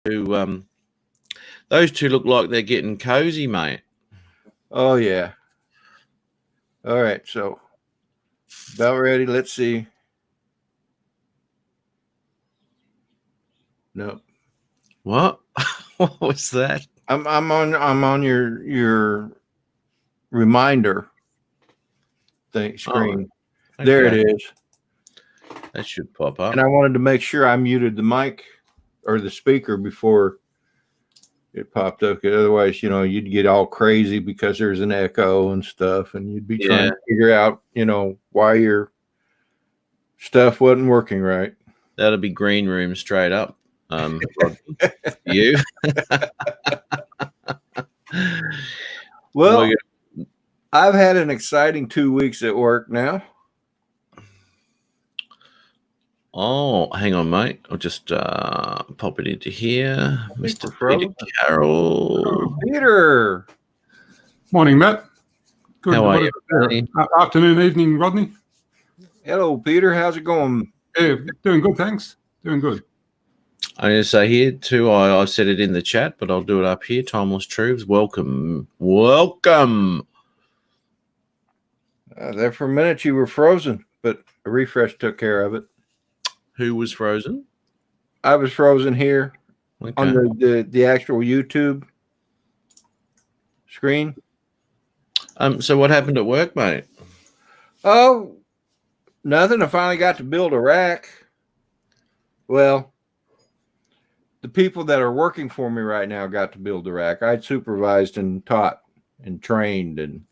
Those two look like they're getting cozy, mate. Oh, yeah. All right, so about ready. Let's see. Nope. What? What was that? I'm on your reminder thing screen. Oh, There it is. That should pop up. And I wanted to make sure I muted the mic or the speaker before it popped up. Otherwise, you'd get all crazy because there's an echo and stuff, and you'd be trying to figure out, why your stuff wasn't working right. That'll be green room straight up. You. Well, I've had an exciting 2 weeks at work now. Oh, hang on, mate. I'll just pop it into here. Mr. Peter Carroll. Oh, Peter. Morning, Matt. Good. How are you? Afternoon, evening, Rodney. Hello, Peter. How's it going? Yeah, doing good, thanks. Doing good. I'm going to say here, too, I said it in the chat, but I'll do it up here. Timeless Truths, welcome. Welcome. There for a minute you were frozen, but a refresh took care of it. Who was frozen? I was frozen here on the actual YouTube screen. So what happened at work, mate? Oh, nothing. I finally got to build a rack. Well, the people that are working for me right now got to build the rack. I'd supervised and taught and trained,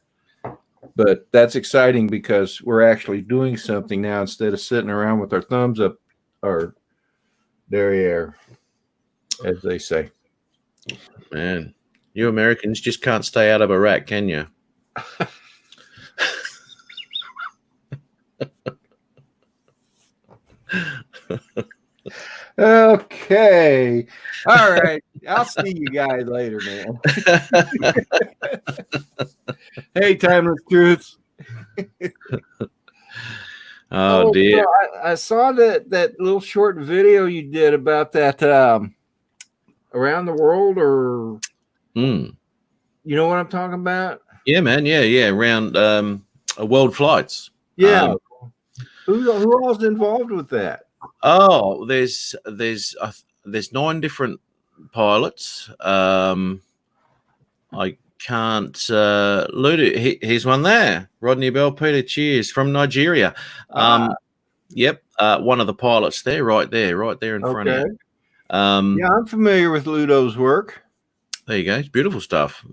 but that's exciting because we're actually doing something now instead of sitting around with our thumbs up our derriere, as they say. Man, you Americans just can't stay out of a rack, can you? Okay. All right. I'll see you guys later, man. Hey, Timeless Truths. Oh, dear. So I saw that little short video you did about that around the world, or you know what I'm talking about? Yeah, man. Yeah. Around world flights. Yeah. Who else is involved with that? Oh, there's 9 different pilots. I can't loot it. Here's one there. Rodney Bell, Peter Cheers from Nigeria. Yep. One of the pilots there, right there in front of you. Yeah, I'm familiar with Ludo's work. There you go. It's beautiful stuff.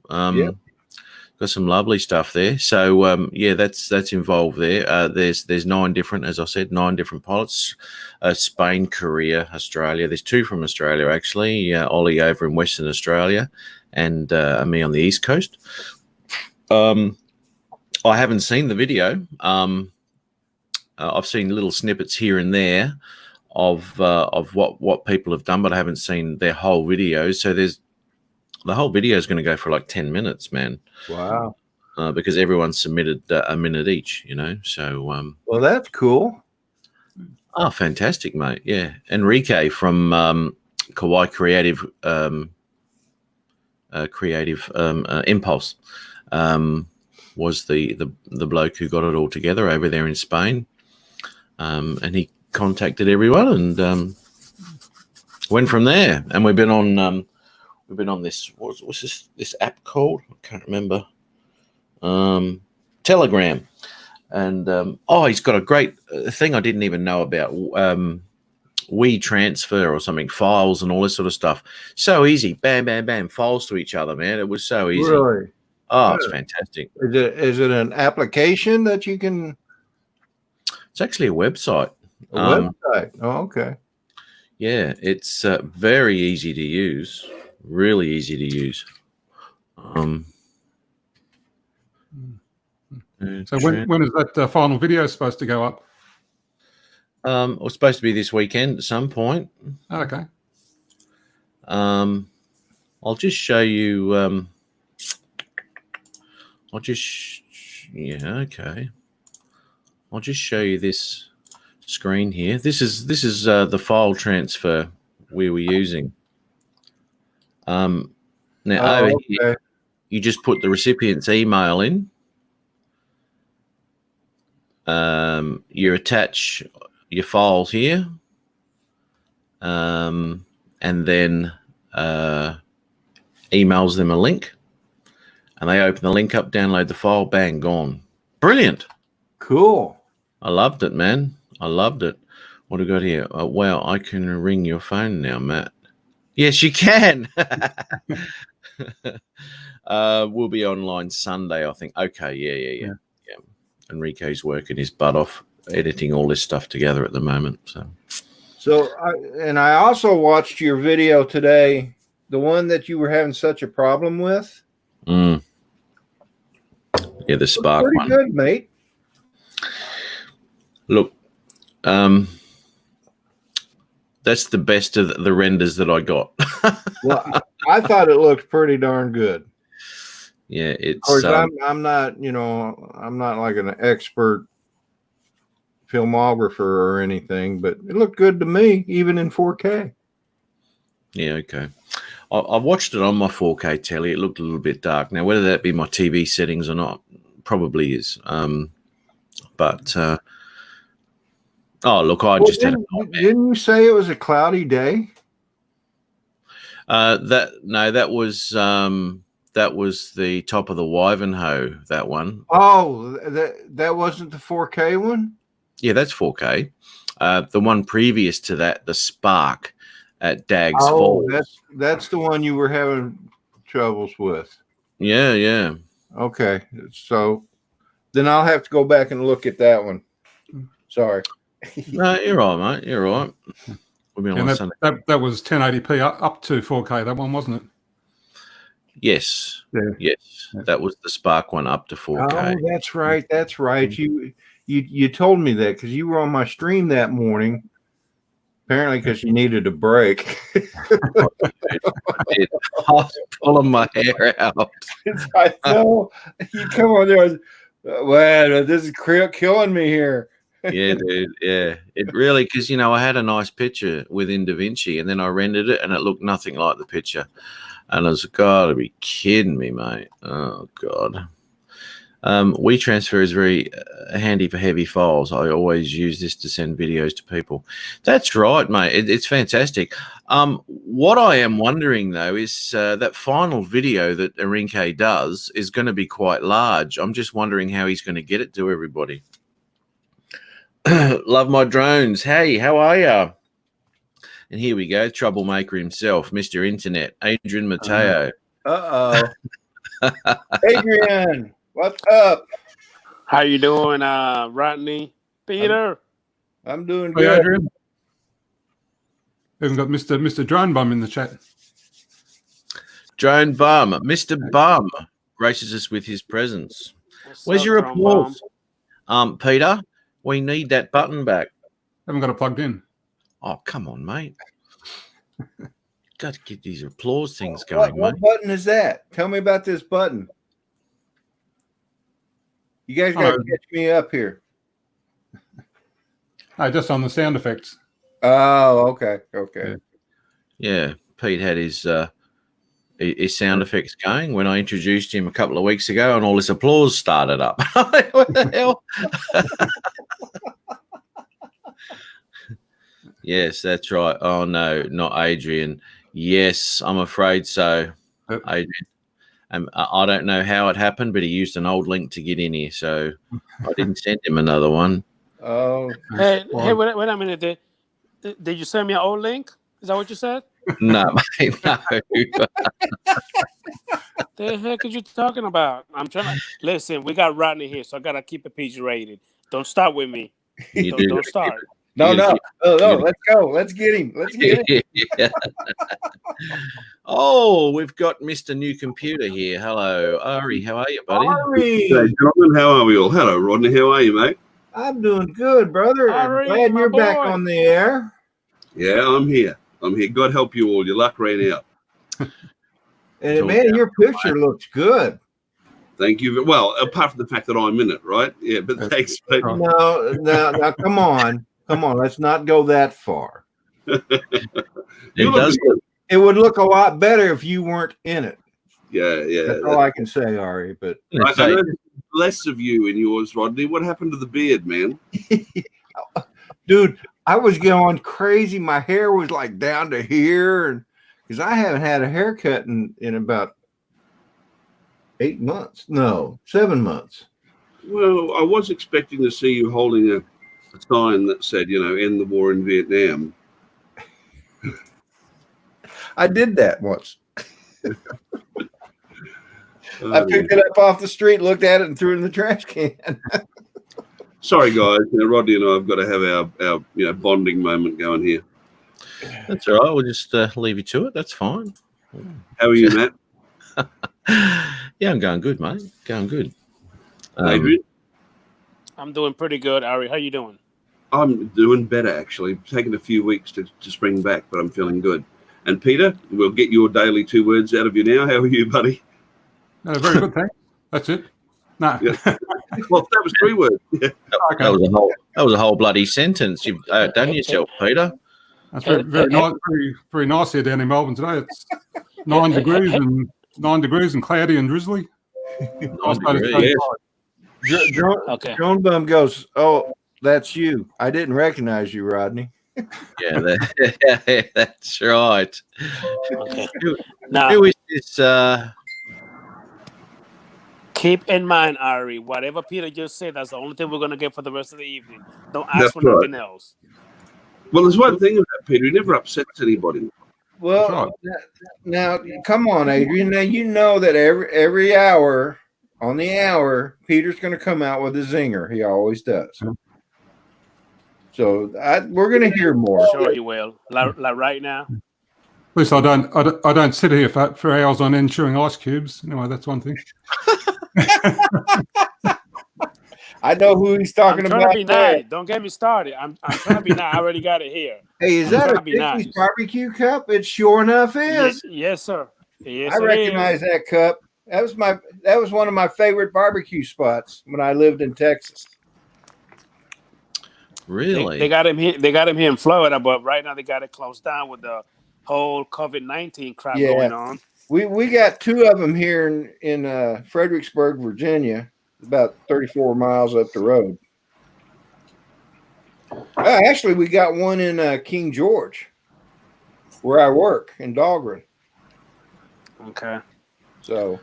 Got some lovely stuff there. So that's involved there. There's 9 different, as I said, 9 different pilots. Spain, Korea, Australia. There's 2 from Australia actually. Ollie over in Western Australia, and me on the East Coast. I haven't seen the video. I've seen little snippets here and there of what people have done, but I haven't seen their whole video. So the whole video is going to go for like 10 minutes, man. Wow. Because everyone submitted a minute each, So, well, that's cool. Oh, fantastic, mate. Yeah. Enrique from Kawaii Creative Impulse was the bloke who got it all together over there in Spain. And he contacted everyone and went from there. And we've been on this. What's this app called? I can't remember. Telegram, and he's got a great thing I didn't even know about. WeTransfer or something, files and all this sort of stuff. So easy, bam, bam, bam, files to each other, man. It was so easy. Really? Oh, it's fantastic. Is it an application that you can? It's actually a website. A website. Oh, okay. Yeah, it's very easy to use. Really easy to use. So when is that final video supposed to go up? It was supposed to be this weekend at some point. Okay. I'll just show you. I'll just show you this screen here. This is the file transfer we were using. Now over here, you just put the recipient's email in. You attach your files here, and then emails them a link, and they open the link up, download the file, bang, gone. Brilliant. Cool. I loved it, man. I loved it. What do we got here? Wow, I can ring your phone now, Matt. Yes, you can. We'll be online Sunday, I think. Okay, yeah. Enrique's working his butt off editing all this stuff together at the moment. And I also watched your video today, the one that you were having such a problem with. Yeah, the Spark pretty one. Good, mate. Look, that's the best of the renders that I got. Well, I thought it looked pretty darn good. Yeah, it's. Of course, I'm not, I'm not like an expert filmographer or anything, but it looked good to me, even in 4K. Yeah, okay. I watched it on my 4K telly. It looked a little bit dark. Now, whether that be my TV settings or not, probably is. But look, I just had. Didn't you say it was a cloudy day? That was the top of the Wivenhoe, that one. Oh, that wasn't the 4K one? Yeah, that's 4K. The one previous to that, the Spark at Dag's Falls. That's the one you were having troubles with. Yeah. Okay, so then I'll have to go back and look at that one. Sorry. No, you're all right, mate. You're all right. We'll be on Sunday. That was 1080p up to 4K, that one, wasn't it? Yes. Yeah. Yes. That was the Spark one up to 4K. Oh, that's right. That's right. You told me that because you were on my stream that morning. Apparently, because you needed a break. I was pulling my hair out. I know. You come on there. Wow, this is killing me here. Yeah, dude. Yeah, it really, because I had a nice picture within DaVinci, and then I rendered it, and it looked nothing like the picture. And I was, gotta be kidding me, mate. Oh, God. WeTransfer is very handy for heavy files. I always use this to send videos to people. That's right, mate. It's fantastic. What I am wondering, though, is that final video that Enrique does is going to be quite large. I'm just wondering how he's going to get it to everybody. Love my drones. Hey, how are you? And here we go, troublemaker himself, Mr. Internet, Adrian Mateo. Adrian, what's up? How you doing, Rodney? Peter? I'm doing Hey, good. Adrian. We've got Mr. Drone Bum in the chat. Drone Bum, Mr. Bum graces us with his presence. Where's your applause? Peter, we need that button back. Haven't got it plugged in. Oh, come on, mate. Got to get these applause things going, what mate. Button is that? Tell me about this button. You guys got to catch me up here. Just on the sound effects. Oh, okay. Yeah, Pete had his sound effects going when I introduced him a couple of weeks ago, and all this applause started up. What the hell? Yes, that's right. Oh, no, not Adrian. Yes, I'm afraid so, Adrian. I don't know how it happened, but he used an old link to get in here, so I didn't send him another one. Oh. Hey, wait a minute. Did you send me an old link? Is that what you said? No, mate, no. The heck are you talking about? I'm trying to listen. We got Rodney here, so I gotta keep it PG rated. Don't start with me. Don't start. No. Let's go. Let's get him. Yeah. Oh, we've got Mr. New Computer here. Hello, Ari. How are you, buddy? Ari. Hey, gentlemen, how are we all? Hello, Rodney. How are you, mate? I'm doing good, brother. Ari, Glad my you're back boy. on the air. Yeah, I'm here. God help you all. Your luck ran out. And man, your picture looks good. Thank you. Well, apart from the fact that I'm in it, right? Yeah, but thanks. Mate. No, come on. Let's not go that far. It does. it would look a lot better if you weren't in it. Yeah. That's all I can say, Ari. But I know less of you in yours, Rodney. What happened to the beard, man? dude, I was going crazy. My hair was like down to here, and because I haven't had a haircut in about 8 months. No, 7 months. Well, I was expecting to see you holding a sign that said, end the war in Vietnam. I did that once. Oh, I picked it up off the street, looked at it, and threw it in the trash can. Sorry, guys. Rodney and I have got to have our bonding moment going here. That's all right. We'll just leave you to it. That's fine. How are you, Matt? Yeah, I'm going good, mate. Going good. Adrian? I'm doing pretty good. Ari, how you doing? I'm doing better, actually. Taking a few weeks to spring back, but I'm feeling good. And Peter, we'll get your daily 2 words out of you now. How are you, buddy? Very good, thanks. That's it. No. Yeah. Well, that was 3 words. Yeah. Okay. That was a whole bloody sentence. You've done yourself, Peter. That's very nice, very nice here down in Melbourne today. It's 9 degrees and cloudy and drizzly. 9 degrees. Okay. Drone Bum goes, "Oh, that's you. I didn't recognize you, Rodney." Yeah, that's right. Okay. Who Now, is this? keep in mind, Ari, whatever Peter just said, that's the only thing we're going to get for the rest of the evening. Don't ask That's for right. nothing else. Well, there's one thing about Peter. He never upsets anybody. Well, now come on, Adrian. Now you know that every hour on the hour, Peter's going to come out with a zinger. He always does. So we're going to hear more. Sure, he will. Like right now. At least I don't sit here for hours on end chewing ice cubes. Anyway, that's one thing. I know who he's I'm talking trying about. to be nice. Don't get me started. I'm trying to be nice. I already got it here. Hey, is I'm that trying a to be Dixie's nice. barbecue cup? It sure enough is. Yes, sir. Yes, I it recognize is. that cup. That was one of my favorite barbecue spots when I lived in Texas. Really? They got him here. They got him here in Florida, but right now they got it closed down with the whole COVID-19 crap Yeah. going on. We got 2 of them here in Fredericksburg, Virginia, about 34 miles up the road. Actually, we got one in King George, where I work in Dahlgren. Okay. So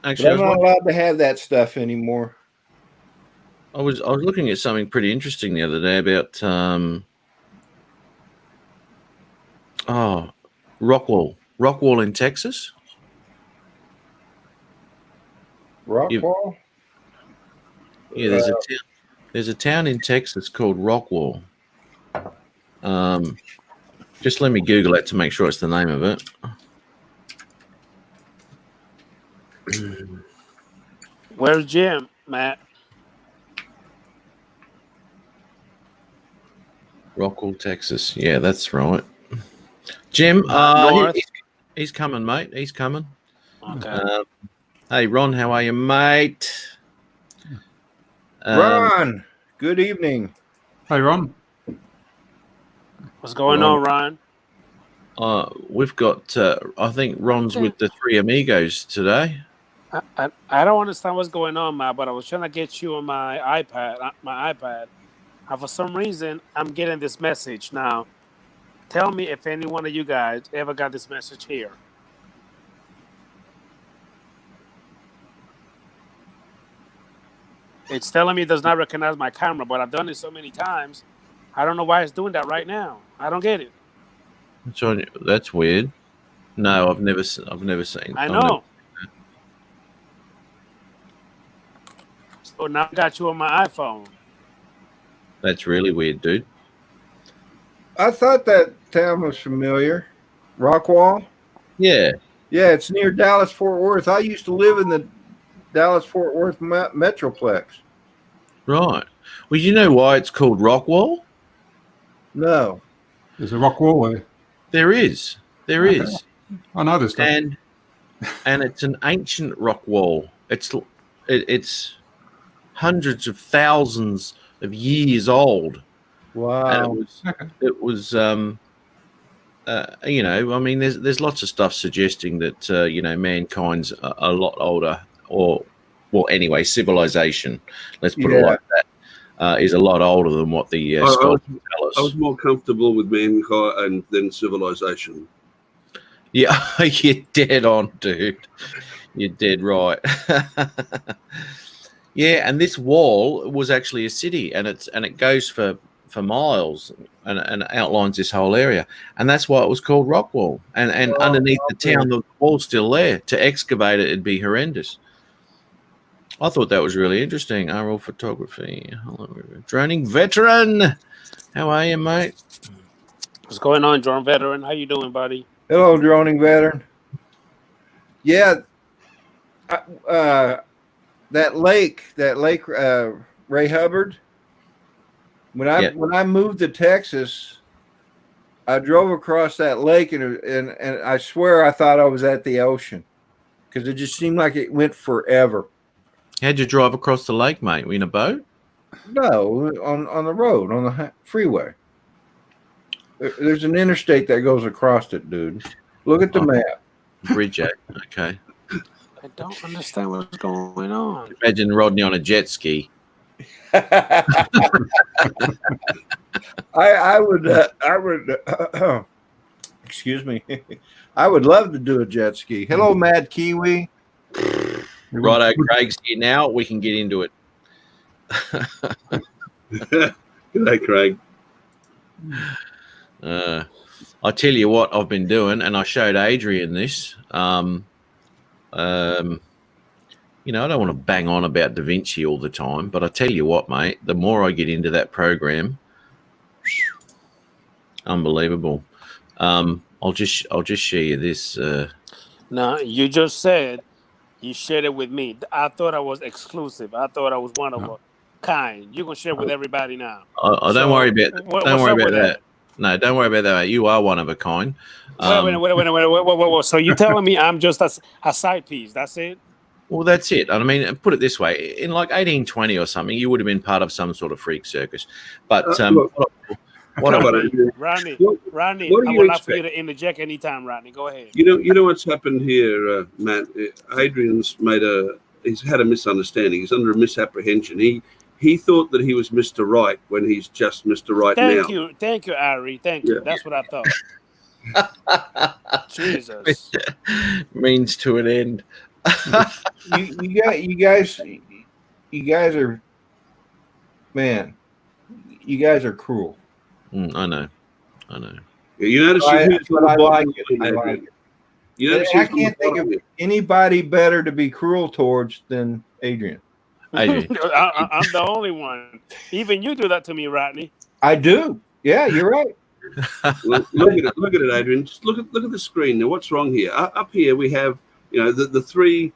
Actually, I'm not allowed to have that stuff anymore. I was looking at something pretty interesting the other day about Rockwall in Texas. Rockwall? Yeah, there's a town in Texas called Rockwall. Just let me Google it to make sure it's the name of it. Where's Jim, Matt? Rockwall, Texas. Yeah, that's right. Jim, North. he's coming, mate. He's coming. Okay. Hey, Ron, how are you, mate? Ron, good evening. Hey, Ron. What's going on, Ryan? We've got, I think Ron's with the 3 amigos today. I don't understand what's going on, Matt, but I was trying to get you on my iPad. And for some reason, I'm getting this message now. Tell me if any one of you guys ever got this message here. It's telling me it does not recognize my camera, but I've done it so many times. I don't know why it's doing that right now. I don't get it. That's weird. No, I've never seen. I know. So now I got you on my iPhone. That's really weird, dude. I thought that town was familiar. Rockwall? Yeah. Yeah, it's near Dallas-Fort Worth. I used to live in the Dallas-Fort Worth Metroplex. Right. Well, you know why it's called Rockwall? No. There's a rock wall there. There is. There is. I know this stuff. And it's an ancient rock wall. It's hundreds of thousands of years old. Wow. And it was you know, I mean, there's lots of stuff suggesting that you know, mankind's a lot older, or well, anyway, civilization. Let's put it like that. Is a lot older than what the scholars tell us. I was more comfortable with mankind than civilization. Yeah, you're dead on, dude. You're dead right. Yeah, and this wall was actually a city, and it goes for miles and outlines this whole area, and that's why it was called Rockwall. And underneath the town, the wall's still there. To excavate it, it'd be horrendous. I thought that was really interesting. RL Photography. Hello, droning veteran. How are you, mate? What's going on, drone veteran? How you doing, buddy? Hello, droning veteran. Yeah, that lake, Ray Hubbard. When I moved to Texas, I drove across that lake, and I swear I thought I was at the ocean because it just seemed like it went forever. How'd you drive across the lake, mate? Were you in a boat? No, on the road, on the freeway. There's an interstate that goes across it, dude. Look at the map. Bridge, okay. I don't understand what's going on. Imagine Rodney on a jet ski. I would excuse me. I would love to do a jet ski. Hello, Mad Kiwi. Righto, Craig's here now. We can get into it. G'day, Craig. I'll tell you what I've been doing, and I showed Adrian this. You know, I don't want to bang on about Da Vinci all the time, but I tell you what, mate, the more I get into that program, unbelievable. I'll just share you this. No, you just said you shared it with me. I thought I was exclusive. I thought I was one of a kind. You can share with everybody now. I don't worry about that. No, don't worry about that, mate. You are one of a kind. Wait. So you're telling me I'm just a side piece? That's it? Well, that's it. I mean, put it this way: in like 1820 or something, you would have been part of some sort of freak circus. But Rodney, I would like for you to interject anytime, Rodney. Go ahead. You know what's happened here, Matt. Adrian's he's had a misunderstanding. He's under a misapprehension. He thought that he was Mr. Right when he's just Mr. Right now. Thank you, Ari. Thank you. That's what I thought. Jesus. Means to an end. You guys are, man. You guys are cruel. I know. Yeah, you notice I like it. I can't think of anybody better to be cruel towards than Adrian. I'm the only one. Even you do that to me, Rodney. I do. Yeah, you're right. Well, look at it, Adrian. Just look at the screen. Now, what's wrong here? Up here we have, the three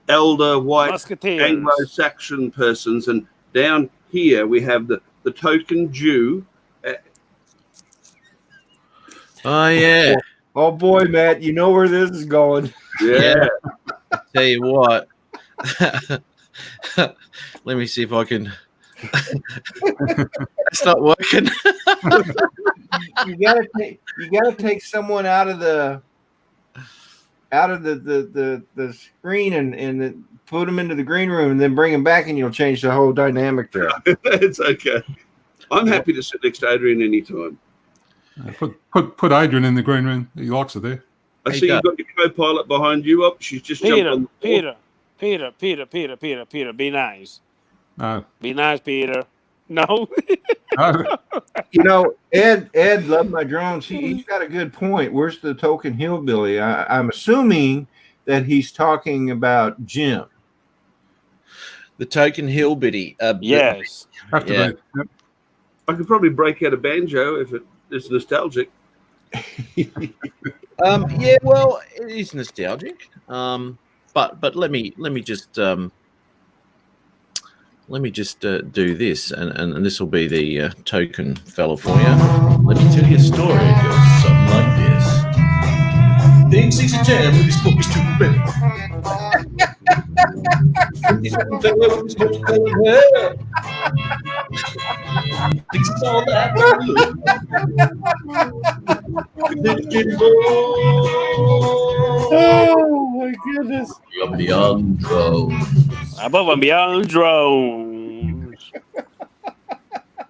elder white Musketeers. Anglo-Saxon persons, and down here we have the token Jew. Oh yeah. Oh boy, Matt, you know where this is going. Yeah. Tell you what. Let me see if I can. It's not working. you gotta take someone out of the screen and put them into the green room and then bring them back, and you'll change the whole dynamic there. It's okay. I'm happy to sit next to Adrian anytime. Put Adrian in the green room. He likes it there. I see you've got your co-pilot behind you. Up, she's just jumped on the floor. Peter, be nice. No. Be nice, Peter. No. Ed loved my drones. He's got a good point. Where's the token hillbilly? I'm assuming that he's talking about Jim. The token hillbilly. Yes. Yeah. I could probably break out a banjo if it's nostalgic. Yeah, well, it is nostalgic. But let me just do this, and this will be the token fella for you. Let me tell you a story. It goes something like this. Things 6 and 10 with this book is too big. This fella with his most colored hair. saw that Oh my goodness. from beyond drones. Above and beyond drones.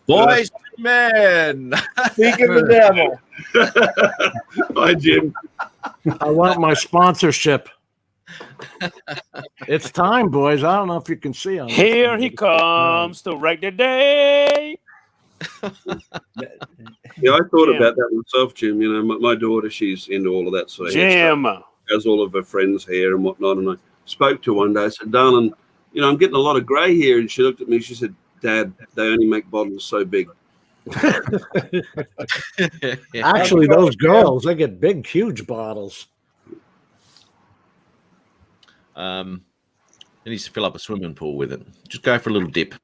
Boys and men. Speak of the devil. Hi, Jim. I want my sponsorship. It's time, boys. I don't know if you can see on this. Here he comes to wreck the day. Yeah, I thought Jim. about that myself, Jim. You know, my daughter, she's into all of that sort of hair Jim. stuff. Has all of her friends' hair and whatnot. And I spoke to her one day. I said, darling, you know, I'm getting a lot of grey hair. And she looked at me. She said, Dad, they only make bottles so big. Actually, those girls, they get big, huge bottles. He needs to fill up a swimming pool with it. Just go for a little dip.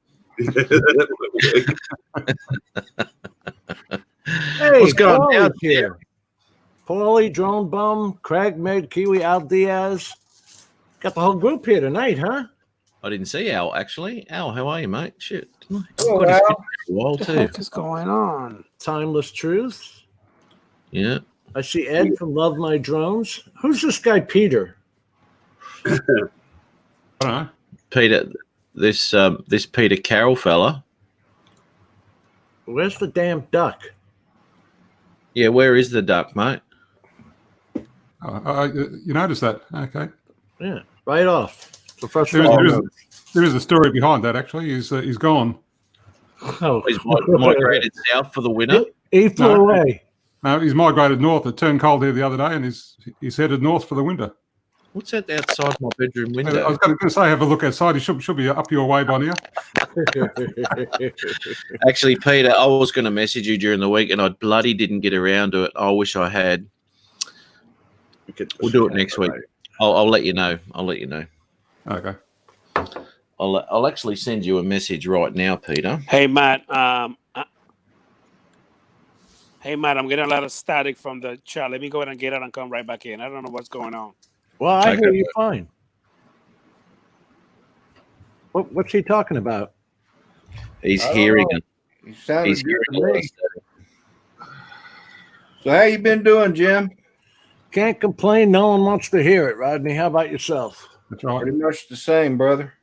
Hey, What's going on Paulie's here? Paulie, Drone Bum, Craig, Med, Kiwi, Al Diaz. Got the whole group here tonight, huh? I didn't see Al, actually. Al, how are you, mate? Shit. Hello, Got his Al. picture for a while, What the too. heck is going on? Timeless Truth. Yeah. I see Ed from Love My Drones. Who's this guy, Peter? I don't know. Peter, this Peter Carroll fella. Where's the damn duck? Yeah, where is the duck, mate? You noticed that? Okay. Yeah, right off. The first There one. is, there is a story behind that, actually. He's gone. Oh, He's migrated south for the winter. he flew No. away. No, he's migrated north. It turned cold here the other day, and he's headed north for the winter. What's that outside my bedroom I window? was going to say, have a look outside. He should be up your way by now. Actually, Peter, I was going to message you during the week, and I bloody didn't get around to it. I wish I had. We'll do it next week. I'll let you know. I'll let you know. Okay. I'll actually send you a message right now, Peter. Hey, Matt. Hey, Matt, I'm getting a lot of static from the chat. Let me go ahead and get out and come right back in. I don't know what's going on. Well, I Okay. hear you fine. What's he talking about? He's I don't hearing know. it. You sounded He's good hearing to a lot of me. static. So how you been doing, Jim? Can't complain. No one wants to hear it, Rodney. How about yourself? That's right. Pretty much the same, brother.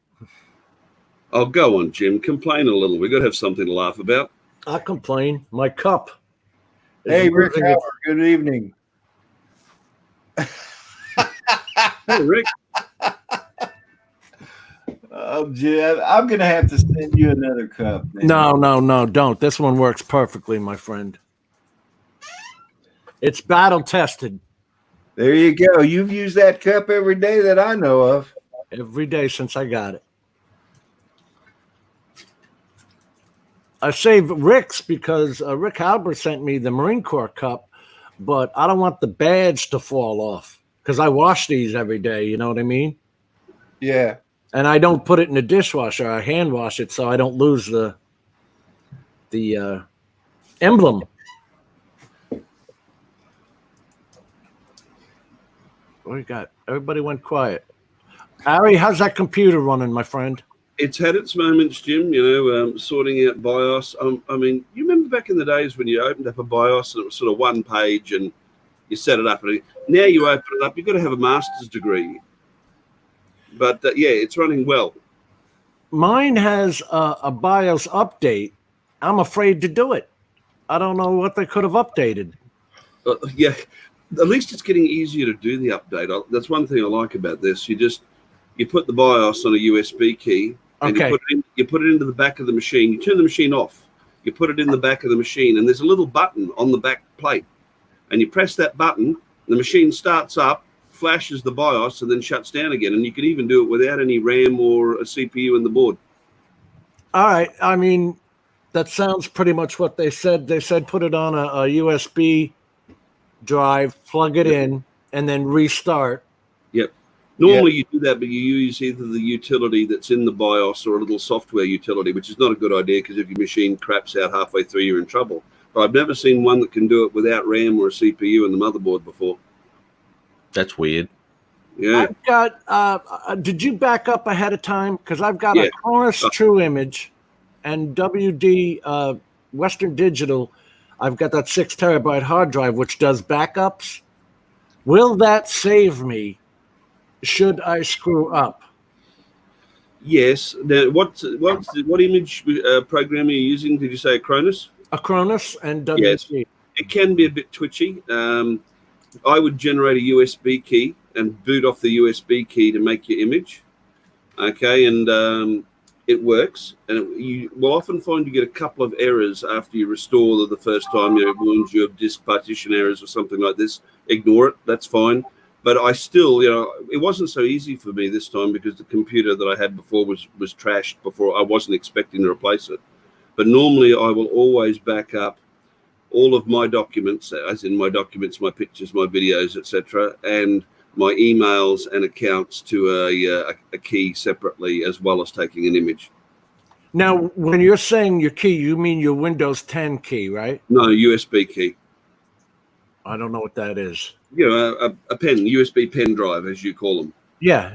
Oh, go on, Jim. Complain a little. We've got to have something to laugh about. I complain. My cup. is Hey, Rick losing Howard, its- good evening. Hey, Rick. Oh, Jim, I'm going to have to send you another cup. Man. No, don't. This one works perfectly, my friend. It's battle tested There you go. You've used that cup every day that I know of. every day since I got it. I saved Rick's because Rick Halbert sent me the Marine Corps cup, but I don't want the badge to fall off because I wash these every day. You know what I mean? Yeah. And I don't put it in the dishwasher. I hand wash it so I don't lose the emblem. What you got? Everybody went quiet. Ari, how's that computer running, my friend? It's had its moments, Jim, you know, sorting out BIOS. I mean, you remember back in the days when you opened up a BIOS and it was sort of one page and you set it up. And now you open it up, you've got to have a master's degree. But, yeah, it's running well. Mine has a BIOS update. I'm afraid to do it. I don't know what they could have updated. Yeah, at least it's getting easier to do the update. That's one thing I like about this. You put the BIOS on a USB key and Okay. you put it into the back of the machine. You turn the machine off. You put it in the back of the machine and there's a little button on the back plate. And you press that button, the machine starts up, flashes the BIOS and then shuts down again. And you can even do it without any RAM or a CPU in the board. All right. I mean, that sounds pretty much what they said. They said put it on a USB drive, plug it in, and then restart. Yep. Normally you do that, but you use either the utility that's in the BIOS or a little software utility, which is not a good idea because if your machine craps out halfway through, you're in trouble. But I've never seen one that can do it without RAM or a CPU in the motherboard before. That's weird. Yeah. I've got, did you back up ahead of time? Because I've got Yeah. a Chronos True Image and WD Western Digital, I've got that 6 terabyte hard drive which does backups. Will that save me should I screw up? Yes. Now, what image program are you using? Did you say Acronis? Acronis and WG. Yes. It can be a bit twitchy. I would generate a USB key and boot off the USB key to make your image. Okay, and it works. And you will often find you get a couple of errors after you restore the first time. It warns you of disk partition errors or something like this. Ignore it. That's fine. But I still, it wasn't so easy for me this time because the computer that I had before was trashed before. I wasn't expecting to replace it. But normally I will always back up all of my documents, as in my documents, my pictures, my videos, etc., and my emails and accounts to a key separately, as well as taking an image. Now, when you're saying your key, you mean your Windows 10 key, right? No, USB key. I don't know what that is. A pen, USB pen drive, as you call them. Yeah.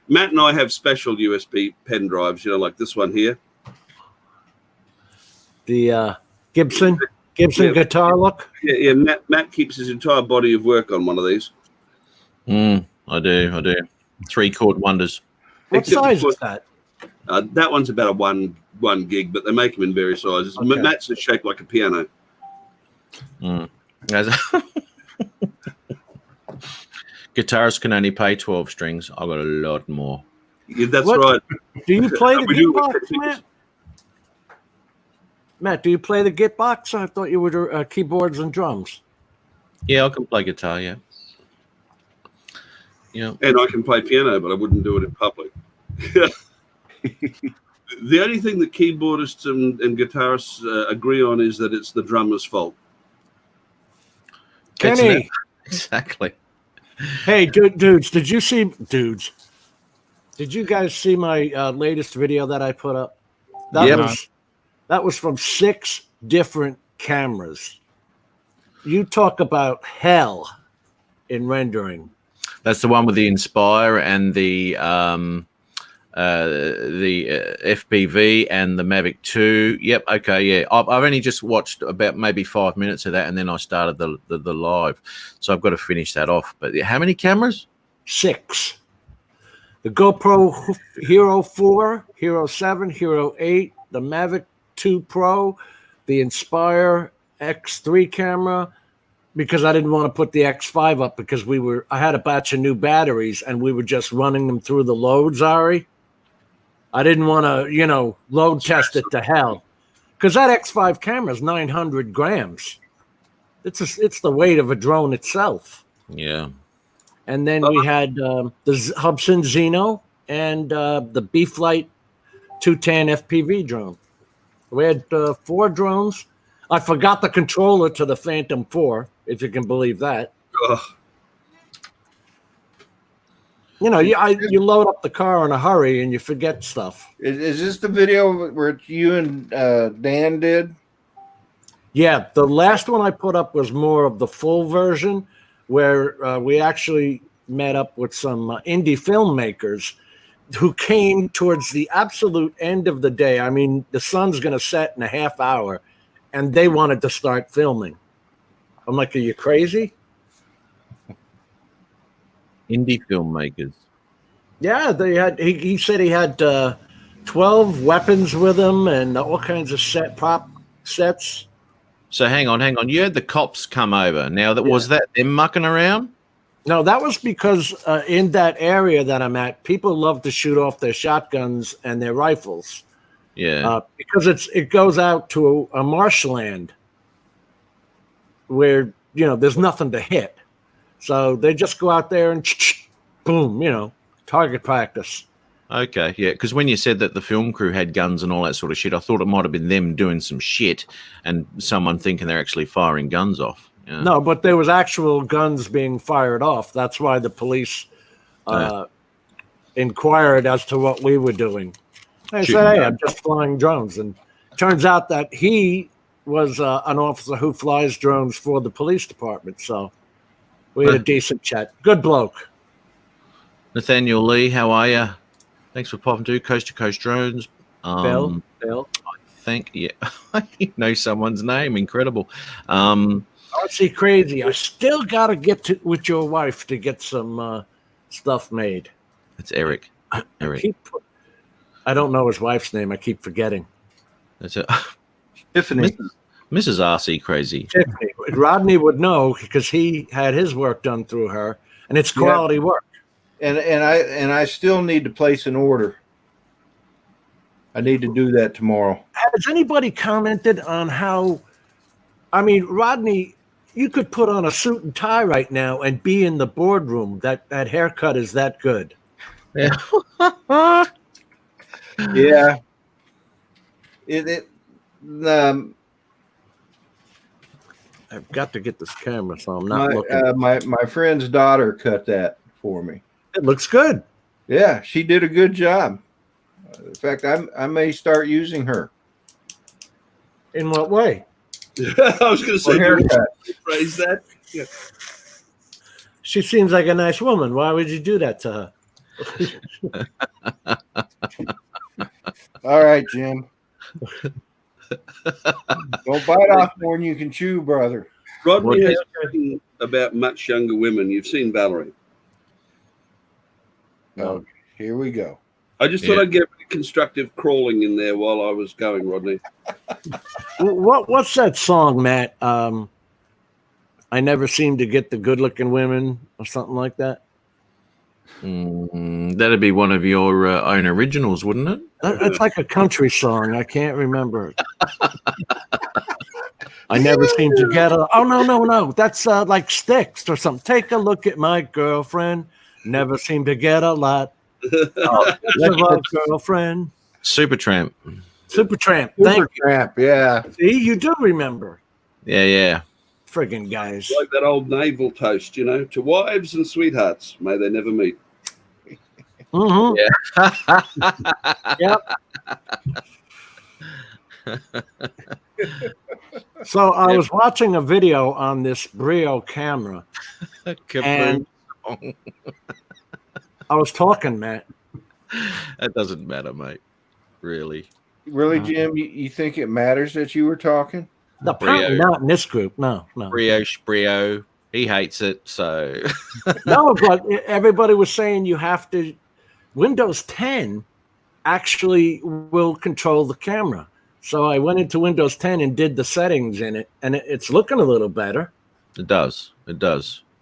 Matt and I have special USB pen drives, like this one here. The Gibson Yeah. guitar look. Yeah. Matt keeps his entire body of work on one of these. I do. 3-chord wonders. What Except size for- is that? That one's about a one gig, but they make them in various sizes. Okay. Matt's is shaped like a piano. Guitarists can only pay 12 strings. I've got a lot more. Yeah, that's What? right. Do you play the We do Gitbox, with Matt? Matt, do you play the Gitbox? I thought you were keyboards and drums. Yeah, I can play guitar. Yeah. Yeah. And I can play piano, but I wouldn't do it in public. The only thing that keyboardists and guitarists agree on is that it's the drummer's fault. Kenny, Exactly. hey, dudes, did you guys see my latest video that I put up? Yep. That was from 6 different cameras. You talk about hell in rendering. That's the one with the Inspire and the FPV and the Mavic 2. Yep. Okay. Yeah. I've only just watched about maybe 5 minutes of that, and then I started the live. So I've got to finish that off. But how many cameras? 6. The GoPro Hero 4, Hero 7, Hero 8, the Mavic 2 Pro, the Inspire X3 camera, because I didn't want to put the X5 up because I had a batch of new batteries and we were just running them through the loads, Ari. I didn't want to, load test it to hell. Because that X5 camera is 900 grams. It's the weight of a drone itself. Yeah. And then we had the Hubsan Zeno and the B-Flight 210 FPV drone. We had 4 drones. I forgot the controller to the Phantom 4, if you can believe that. Ugh. You load up the car in a hurry and you forget stuff. Is this the video where you and Dan did? Yeah, the last one I put up was more of the full version, where we actually met up with some indie filmmakers who came towards the absolute end of the day. I mean, the sun's going to set in a half hour, and they wanted to start filming. I'm like, are you crazy? Indie filmmakers. Yeah, they had. He said he had 12 weapons with him and all kinds of prop sets. So hang on. You had the cops come over. Now was that them mucking around? No, that was because in that area that I'm at, people love to shoot off their shotguns and their rifles. Yeah. Because it goes out to a marshland where there's nothing to hit, so they just go out there and boom, target practice. Okay, yeah, because when you said that the film crew had guns and all that sort of shit, I thought it might have been them doing some shit and someone thinking they're actually firing guns off. Yeah. No, but there was actual guns being fired off. That's why the police inquired as to what we were doing. I said, hey, I'm just flying drones. And turns out that he was an officer who flies drones for the police department. So we had a decent chat. Good bloke. Nathaniel Lee, how are you? Thanks for popping to Coast Drones. Bill. I Thank you. You know someone's name. Incredible. RC Crazy. I still got to get to with your wife to get some stuff made. It's Eric. Eric. I don't know his wife's name. I keep forgetting. That's it. Tiffany. Mrs. RC Crazy. Tiffany. Rodney would know because he had his work done through her, and it's quality work. And I still need to place an order. I need to do that tomorrow. Has anybody commented on how? I mean, Rodney, you could put on a suit and tie right now and be in the boardroom. That haircut is that good. Yeah. Yeah. I've got to get this camera, so I'm not looking. My friend's daughter cut that for me. It looks good. Yeah, she did a good job. In fact, I may start using her. In what way? I was going to say, haircut. phrase that. Yeah. She seems like a nice woman. Why would you do that to her? All right, Jim. Don't bite off more than you can chew, brother. Rodney has spoken about much younger women. You've seen Valerie. No, here we go. I just thought I'd get constructive crawling in there while I was going, Rodney. What's that song, Matt? I never seem to get the good-looking women, or something like that. That'd be one of your own originals, wouldn't it? It's like a country song. I can't remember it. I never seem to get a. Oh no! That's like Styx or something. Take a look at my girlfriend. Never seem to get a lot. Love girlfriend. Supertramp. Supertramp. Thank you. Supertramp. Yeah. See, you do remember. Yeah. Friggin' guys. Like that old naval toast, you know, to wives and sweethearts, may they never meet. Mm-hmm. Yeah. Yep. So I was watching a video on this Brio camera, and I was talking, Matt. That doesn't matter, mate. Really. Really, Jim? You think it matters that you were talking? Apparently not in this group. No. Brio. He hates it, so. No, but everybody was saying you have to. Windows 10 actually will control the camera. So I went into Windows 10 and did the settings in it, and it's looking a little better. It does.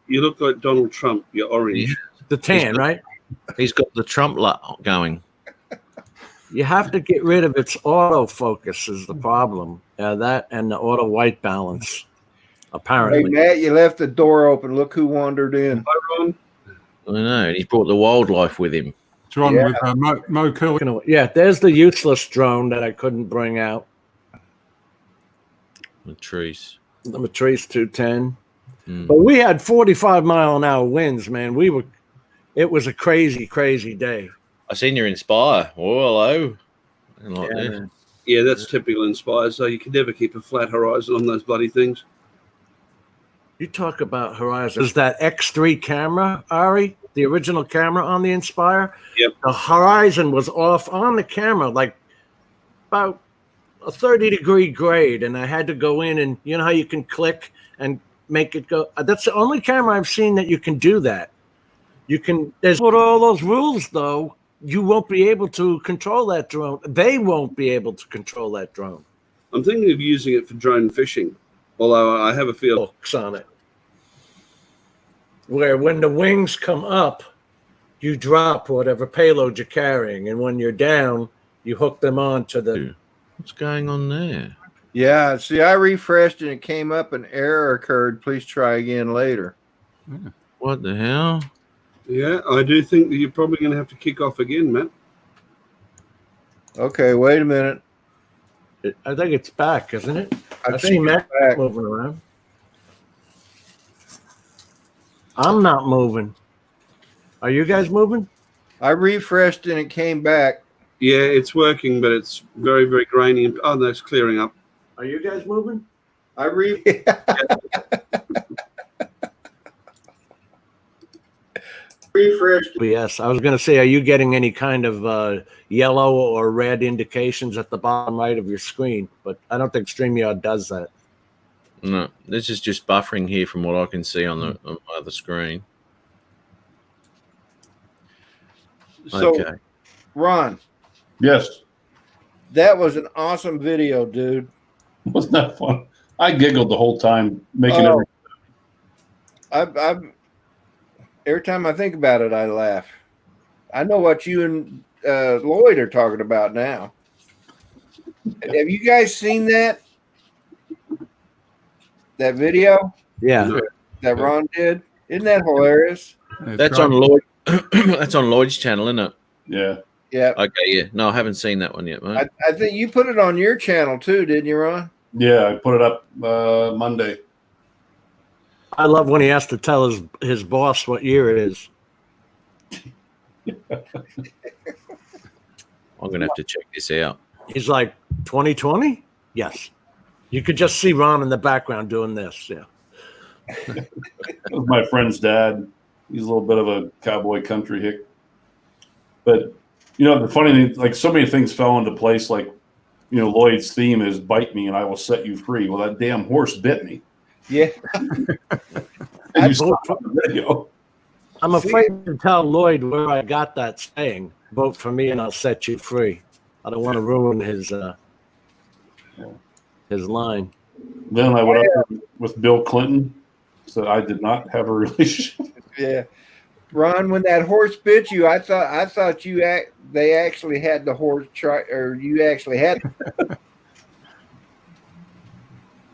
You look like Donald Trump. You're orange. The tan, right? He's got the Trump going. You have to get rid of its autofocus is the problem. That and the auto white balance, apparently. Hey, Matt, you left the door open. Look who wandered in. I know. And he's brought the wildlife with him. It's on with Mo Kelly. Yeah, there's the useless drone that I couldn't bring out. Latrice. The Matrice 210. But we had 45-mile-an-hour winds, man. It was a crazy, crazy day. I seen you Inspire. Oh, hello. Yeah, that's typical Inspire. So you can never keep a flat horizon on those bloody things. You talk about Horizon. Is that X3 camera, Ari? The original camera on the Inspire? Yep. The horizon was off on the camera, like about a 30-degree grade, and I had to go in and, you know how you can click and make it go? That's the only camera I've seen that you can do that. You can, there's with all those rules, though, you won't be able to control that drone. They won't be able to control that drone. I'm thinking of using it for drone fishing, although I have a feeling. Hooks on it. Where when the wings come up, you drop whatever payload you're carrying, and when you're down, you hook them on to the... What's going on there? Yeah, see, I refreshed and it came up an error occurred. Please try again later. What the hell? Yeah, I do think that you're probably going to have to kick off again, Matt. Okay, wait a minute. I think it's back, isn't it? I think see Matt it's back. moving around. I'm not moving. Are you guys moving? I refreshed and it came back. Yeah, it's working, but it's very, very grainy. Oh, no, it's clearing up. Are you guys moving? Refresh. Yes, I was going to say, are you getting any kind of yellow or red indications at the bottom right of your screen? But I don't think StreamYard does that. No, this is just buffering here from what I can see on the other screen. So, Okay. Ron, Yes. that was an awesome video, dude. Wasn't that fun? I giggled the whole time making Oh. it. I'm every time I think about it, I laugh. I know what you and Lloyd are talking about now. Have you guys seen that video Yeah. that Ron did? Isn't that hilarious? That's on Lloyd. That's on Lloyd's channel, isn't it? Yeah. Yeah. Okay, yeah. No, I haven't seen that one yet, mate. I think you put it on your channel too, didn't you, Ron? Yeah. I put it up Monday. I love when he has to tell his boss what year it is. I'm gonna have to check this out. He's like, 2020? Yes. You could just see Ron in the background doing this. Yeah. That was my friend's dad. He's a little bit of a cowboy country hick. But, the funny thing, like so many things fell into place. Like, Lloyd's theme is bite me and I will set you free. Well, that damn horse bit me. Yeah. And you saw it on the video. I'm afraid to tell Lloyd where I got that saying. Vote for me and I'll set you free. I don't want to ruin his line. Then I went up with Bill Clinton. So I did not have a relationship. Yeah. Ron, when that horse bit you, I thought they actually had the horse or you actually had.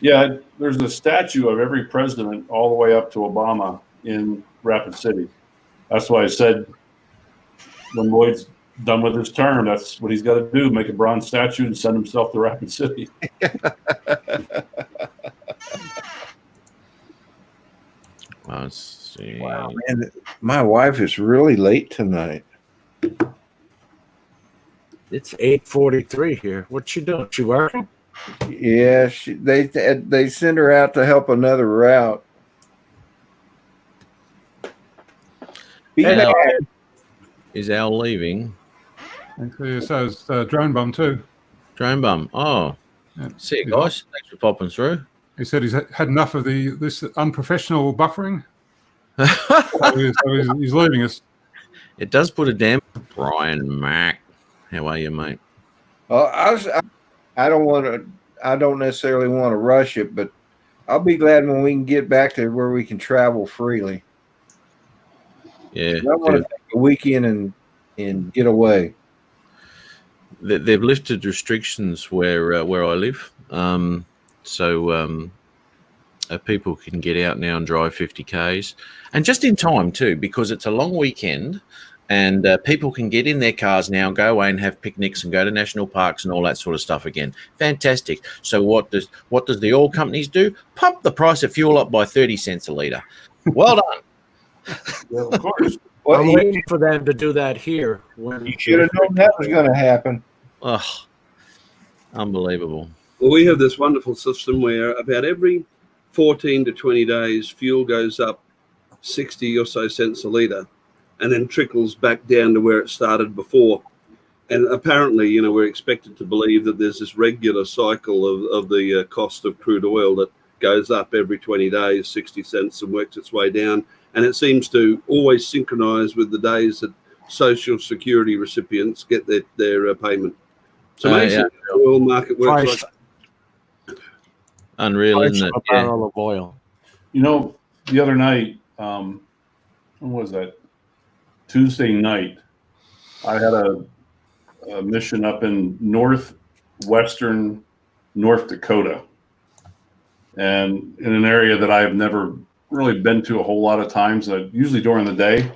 Yeah, there's a statue of every president all the way up to Obama in Rapid City. That's why I said when Lloyd's done with his term, that's what he's got to do, make a bronze statue and send himself to Rapid City. Let's see. Wow, man, my wife is really late tonight. It's 8:43 here. What's she doing? She working? Yeah, they send her out to help another route. Al, is Al leaving? Actually, it says drone bomb too. Drone bum. Oh, Yeah. see you guys. Thanks for popping through. He said he's had enough of this unprofessional buffering. So he's leaving us. It does put a damn. Brian Mack, how are you, mate? Well, I don't necessarily want to rush it, but I'll be glad when we can get back to where we can travel freely. Yeah, I want to take a weekend and get away. they've lifted restrictions where I live, so people can get out now and drive 50 k's, and just in time too, because it's a long weekend, and people can get in their cars now, go away and have picnics and go to national parks and all that sort of stuff again. Fantastic. So what does the oil companies do? Pump the price of fuel up by 30 cents a litre. Well done. Yeah, of course. Well, I'm waiting for them to do that here. When you should have known that was going to happen. Oh, unbelievable. Well, we have this wonderful system where about every 14 to 20 days, fuel goes up 60 or so cents a litre and then trickles back down to where it started before. And apparently, we're expected to believe that there's this regular cycle of the cost of crude oil that goes up every 20 days, 60 cents, and works its way down. And it seems to always synchronize with the days that Social Security recipients get their payment. So amazing yeah. how the oil market works. price, Unreal, price isn't of it? a Yeah. barrel of oil. The other night, when was that? Tuesday night, I had a mission up in northwestern North Dakota, and in an area that I have never really been to a whole lot of times. Usually during the day,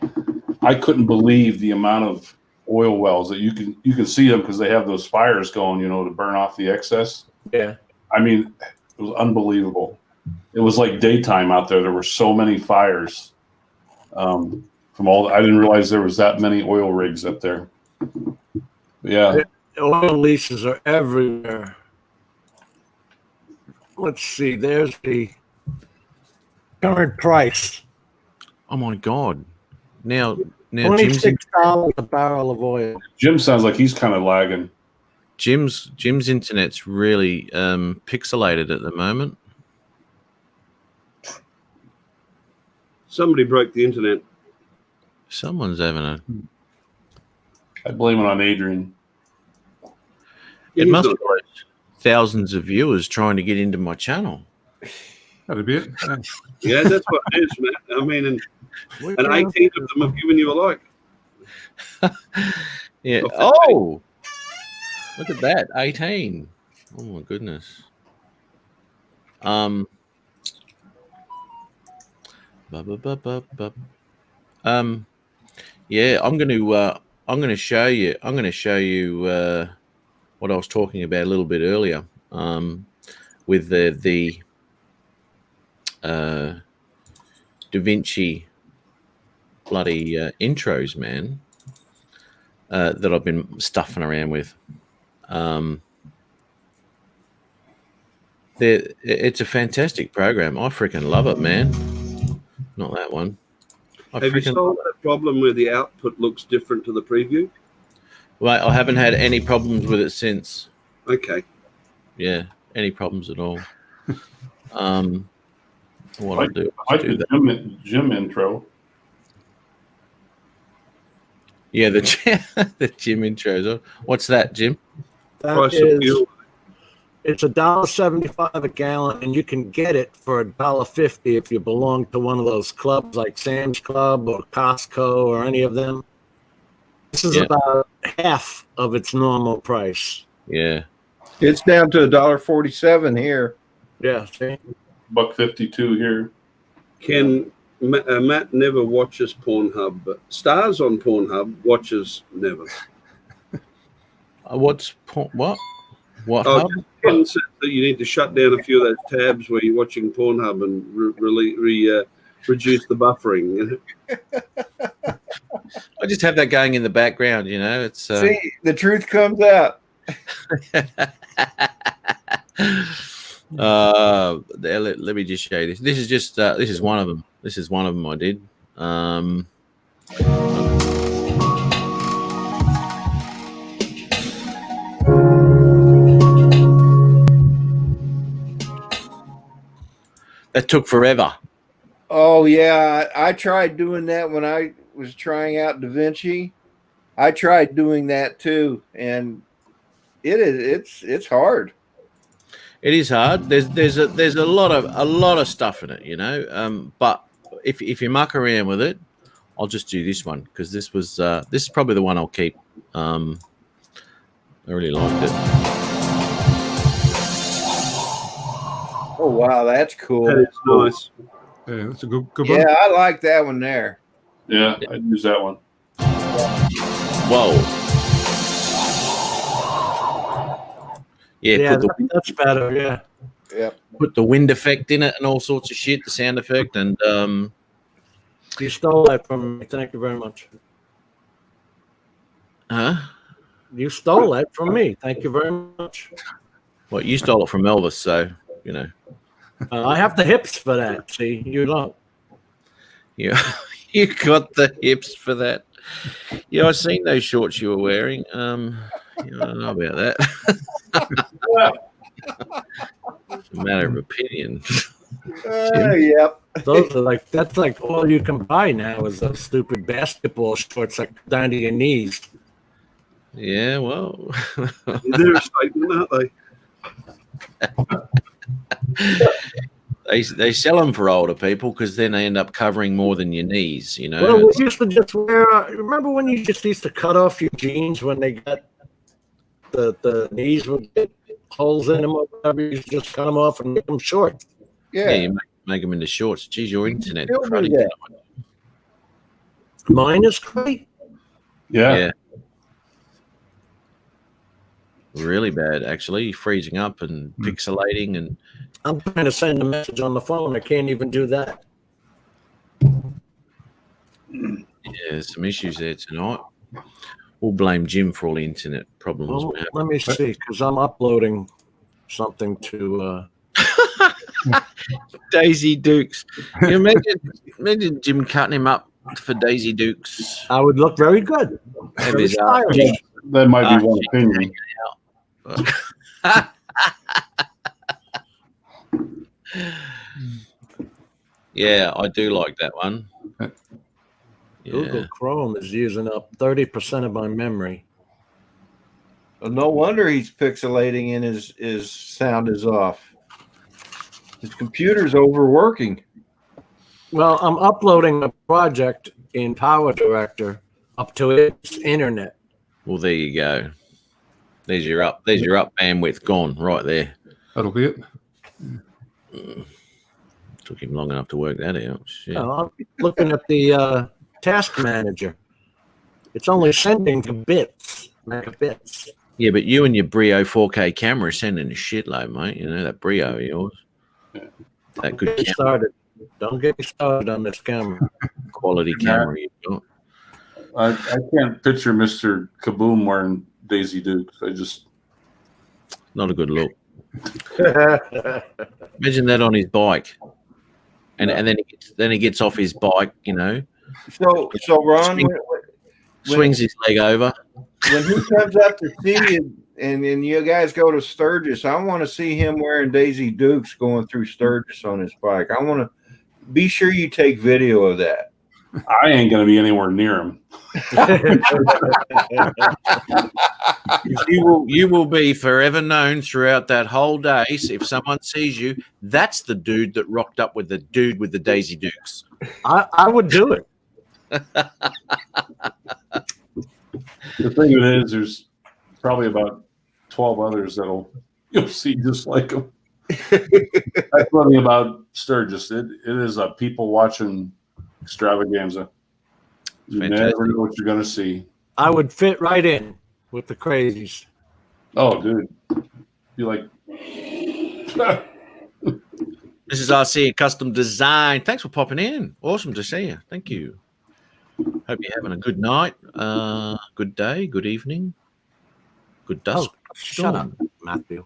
I couldn't believe the amount of oil wells that you can see them because they have those fires going, to burn off the excess. Yeah. I mean, it was unbelievable. It was like daytime out there. There were so many fires. I didn't realize there was that many oil rigs up there. Yeah. Oil leases are everywhere. Let's see. There's the current price. Oh my God. Now $26 a barrel of oil. Jim sounds like he's kind of lagging. Jim's internet's really pixelated at the moment. Somebody broke the internet. Someone's having a. I blame it on Adrian. It He's must not- be thousands of viewers trying to get into my channel. That'd be it. Yeah. Yeah, that's what it is, Matt. I mean, and 18 of them have given you a like. Yeah. Of 15. Oh, look at that. 18. Oh my goodness. Yeah, I'm going to show you what I was talking about a little bit earlier with the DaVinci bloody intros, man, that I've been stuffing around with. It's a fantastic program. I freaking love it, man. Not that one. Have you solved that problem where the output looks different to the preview? Well, I haven't had any problems with it since. Okay. Yeah, any problems at all. What Like- I'll do, I is do like that. the Jim intro. Yeah, the Jim intros. What's that, Jim? That Price of is, fuel. it's $1.75 a gallon, and you can get it for $1.50 if you belong to one of those clubs like Sam's Club or Costco or any of them. This is Yeah. about half of its normal price. Yeah. It's down to $1.47 here. Yeah, see? $1.52 here. Can Matt never watches Pornhub, but stars on Pornhub, watches never. What? What? Oh, hub? Ken said that you need to shut down a few of those tabs where you're watching Pornhub and reduce the buffering. I just have that going in the background. You know, it's. See, the truth comes out. Let me just show you this. This is just. This is one of them. This is one of them I did. That took forever. Oh yeah, I tried doing that when I was trying out DaVinci. I tried doing that too, and it's hard. It is hard. There's a lot of stuff in it, you know. But if you muck around with it, I'll just do this one because this is probably the one I'll keep. I really liked it. Oh wow, that's cool. That is nice. Yeah, that's a good Yeah, one. I like that one there. Yeah, I'd use that one. Whoa. Yeah, put the that's better. Yeah. Yep. put the wind effect in it and all sorts of shit, the sound effect, and You stole that from me. Thank you very much. huh? You stole that from me. Thank you very much. Well, you stole it from Elvis, so you know. I have the hips for that. See, you don't. You you got the hips for that. Yeah, I seen those shorts you were wearing. I don't know about that. It's a matter of opinion. Yep. Those are like that's like all you can buy now is those stupid basketball shorts like down to your knees. Yeah, well, They're a statement, aren't they? they sell them for older people because then they end up covering more than your knees. You know. Well, we used to just wear. Remember when you just used to cut off your jeans when they got the knees would get holes in them or whatever? You used to just cut them off and make them short. Yeah, Yeah. you make them into shorts. Geez, your internet. Still do cruddy. that. Mine is great. Yeah. Yeah. Really bad, actually. Freezing up and pixelating, and I'm trying to send a message on the phone. I can't even do that. yeah, there's some issues there tonight. We'll blame Jim for all the internet problems. Well, we have. let me see, because I'm uploading something to. Daisy Dukes. You imagine Jim cutting him up for Daisy Dukes? I would look very good. Have Very his stylish. That might be one opinion. Yeah, I do like that one. Google Yeah. Chrome is using up 30% of my memory. Well, no wonder he's pixelating and his sound is off. His computer's overworking. Well, I'm uploading a project in Power Director up to its internet. Well, there you go. There's your up bandwidth gone right there. That'll be it. Took him long enough to work that out. Shit. I'm looking at the task manager. It's only sending to bits, megabits. Yeah, but you and your Brio 4K camera are sending a shitload, mate. You know that Brio of yours. That good Get started. Don't get me started on this camera. quality camera you've got. I can't picture Mr. Kaboom wearing Daisy Dukes. I just Not a good look. Imagine that on his bike, and then he gets off his bike. You know, So Ron, swings his leg over. when he comes up to see you and you guys go to Sturgis, I want to see him wearing Daisy Dukes going through Sturgis on his bike. I want to be sure you take video of that. I ain't gonna be anywhere near him. You will be forever known throughout that whole day. So if someone sees you, that's the dude that rocked up with the dude with the Daisy Dukes. I would do it. The thing of it is, there's probably about 12 others you'll see just like him. That's one thing about Sturgis. It is a people watching extravaganza. You Fantastic. never know what you're gonna see. I would fit right in with the crazies. Oh, dude, be like, This is RC Custom Design. Thanks for popping in. Awesome to see you. Thank you. Hope you're having a good night, good day, good evening, good dusk. Shut up, Matthew.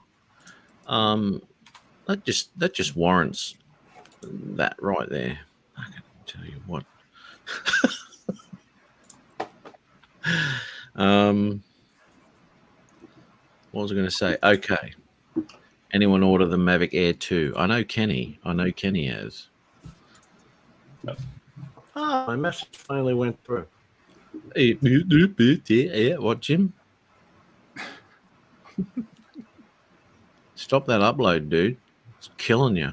That just warrants that right there. I can tell you what. What was I going to say? Okay. Anyone order the Mavic Air 2? I know Kenny has. Oh, my message finally went through. Yeah, what, Jim? Stop that upload, dude. It's killing you.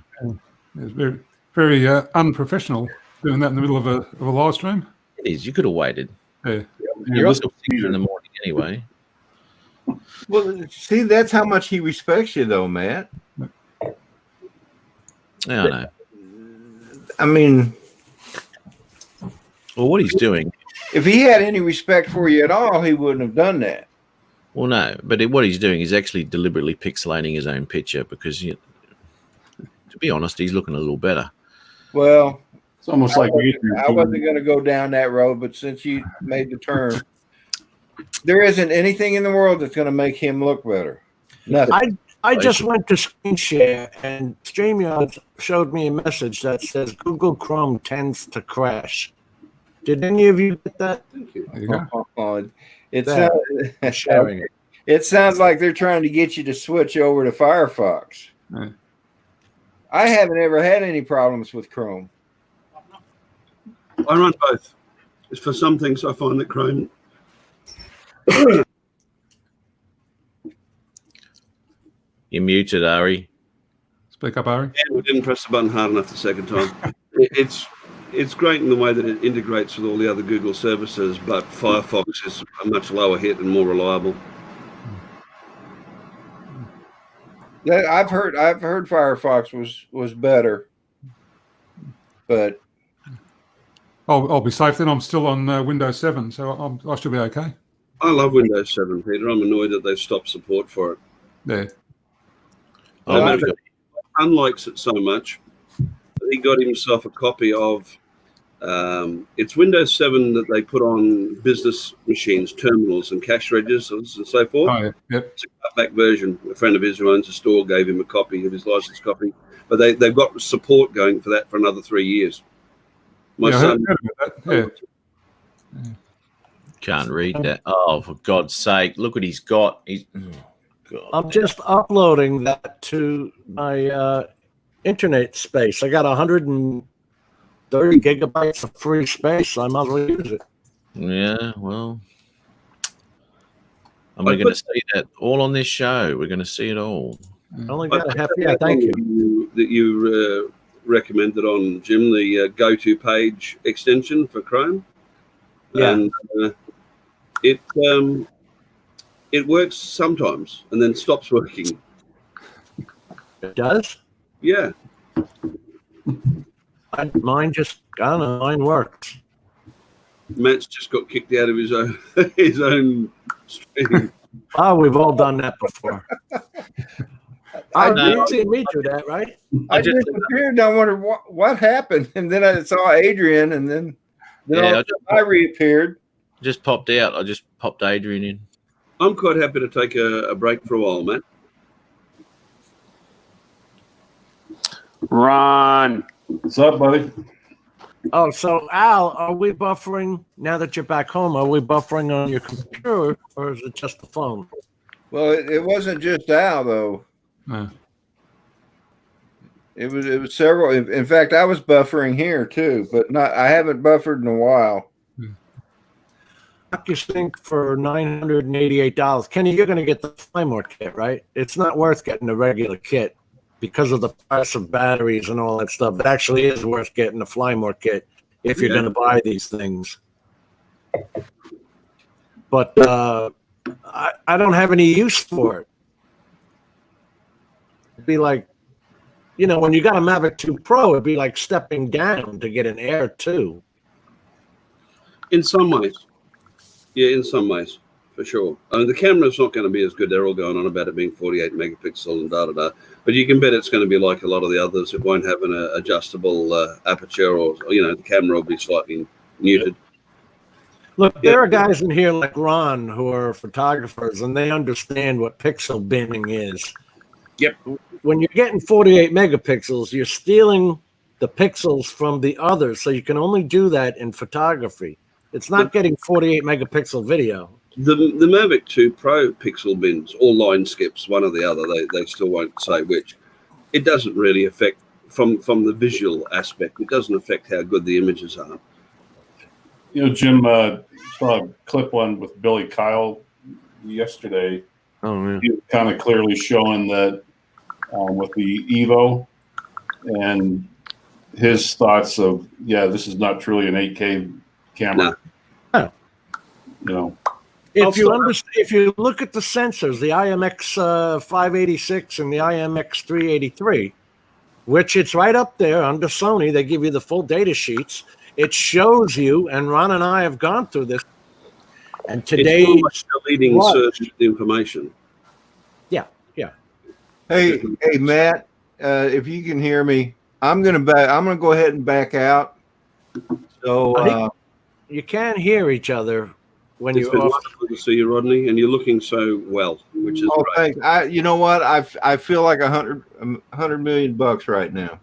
It's very, very unprofessional doing that in the middle of a live stream. It is. You could have waited. Yeah. You're up till 6 in the morning anyway. Well, see, that's how much he respects you, though, Matt. Yeah, I know. I mean, Well, what he's doing. if he had any respect for you at all, he wouldn't have done that. Well, no, but what he's doing is actually deliberately pixelating his own picture because, to be honest, he's looking a little better. Well, it's almost like I wasn't going to go down that road, but since you made the turn, there isn't anything in the world that's going to make him look better. Nothing. I just went to screen share and StreamYard showed me a message that says Google Chrome tends to crash. Did any of you get that? There you go. It's Sharing it. It sounds like they're trying to get you to switch over to Firefox. Yeah. I haven't ever had any problems with Chrome. I run both. It's for some things I find that Chrome. You're muted, Ari. Speak up, Ari. Yeah, we didn't press the button hard enough the second time. It's great in the way that it integrates with all the other Google services, but Firefox is a much lower hit and more reliable. Yeah, I've heard Firefox was better, but I'll be safe then. I'm still on Windows 7, so I should be okay. I love Windows 7, Peter. I'm annoyed that they've stopped support for it. Yeah. Oh, Well, we've got- Unlikes it so much that he got himself a copy of it's Windows 7 that they put on business machines, terminals, and cash registers and so forth. Oh, yeah. Yep. It's a cutback version. A friend of his who owns a store gave him a copy of his license copy, but they've got support going for that for another 3 years. My Yeah, I son. heard about that. Yeah. Can't read that. Oh, for God's sake! Look what he's got. He's God. I'm just uploading that to my internet space. I got 130 gigabytes of free space. So I might as well use it. Yeah, well, and I we're going to put- see that all on this show. We're going to see it all. I only I got put a half. that Yeah, thank one you. That you recommended on Jim, the go-to page extension for Chrome. Yeah. And it works sometimes and then stops working. It does. Yeah. Mine just, I don't know, mine works. Matt's just got kicked out of his own stream. Oh, we've all done that before. I You see me do that, right? I disappeared and I wondered what happened. And then I saw Adrian and then Yeah, I reappeared. Just popped out. I just popped Adrian in. I'm quite happy to take a break for a while, Matt. Ron. What's up, buddy? Oh, so Al, are we buffering now that you're back home? Are we buffering on your computer or is it just the phone? Well, it wasn't just Al though. No. It was several. In fact, I was buffering here too, but not. I haven't buffered in a while. OcuSync for $988. Kenny, you're going to get the Flymore kit, right? It's not worth getting the regular kit because of the price of batteries and all that stuff. It actually is worth getting the Flymore kit if you're going to buy these things. But I don't have any use for it. It'd be like, you know, when you got a Mavic 2 Pro, it'd be like stepping down to get an Air 2. In some ways. Yeah, in some ways, for sure. I mean, the camera's not going to be as good. They're all going on about it being 48 megapixel and da-da-da. But you can bet it's going to be like a lot of the others. It won't have an adjustable aperture or, you know, the camera will be slightly muted. Look, there are guys in here like Ron who are photographers, and they understand what pixel binning is. Yep. When you're getting 48 megapixels, you're stealing the pixels from the others, so you can only do that in photography. It's not getting 48 megapixel video. The Mavic 2 Pro pixel bins or line skips, one or the other, they still won't say which. It doesn't really affect, from the visual aspect, it doesn't affect how good the images are. You know, Jim, saw a clip one with Billy Kyle yesterday. Oh, man. He was kind of clearly showing that with the Evo and his thoughts of, yeah, this is not truly an 8K camera. No. You know, If you look at the sensors, the IMX 586 and the IMX 383, which it's right up there under Sony, they give you the full data sheets. It shows you, and Ron and I have gone through this. And today, it's almost deleting certain information. Yeah. Hey, Matt, if you can hear me, I'm gonna go ahead and back out. So you can hear each other when It's you're been off. wonderful to see you, Rodney, and you're looking so well, which is great. thanks. You know what? I feel like $100 million right now.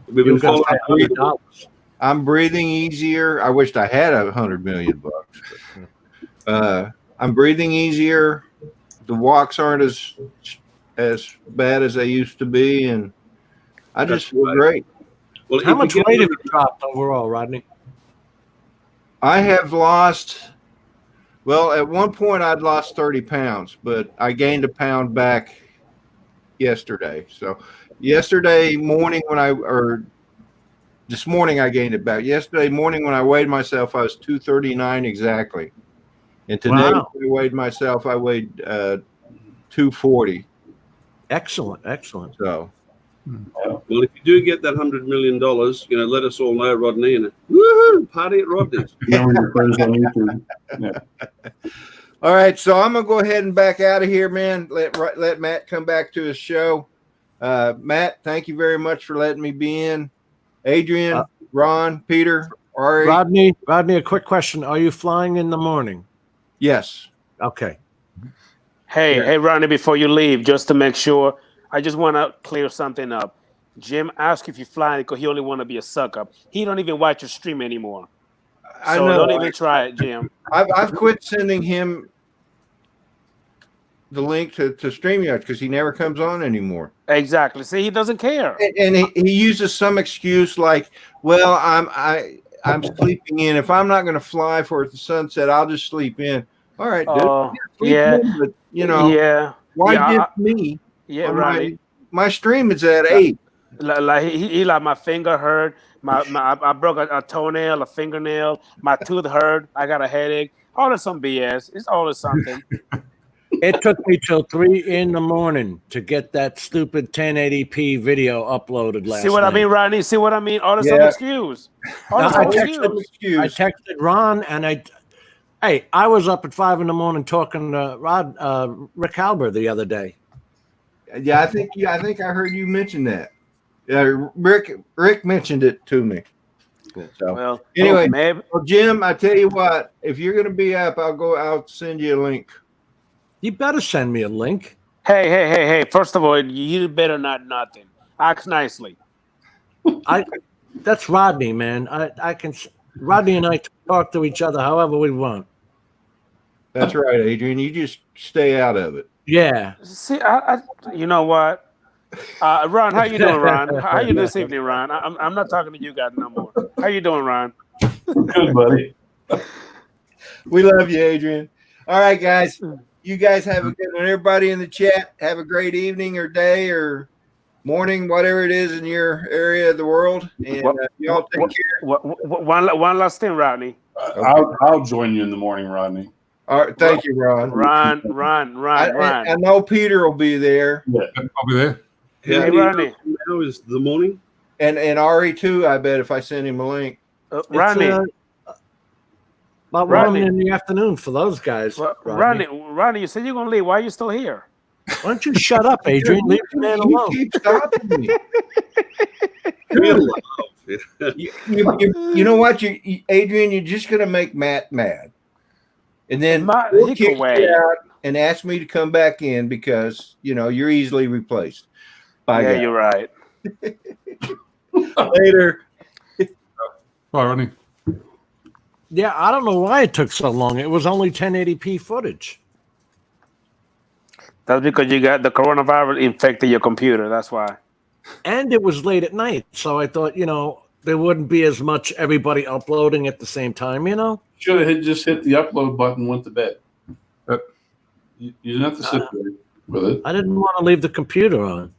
We've been You've got following $100. I'm breathing easier. I wished I had $100 million. I'm breathing easier. The walks aren't as bad as they used to be, and I just feel great. Well, How much weight have you dropped overall, Rodney? I have lost. Well, at one point I'd lost 30 pounds, but I gained a pound back yesterday. So yesterday morning this morning I gained it back. Yesterday morning when I weighed myself, I was 239 exactly. And today when I weighed myself, I weighed 240. Excellent. So well, if you do get that $100 million, let us all know, Rodney, and woohoo, party at Rodney's. remember your friends on YouTube. Yeah. all right, so I'm gonna go ahead and back out of here, man. Let Matt come back to his show. Matt, thank you very much for letting me be in. Adrian, Ron, Peter, Ari. Rodney, a quick question. Are you flying in the morning? Yes. Okay. Hey, Ronnie, before you leave, just to make sure, I just want to clear something up. Jim asked if you're flying because he only want to be a suck up. He don't even watch your stream anymore. I So know. don't even try it, Jim. I've quit sending him the link to StreamYard because he never comes on anymore. Exactly. See, he doesn't care. And he uses some excuse like, "Well, I'm sleeping in. If I'm not going to fly for the sunset, I'll just sleep in." All right, dude. Oh, Sleep yeah. in, but Yeah. why Yeah, give me? Yeah, on right. My stream is at 8. Like he like my finger hurt. I broke a toenail, a fingernail. My tooth hurt. I got a headache. All of some BS. It's always something. It took me till 3 a.m. to get that stupid 1080p video uploaded last See what night. I mean, Rodney? See what I mean? All of some Yeah. excuse. All No, of I some texted- excuse. I texted Ron and I was up at 5 a.m. talking to Rick Halber the other day. Yeah, I think I heard you mention that. Yeah, Rick mentioned it to me. So Well, anyway, maybe. well, Jim, I tell you what, if you're going to be up, I'll send you a link. You better send me a link. Hey. First of all, you better not nothing. Act nicely. That's Rodney, man. Rodney and I talk to each other however we want. That's right, Adrian. You just stay out of it. Yeah. See, you know what? Ron, how you doing, Ron? How you this evening, Ron? I'm not talking to you guys no more. How you doing, Ron? Good, buddy. We love you, Adrian. All right, guys. You guys have a good one. Everybody in the chat, have a great evening or day or morning, whatever it is in your area of the world. And y'all take care. One last thing, Rodney. I'll join you in the morning, Rodney. All right, thank you, Ron. Ron. I know Peter will be there, I'll be there. Hey, How many Rodney. hours from now is the morning? and Ari too. I bet if I send him a link. Rodney. About Rodney. 1 in the afternoon for those guys. Rodney, you said you're gonna leave. Why are you still here? Why don't you shut up, Adrian? Leave the man You alone. keep stopping me. Real love. You know what, Adrian? You're just gonna make Matt mad, and then Matt, he'll he kick can wait. you out and ask me to come back in because you're easily replaced. Bye, Yeah, guys. you're right. Later. Bye, Rodney. Yeah, I don't know why it took so long. It was only 1080p footage. That's because you got the coronavirus infected your computer. That's why. And it was late at night. So I thought, there wouldn't be as much everybody uploading at the same time, Should have just hit the upload button and went to bed. You didn't have to sit there with it. I didn't want to leave the computer on.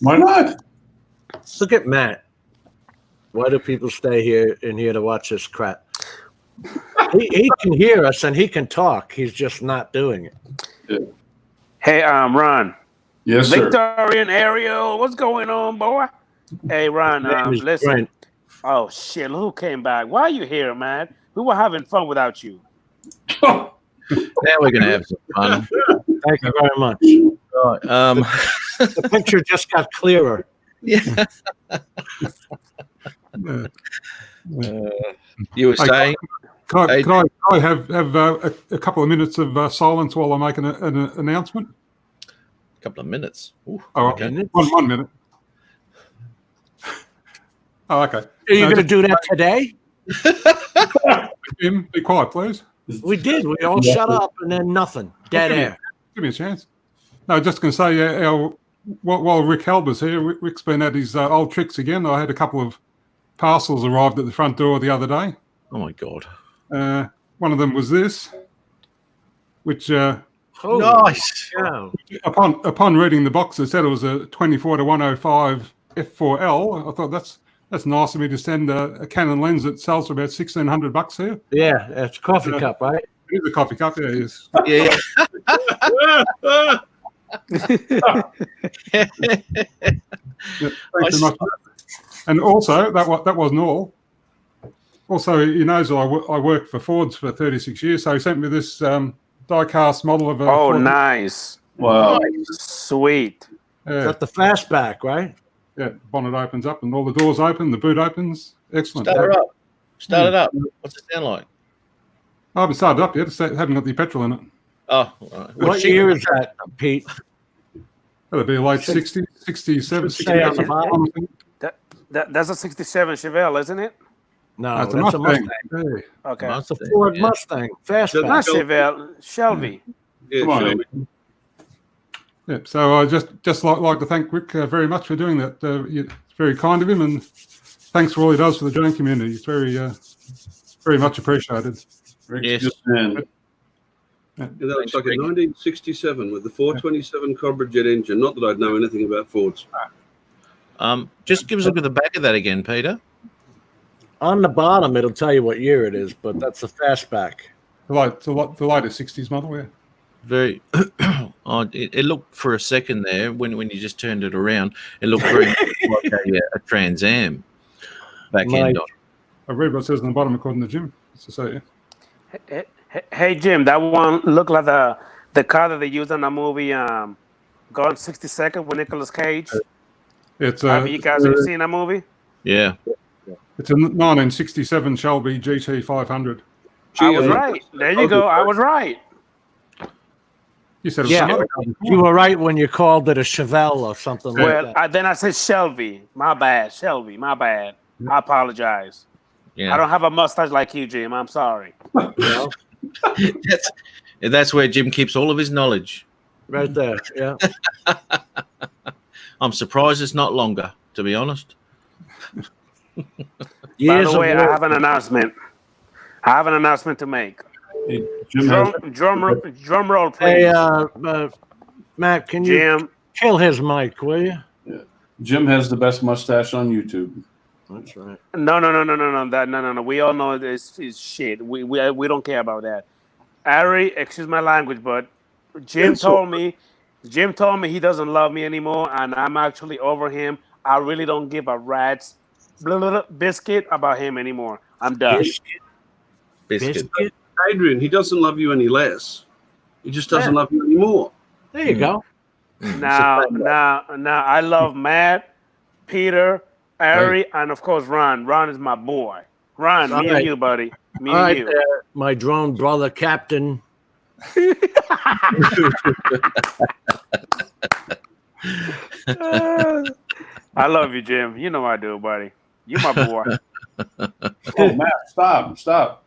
Why not? Look at Matt. Why do people stay here to watch this crap? He can hear us and he can talk. He's just not doing it. Hey, Ron. Yes, sir. Victorian Ariel, what's going on, boy? Hey, Ron, His name is listen. Brent. Oh shit, who came back? Why are you here, man? We were having fun without you. Now we're going to have some fun. Thank you very much. Right, The picture just got clearer. yeah. You were Hey, saying? Can Hey. I have a couple of minutes of silence while I make an announcement? A couple of minutes. Ooh, Oh, okay. okay. One minute. Oh, okay. Are you No, going to do that today? Jim, be quiet, please. We did. We all shut up and then nothing. Dead air. Give me a chance. No, just going to say, while Rick Halber's here, Rick's been at his old tricks again. I had a couple of parcels arrived at the front door the other day. Oh, my God. One of them was this, which Holy Nice. cow. upon reading the box, it said it was a 24-105 f4L. I thought that's nice of me to send a Canon lens that sells for about $1,600 here. Yeah, it's a coffee cup, right? It is a coffee cup, yeah, yes. Yeah. Thanks very much. And also, that wasn't all. Also, he knows I worked for Fords for 36 years, so he sent me this die-cast model of a Oh, Ford. nice. Wow. Sweet. Yeah, Got the fastback, right? yeah, bonnet opens up and all the doors open, the boot opens. Excellent. Start it up. Start it up. What's it sound like? I haven't started up yet. It haven't got the petrol in it. Oh, all right. What year is that, Pete? That'd be late 60s, 67, Should say on the 68. bottom. That's a 67 Chevelle, isn't it? No, That's that's a a Mustang. Mustang. Yeah. Okay. It's a Ford Yeah. Mustang. Fastback. Not Chevelle, Shelby. Yeah, Come on, sure. Amy. Yeah, so I just like to thank Rick very much for doing that. It's very kind of him, and thanks for all he does for the drone community. It's very much appreciated. Rick's Yes. just in. Yeah, that was Thanks, like a Rick. 1967 with the 427 Cobra jet engine. Not that I'd know anything about Fords. Just give us a look at the back of that again, Peter. On the bottom, it'll tell you what year it is, but that's a fastback. The later 60s model, yeah. Very. It looked for a second there when you just turned it around. It looked very much like a Trans Am back end. I read what it says on the bottom according to Jim. It's to say, yeah. Hey Jim, that one looked like the car that they used in the movie Gone 60 Seconds with Nicolas Cage. It's Have you guys ever seen that movie? Yeah. it's a 1967 Shelby GT 500. I was right. There you go. I was right. You said it was Yeah. some other car. You were right when you called it a Chevelle or something like Well, that. then I said Shelby. My bad. Shelby. My bad. I apologize. Yeah. I don't have a mustache like you, Jim. I'm sorry. That's where Jim keeps all of his knowledge. Right there. Yeah. I'm surprised it's not longer, to be honest. By Years the way, of I work. have an announcement. I have an announcement to make. Hey, Jim, has, Drum roll, please. Hey, Matt, can you Jim. kill his mic, will you? Jim has the best mustache on YouTube. That's right. No. We all know this is shit. We don't care about that. Ari, excuse my language, but Jim told me he doesn't love me anymore, and I'm actually over him. I really don't give a rat's biscuit about him anymore. I'm done. Biscuit. Adrian, he doesn't love you any less. He just doesn't love you anymore. There you go. Now, I love Matt, Peter, Ari, and of course Ron. Ron is my boy. Ron, me and you, buddy. Me All and right, you. my drone brother, Captain. Oh, I love you, Jim. You know I do, buddy. You my boy. Oh, Matt, stop.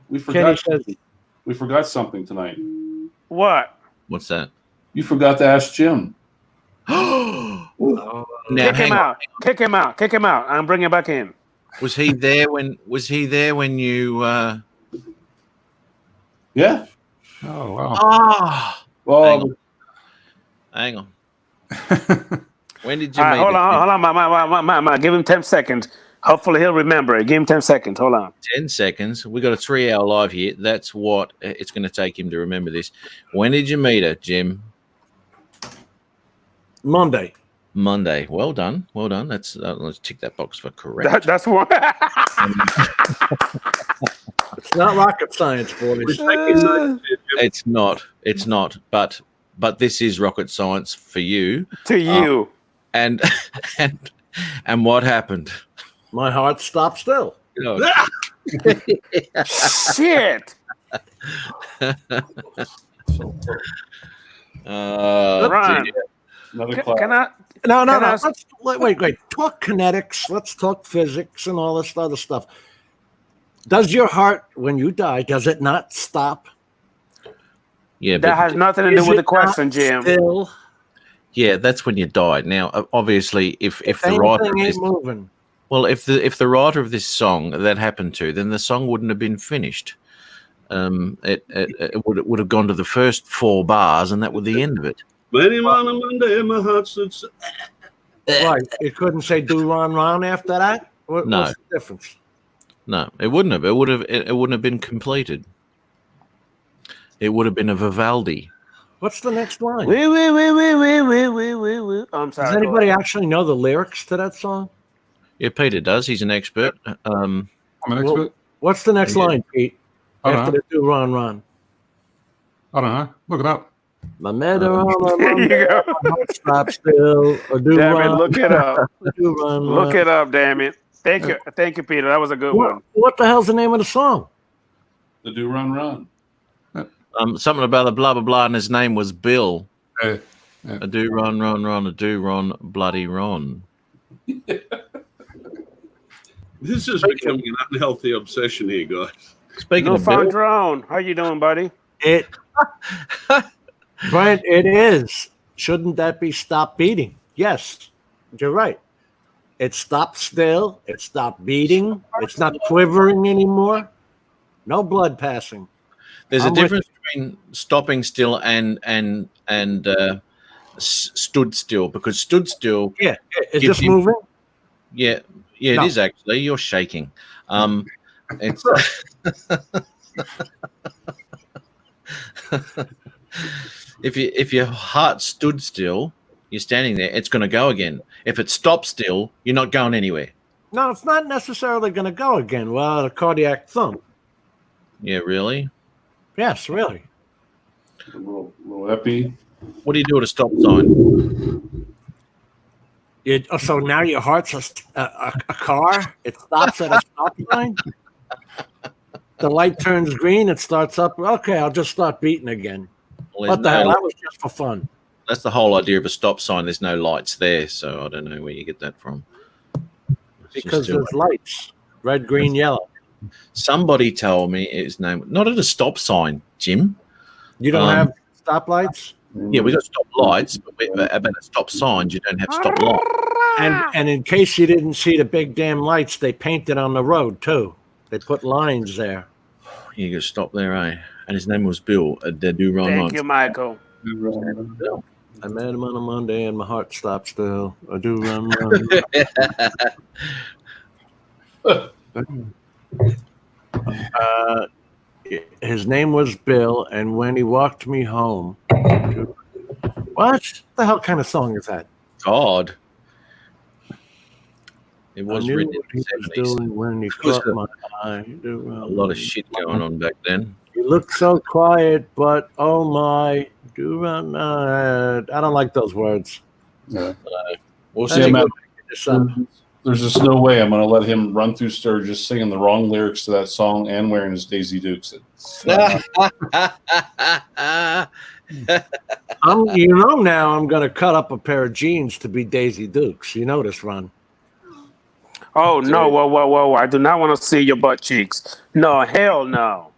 We Kenny forgot. says, We forgot something tonight. What? What's that? You forgot to ask Jim. Now, Kick hang him on. out. Kick him out. Kick him out. I'm bringing him back in. Was he there when you? Yeah. Oh, wow. Ah, Well, hang on. When did you All right, meet hold him? on. Ma. Give him 10 seconds. Hopefully he'll remember it. Give him 10 seconds. Hold on. 10 seconds. We got a 3-hour live here. That's what it's going to take him to remember this. When did you meet her, Jim? Monday. Monday. Well done. That's let's tick that box for correct. That's one. It's not rocket science, boys. It's not. But this is rocket science for you. To you. And what happened? My heart stopped still. Oh, Shit. Ron. dear. another class. Can I? No. Can I- Let's wait. Talk kinetics. Let's talk physics and all this other stuff. Does your heart, when you die, does it not stop? Yeah, That but has nothing to Is do with it the question, not Jim. Still, yeah, that's when you died. Now, obviously, if the anything writer of ain't this, moving. well, if the writer of this song that happened to, then the song wouldn't have been finished. It would have gone to the first 4 bars, and that was the end of it. Many on a Monday, my heart stood. Right. It couldn't say do run after that? No. What's the difference? No, it wouldn't have. It wouldn't have been completed. It would have been a Vivaldi. What's the next line? Wee. I'm sorry. Does anybody actually know the lyrics to that song? Yeah, Peter does. He's an expert. I'm an expert. What's the next Yeah. line, Pete? I don't After know. the do run. I don't know. Look it up. My meadow on There you go. my heart stop still. Or do Damn it, run. look it up. Do run. Look it up, damn it. Thank you, Peter. That was a good one. What the hell's the name of the song? The do run. Something about the blah blah blah, and his name was Bill. Hey, A do run, a do ron, bloody ron. This is becoming an unhealthy obsession here, guys. Speaking of Newfound Bill, drone. How you doing, buddy? It, Brent, it is. Shouldn't that be stop beating? Yes, you're right. It stopped still. It stopped beating. It's not quivering anymore. No blood passing. there's a I'm with difference between stopping still and stood still, because stood still, Yeah. Is Gives this you- moving? yeah, it No. is actually. You're shaking. It's if your heart stood still, you're standing there. It's going to go again. If it stops still, you're not going anywhere. No, it's not necessarily going to go again. Well, a cardiac thump. Yeah, really. Yes, really. A little epi. What do you do at a stop sign? So now your heart's a car. It stops at a stop sign. The light turns green. It starts up. Okay, I'll just start beating again. Well, What the hell? That was just for fun. That's the whole idea of a stop sign. There's no lights there, so I don't know where you get that from. It's just Because still- there's lights. Red, green, yellow. somebody told me his name, not at a stop sign, Jim. You don't Um, have stoplights? Yeah, we got stop lights, but about stop signs, you don't have stop lights. And in case you didn't see the big damn lights, they painted on the road too. They put lines there. You got to stop there, eh? And his name was Bill. They do run Thank you, Michael. I met him on a Monday and my heart stopped still. I do run. His name was Bill, and when he walked me home. What the hell kind of song is that? God. It I was knew written in what he the was 70s. doing when he was caught my eye. A lot of shit going on back then. He looked so quiet, but oh my, do run. I don't like those words. Yeah. We'll I see. think Matt. we'll make this up. There's just no way I'm going to let him run through Sturgis singing the wrong lyrics to that song and wearing his Daisy Dukes. It's not You know now I'm going to cut up a pair of jeans to be Daisy Dukes. You know this, Ron. Oh no! Whoa! I do not want to see your butt cheeks. No, hell no.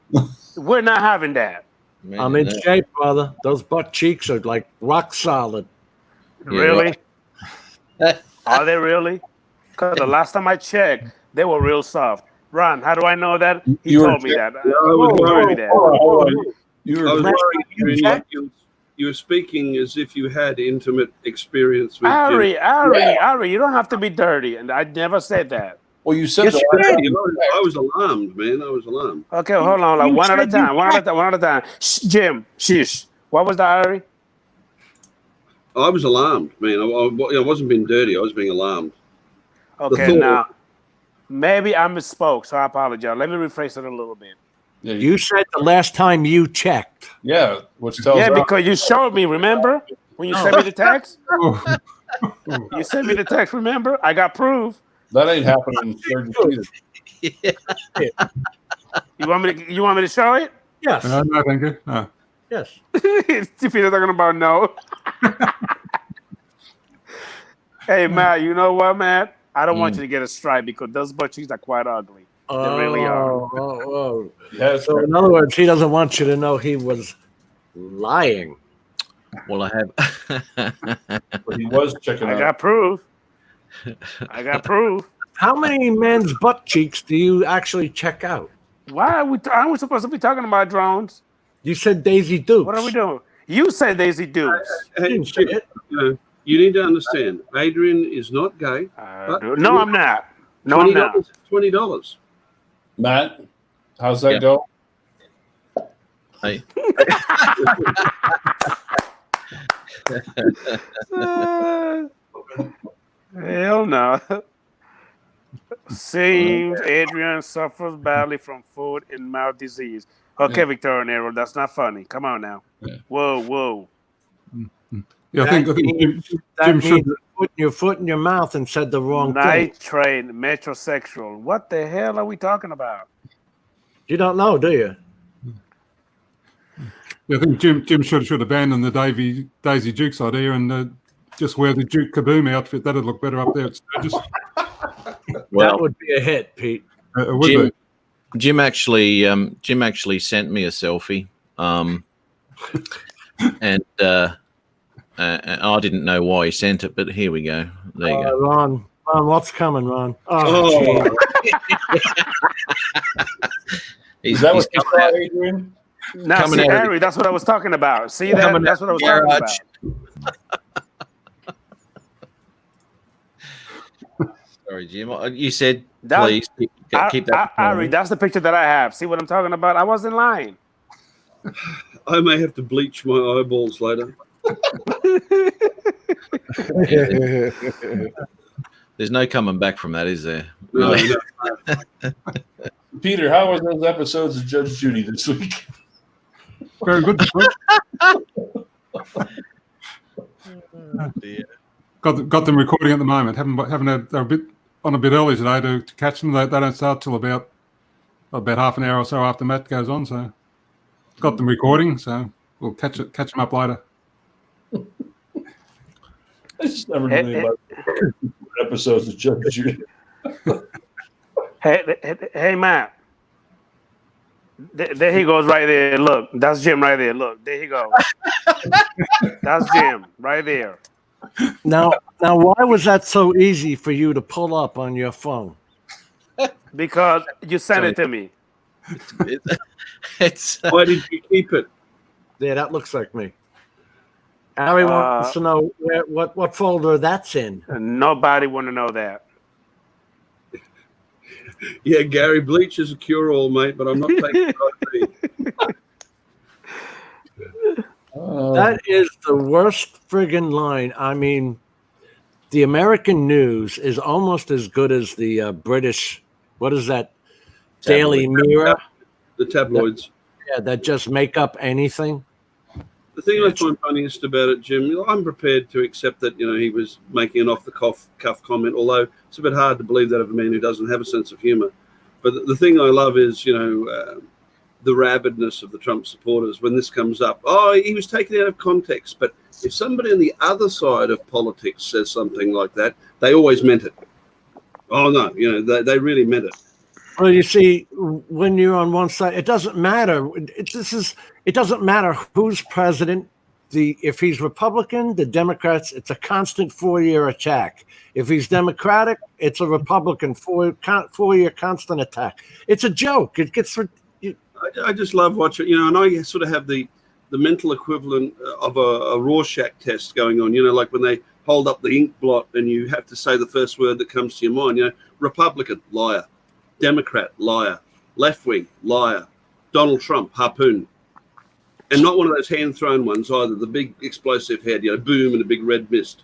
We're not having that. Man, I'm in no. shape, brother. Those butt cheeks are like rock solid. Yeah, Really? Are they really? Because the last time I checked, they were real soft. Ron, how do I know that? He You were told me that. I was He told worried. me that. Hold on. You I were was Last worried time you Adrian, checked? you were speaking as if you had intimate experience with Ari, you don't have to be dirty. And I never said that. well, you said Yes, the you last did. time Jim. I was alarmed, man. I was alarmed. Okay, hold on. Like, You one at a said time. you One at a time. Shh, Jim, shish. What was that, Ari? I was alarmed, man. I wasn't being dirty. I was being alarmed. Okay, thought- now maybe I misspoke, so I apologize. Let me rephrase it a little bit. Yeah, You said the last time you checked. yeah, which tells Yeah, us because you showed me. Remember when you sent me the text? You sent me the text. Remember? I got proof. that ain't happening in Sturgis either. You want me to show it? Yes. No, thank you. No. Yes. If you're talking about no. Hey, Matt, you know what, Matt? I don't want you to get a stripe because those butt cheeks are quite ugly. They really are. Oh. Yeah, So in other words, he doesn't want you to know he was lying. Well, I have. but he was checking I out. got proof. I got proof. How many men's butt cheeks do you actually check out? Why are we supposed to be talking about drones? You said Daisy Dukes. What are we doing? You said Daisy Dukes. You Hey, didn't say Jim, it. you need to understand. Adrian is not gay. No, I'm not. No, I'm not. $20. Matt, how's that Yeah. go? Hey, Hell no. Seems Adrian suffers badly from foot and mouth disease. Okay, Victoria Nero, that's not funny. Come on now. Yeah. Whoa. Yeah, I think Jim That Jim means should. you put your foot in your mouth and said the wrong thing. Nitrate, metrosexual. What the hell are we talking about? You don't know, do you? I think Jim should abandon the Daisy Dukes idea and just wear the Duke Kaboom outfit. That'd look better up there at Sturgis. That would be a hit, Pete. It would be. Jim actually sent me a selfie, and I didn't know why he sent it, but here we go. There you go. Ron, what's coming, Ron? Oh. Is that what you saw, Adrian? Now, Coming see, out of Harry, that's what I was talking about. See that? Coming That's out what I was the talking garage. about. Sorry, Jim. You said That- please keep that. Harry, that's the picture that I have. See what I'm talking about? I wasn't lying. I may have to bleach my eyeballs later. There's no coming back from that, is there? No, Really? no. Peter, how was those episodes of Judge Judy this week? Very good. Got them recording at the moment. They're a bit early today to catch them. They don't start till about half an hour or so after Matt goes on. So got them recording. So we'll catch them up later. I just never knew anything about episodes of Judge Judy. Hey, Matt. There he goes right there. Look, that's Jim right there. Look, there he goes. That's Jim right there. Now, why was that so easy for you to pull up on your phone? Because you sent it to me. It's Why did you keep it? Yeah, that looks like me. Harry wants to know what folder that's in. Nobody want to know that. Yeah, Gary, bleach is a cure-all, mate, but I'm not taking it. That is the worst friggin' line. I mean, the American news is almost as good as the British. What is that? Daily Mirror. The tabloids. That just make up anything. The thing I find funniest about it, Jim, I'm prepared to accept that, he was making an off-the-cuff comment, although it's a bit hard to believe that of a man who doesn't have a sense of humor. But the thing I love is, the rabidness of the Trump supporters when this comes up. Oh, he was taken out of context. But if somebody on the other side of politics says something like that, they always meant it. Oh, no, they really meant it. Well, you see, when you're on one side, it doesn't matter. It doesn't matter who's president. If he's Republican, the Democrats, it's a constant 4-year attack. If he's Democratic, it's a Republican 4-year constant attack. It's a joke. It gets. I just love watching, and I sort of have the mental equivalent of a Rorschach test going on. Like when they hold up the ink blot and you have to say the first word that comes to your mind. Republican, liar. Democrat, liar. Left wing, liar. Donald Trump, harpoon. And not one of those hand-thrown ones either. The big explosive head, boom, and a big red mist.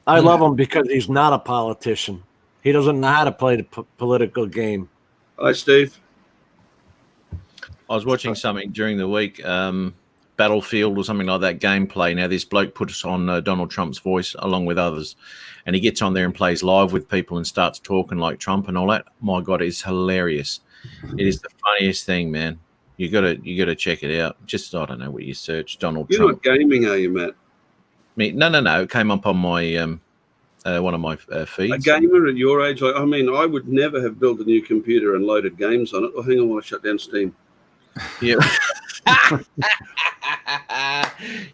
I love him because he's not a politician. He doesn't know how to play the political game. Hi, Steve. I was watching something during the week, Battlefield or something like that, gameplay. Now, this bloke puts on Donald Trump's voice along with others, and he gets on there and plays live with people and starts talking like Trump and all that. My God, it's hilarious. It is the funniest thing, man. You gotta check it out. Just, I don't know what you search, Donald You're Trump. not gaming, are you, Matt? No. It came up on my one of my feeds. A gamer at your age? I would never have built a new computer and loaded games on it. Oh, hang on while I shut down Steam. Yeah.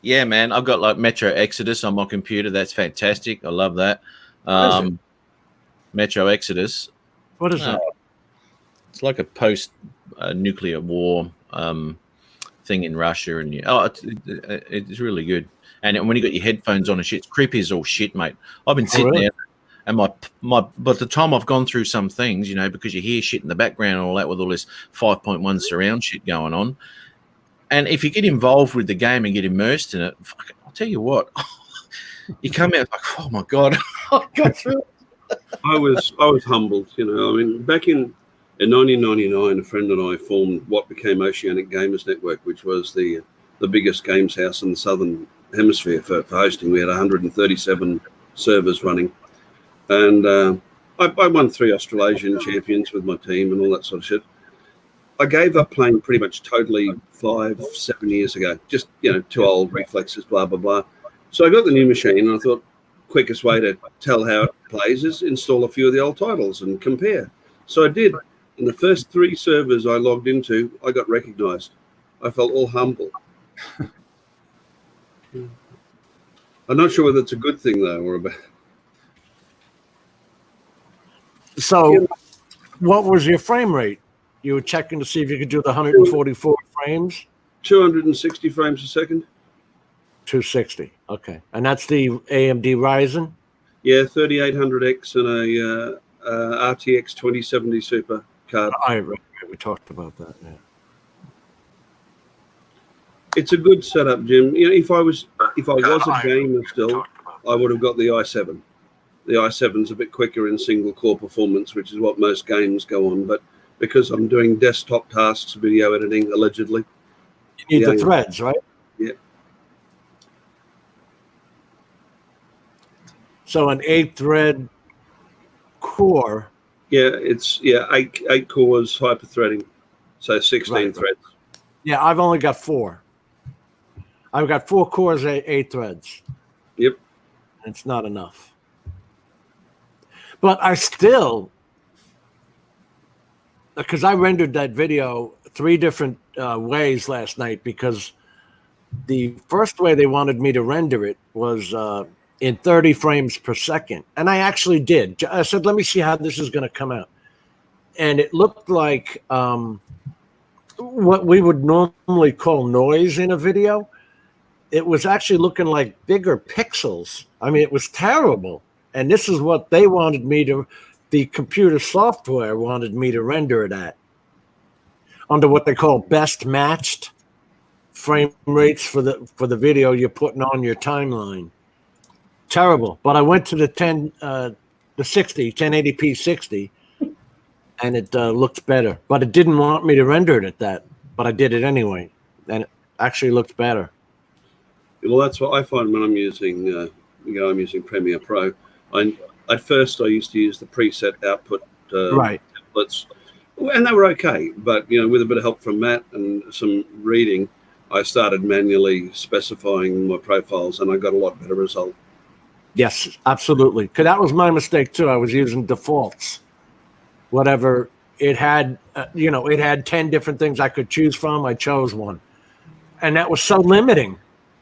Yeah, man. I've got like Metro Exodus on my computer. That's fantastic. I love that. Metro Exodus. What is that? It's like a post-nuclear war thing in Russia, and it's really good. And when you got your headphones on and shit, it's creepy as all shit, mate. I've been sitting there, and my by the time I've gone through some things, because you hear shit in the background and all that with all this 5.1 surround shit going on. And if you get involved with the game and get immersed in it, I'll tell you what, you come out like, oh my God, I got through it. I was humbled, back in 1999, a friend and I formed what became Oceanic Gamers Network, which was the biggest games house in the Southern Hemisphere for hosting. We had 137 servers running. And I won 3 Australasian champions with my team and all that sort of shit. I gave up playing pretty much totally 5-7 years ago. Just, too old, reflexes, blah, blah, blah. So I got the new machine and I thought quickest way to tell how it plays is install a few of the old titles and compare. So I did. And the first 3 servers I logged into, I got recognized. I felt all humble. I'm not sure whether it's a good thing, though, or a bad. So what was your frame rate? You were checking to see if you could do the 144 frames? 260 frames a second. 260. Okay. And that's the AMD Ryzen? Yeah, 3800X and a RTX 2070 Super card. We talked about that, yeah. It's a good setup, Jim. If I was a gamer still, I would have got the i7. The i7's a bit quicker in single core performance, which is what most games go on. But because I'm doing desktop tasks, video editing, allegedly, you need the threads, right? Yeah. So an 8-thread core. Yeah, it's eight cores, hyper threading, so 16 Right. threads. Yeah, I've only got 4. I've got 4 cores, 8 threads. Yep. It's not enough. But I still, because I rendered that video 3 different ways last night, because the first way they wanted me to render it was in 30 frames per second. And I actually did. I said, let me see how this is going to come out. And it looked like what we would normally call noise in a video. It was actually looking like bigger pixels. I mean, it was terrible. And this is what they wanted me to, the computer software wanted me to render it at, under what they call best matched frame rates for the video you're putting on your timeline. Terrible. But I went to the 1080p 60, and it looked better. But it didn't want me to render it at that. But I did it anyway, and it actually looked better. Well, that's what I find when I'm using, I'm using Premiere Pro. At first, I used to use the preset output Right. templates, and they were okay. But with a bit of help from Matt and some reading, I started manually specifying my profiles, and I got a lot better result. Yes, absolutely. Because that was my mistake too. I was using defaults. Whatever it had, it had 10 different things I could choose from. I chose one, and that was so limiting.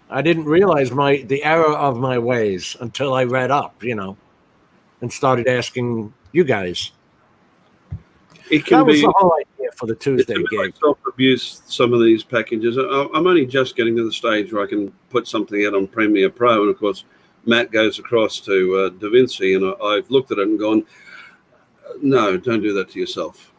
I didn't realize the error of my ways until I read up, and started asking you guys. It can That was be the whole idea for the Tuesday it's a bit gig. like self-abuse. Some of these packages. I'm only just getting to the stage where I can put something out on Premiere Pro, and of course, Matt goes across to DaVinci, and I've looked at it and gone, "No, don't do that to yourself."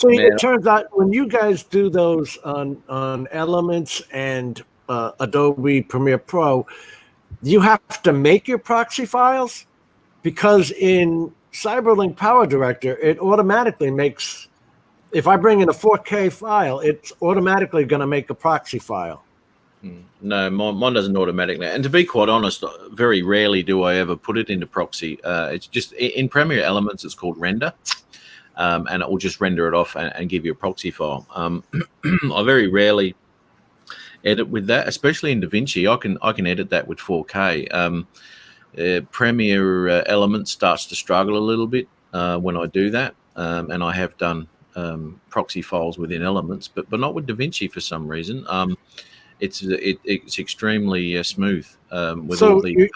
So it turns out when you guys do those on Elements and Adobe Premiere Pro, you have to make your proxy files, because in Cyberlink Power Director, it automatically makes, if I bring in a 4K file, it's automatically going to make a proxy file. No, mine doesn't automatically. And to be quite honest, very rarely do I ever put it into proxy. It's just in Premiere Elements, it's called render. And it will just render it off and give you a proxy file. I very rarely edit with that, especially in DaVinci. I can edit that with 4K. Premiere Elements starts to struggle a little bit when I do that, and I have done proxy files within Elements, but not with DaVinci for some reason. It's extremely smooth with all the.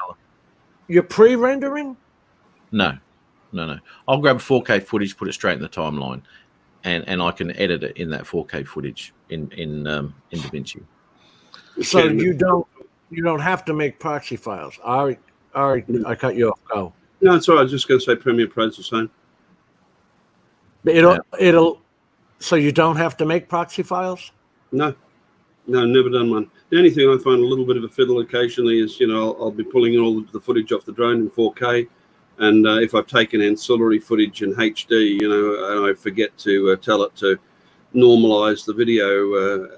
You're pre-rendering? No. I'll grab 4K footage, put it straight in the timeline, and I can edit it in that 4K footage in DaVinci. So you don't have to make proxy files. All right, I cut you off. Go. No, it's all right. I was just going to say Premiere Pro's the same. So you don't have to make proxy files? No, never done one. The only thing I find a little bit of a fiddle occasionally is, I'll be pulling all the footage off the drone in 4K. And if I've taken ancillary footage in HD, and I forget to tell it to normalize the video,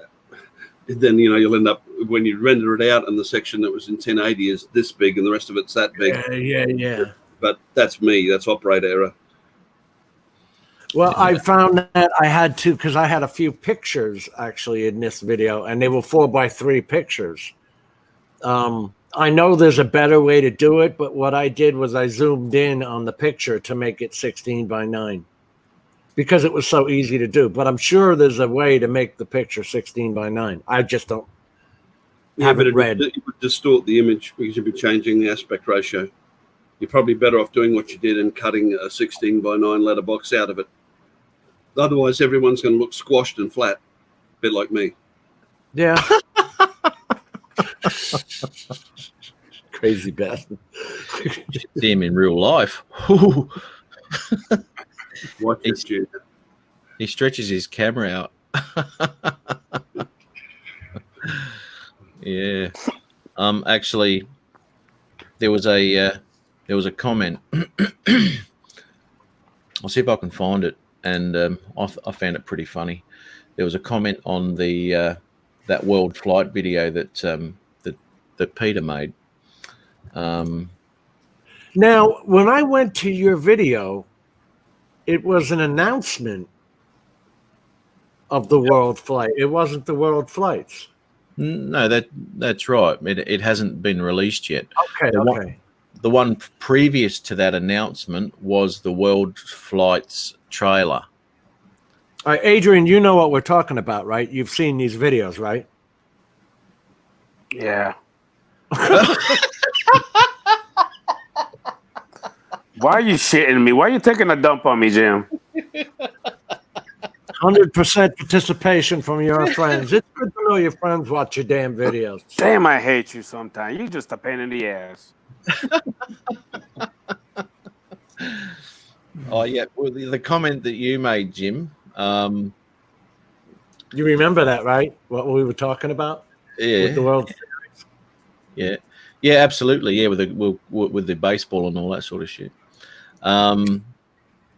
then, you'll end up, when you render it out, and the section that was in 1080 is this big and the rest of it's that big. Yeah. But that's me. That's operator error. Well, I found that I had to because I had a few pictures actually in this video, and they were 4x3 pictures. I know there's a better way to do it, but what I did was I zoomed in on the picture to make it 16:9 because it was so easy to do. But I'm sure there's a way to make the picture 16:9. I just don't have it read. It would distort the image because you'd be changing the aspect ratio. You're probably better off doing what you did and cutting a 16:9 letterbox out of it. Otherwise, everyone's going to look squashed and flat, a bit like me. Yeah. Crazy bastard. See him in real life. Watch it, Junior. He stretches his camera out. Yeah. Actually, there was a comment. I'll see if I can find it, and I found it pretty funny. There was a comment on the that world flight video that Peter made. Now, when I went to your video, it was an announcement of the world flight. It wasn't the world flights. No, that's right. It hasn't been released yet. Okay, okay. The one previous to that announcement was the world flights trailer. All right, Adrian, you know what we're talking about, right? You've seen these videos, right? Yeah. Why are you shitting me? Why are you taking a dump on me, Jim? 100% participation from your friends. It's good to know your friends watch your damn videos. Damn, I hate you sometimes. You're just a pain in the ass. Oh yeah, well, the comment that you made, Jim. You remember that, right? What we were talking about? Yeah. With the World Series? Yeah, absolutely. Yeah, with the baseball and all that sort of shit. Now,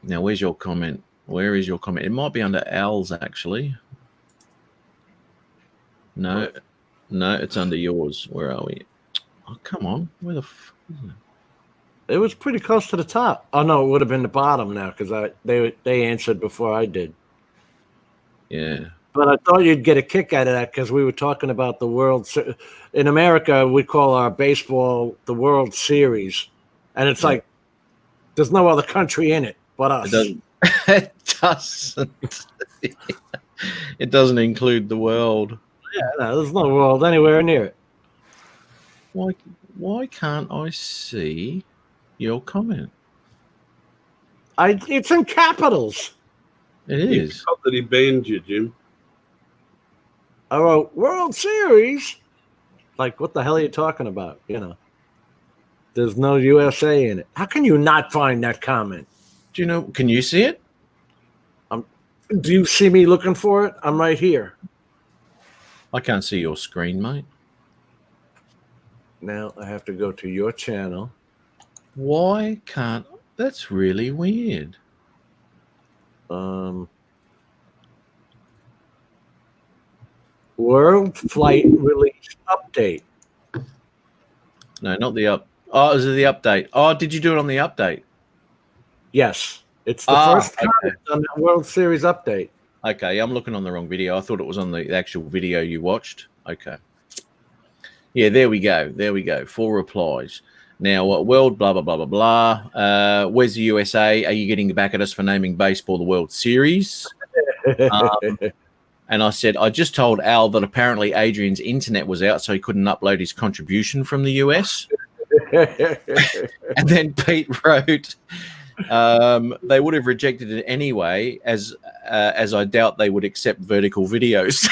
where's your comment? Where is your comment? It might be under Al's, actually. No, it's under yours. Where are we? Oh, come on. Where the f is it? It was pretty close to the top. Oh, no, it would have been the bottom now because they answered before I did. Yeah. But I thought you'd get a kick out of that because we were talking about the World in America, we call our baseball the World Series. And it's like there's no other country in it but us. It doesn't. It doesn't include the world. Yeah, no, there's no world anywhere near it. Why can't I see your comment? It's in capitals. It is. Not that he banned you, Jim. I wrote World Series. Like, what the hell are you talking about? You know, there's no USA in it. How can you not find that comment? Do you know? Can you see it? Do you see me looking for it? I'm right here. I can't see your screen, mate. Now I have to go to your channel. Why can't? That's really weird. World Flight Release Update. No, not the up. Oh, is it the update? Oh, did you do it on the update? Yes. It's the first comment on the World Series update. Okay, I'm looking on the wrong video. I thought it was on the actual video you watched. Okay. Yeah, there we go. There we go. 4 replies. Now, world, blah, blah, blah, blah, blah. Where's the USA? Are you getting back at us for naming baseball the World Series? And I said, I just told Al that apparently Adrian's internet was out, so he couldn't upload his contribution from the US. And then Pete wrote, they would have rejected it anyway, as I doubt they would accept vertical videos.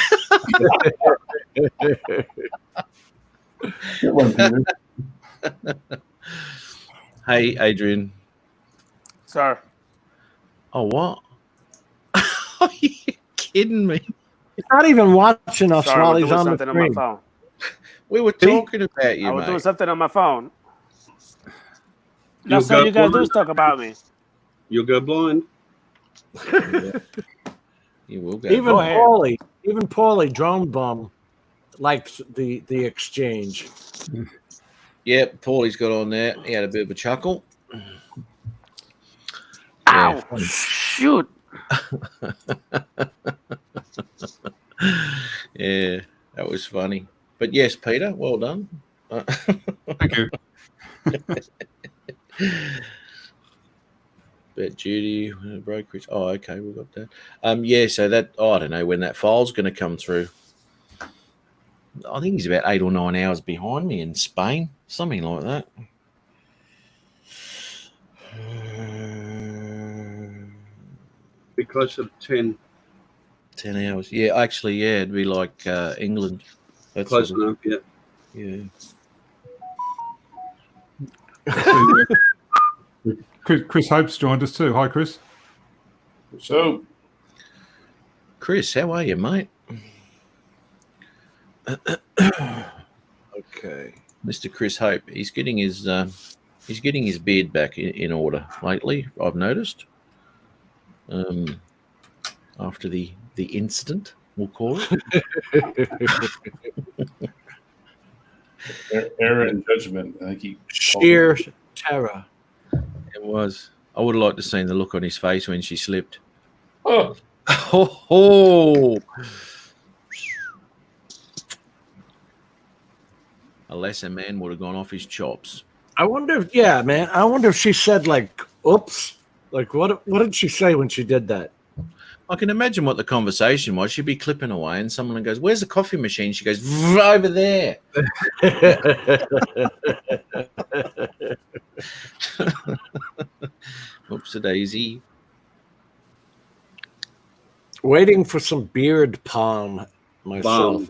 Hey, Adrian. Sir. Oh, what? Are you kidding me? He's not even watching us Sorry, while I was he's doing on the something on my screen. phone. We were talking about you, I was mate. doing something on my phone. That's all you guys do is talk about me. You'll go blind. You will go. Even Paulie, Drone Bum, likes the exchange. Yep, Paulie's got on there. He had a bit of a chuckle. Ow! Shoot! Yeah, that was funny. But yes, Peter, well done. Thank you. Bet Judy, brokerage. Oh, okay, we've got that. Yeah, so that I don't know when that file's going to come through. I think he's about 8 or 9 hours behind me in Spain, something like that. Be closer to 10. 10 hours. Yeah, actually, yeah, it'd be like England. That's Close sort of- enough, yeah. Yeah. Chris Hope's joined us too. Hi, Chris. So, Chris, how are you, mate? Okay. Mr. Chris Hope. He's getting his beard back in order lately, I've noticed. After the incident, we'll call it. error in judgment. I think he Sheer terror. It was. I would have liked to have seen the look on his face when she slipped. Oh, Oh, a lesser man would have gone off his chops. I wonder if, yeah, man. I wonder if she said like, "Oops." Like, what did she say when she did that? I can imagine what the conversation was. She'd be clipping away, and someone goes, "Where's the coffee machine?" She goes, "Over there." Oops a daisy. Waiting for some beard balm myself. Balm.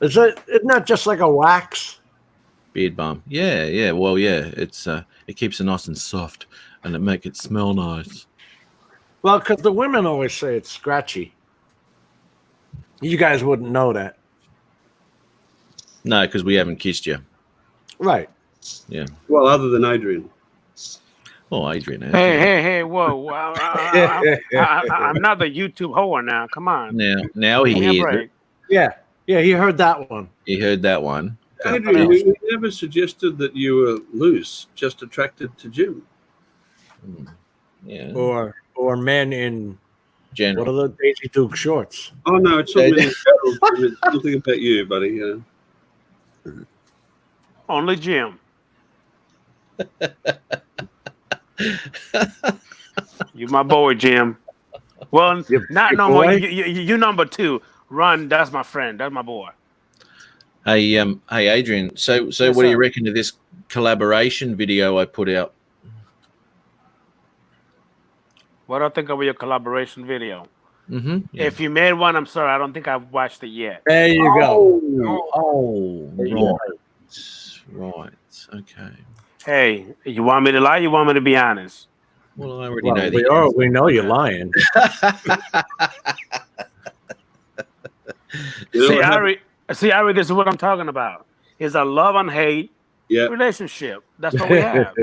Isn't that just like a wax? Beard balm. Yeah. Well, yeah. It's it keeps it nice and soft, and it make it smell nice. Well, because the women always say it's scratchy. You guys wouldn't know that, No, because we haven't kissed you. right? Yeah. Well, other than Adrian. Oh, Adrian. Hey, whoa. I'm not the YouTube whore now. Come on. Now he Give me a hears break. it. Yeah. He heard that one. He heard that one. Adrian, you never suggested that you were loose, just attracted to Jim. Yeah. Or men in what General. are the Daisy Duke shorts? Oh, no, it's not really it's something about you, buddy. Yeah. Only Jim. You my boy, Jim. Well, not no more. boy? You number 2. Run, that's my friend. That's my boy. Hey, Adrian. So Yes, what do you sir. reckon of this collaboration video I put out? What do I think of your collaboration video? Mm-hmm. Yeah. If you made one, I'm sorry. I don't think I've watched it yet. There you go. Oh, right. Okay. Hey, you want me to lie? You want me to be honest? Well, I already Well, know the answer. we know you're lying. See, Ari, this is what I'm talking about. It's a love and hate Yeah. relationship. That's what we have.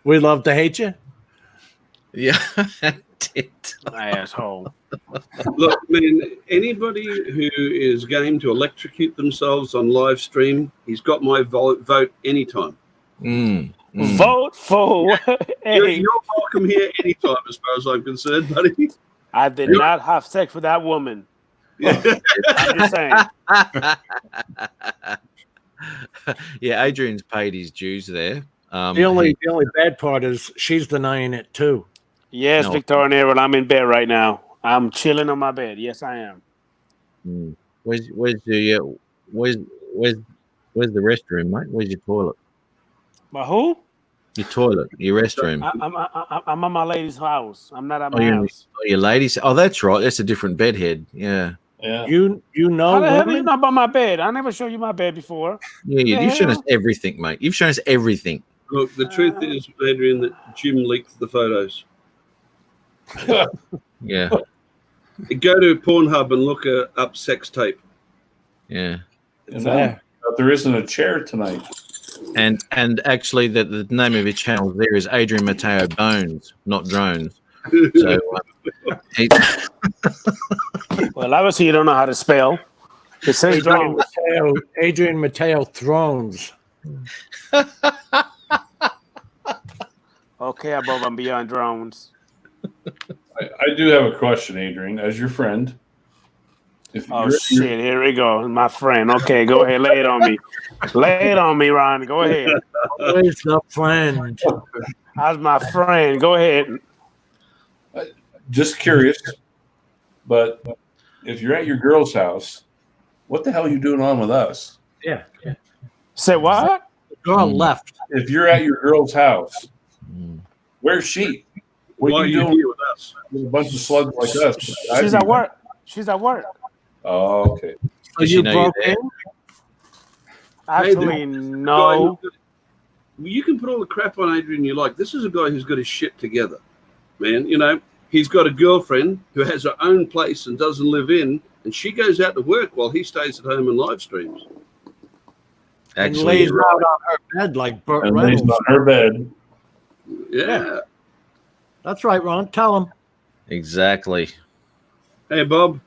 We love to hate you. Yeah. Asshole. Look, man, anybody who is game to electrocute themselves on live stream, he's got my vote anytime. Vote for. Hey, You're welcome here anytime, as far as I'm concerned, buddy. I did not have sex with that woman. Yeah. I'm just saying. Yeah, Adrian's paid his dues there. The only bad part is she's denying it too. Yes, No. Victoria and Errol, I'm in bed right now. I'm chilling on my bed. Yes, I am. Where's the restroom, mate? Where's your toilet? But who? Your toilet, your restroom. I'm at my lady's house. I'm not at Oh, my you're house. your ladies. Oh, that's right. That's a different bedhead. Yeah. yeah. You know How the hell do you women? know about my bed? I never showed you my bed before. Yeah, you've shown us hell? everything, mate. You've shown us everything. Look, the truth is, Adrian, that Jim leaked the photos. Yeah. Go to Pornhub and look up sex tape. Yeah. And then, there isn't a chair tonight. And actually, the name of your channel there is Adrian Mateo Bones, not Drones. So he, Well, obviously you don't know how to spell. It says drones. Adrian Mateo Thrones. Okay, above and beyond drones. I do have a question, Adrian, as your friend. If Oh you're- shit! Here we go, my friend. Okay, go ahead, lay it on me. Lay it on me, Ron. Go ahead. Always a friend. How's my friend? Go ahead. Just curious, but if you're at your girl's house, what the hell are you doing on with us? Yeah. Say what? Girl left. If you're at your girl's house, Mm. where's she? What Why are are you you doing here with us? with a bunch of slugs like us? She's at work. She's at work. Oh, okay. So Does she you know you're broke there? in? Actually, no. You can put all the crap on Adrian you like. This is a guy who's got his shit together, man. You know, he's got a girlfriend who has her own place and doesn't live in, and she goes out to work while he stays at home and live streams. And Actually, lays you're out on her bed like Burt And lays Reynolds. on her bed. Yeah. That's right, Ron. Tell him. exactly. Hey, Bob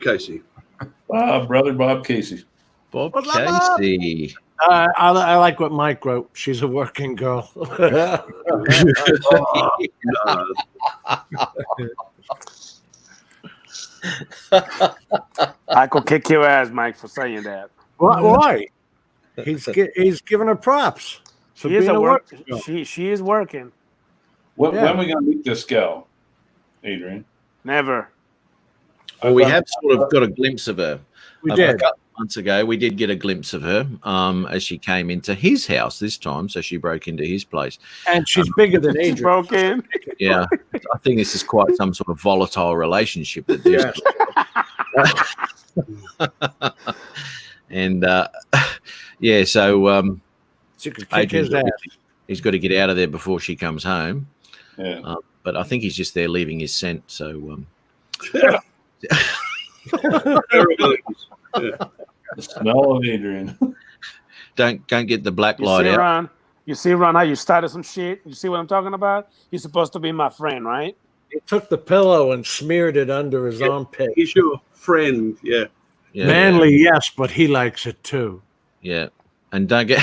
Casey. Brother Bob Casey. Bob What's up, Bob? Casey. I like what Mike wrote. She's a working girl. I could kick your ass, Mike, for saying that. Why? He's giving her props. So She is being a a work. working girl. She is working. When Yeah. are we going to meet this gal, Adrian? Never. Well, we have sort of got a glimpse of her. We A did. couple of months ago, we did get a glimpse of her as she came into his house this time. So she broke into his place. And she's bigger than She Adrian. broke in. Yeah, I think this is quite some sort of volatile relationship that these and yeah, so She could kick his Adrian's ass. he's got to get out of there before she comes home. Yeah. But I think he's just there leaving his scent. So The smell of Adrian. don't get the black You light see, out. Ron? You see, Ron, how you started some shit? You see what I'm talking about? You're supposed to be my friend, right? He took the pillow and smeared it under his armpit. He's your friend. Yeah. Yeah, Manly, yes, but he likes it too. yeah, and don't get.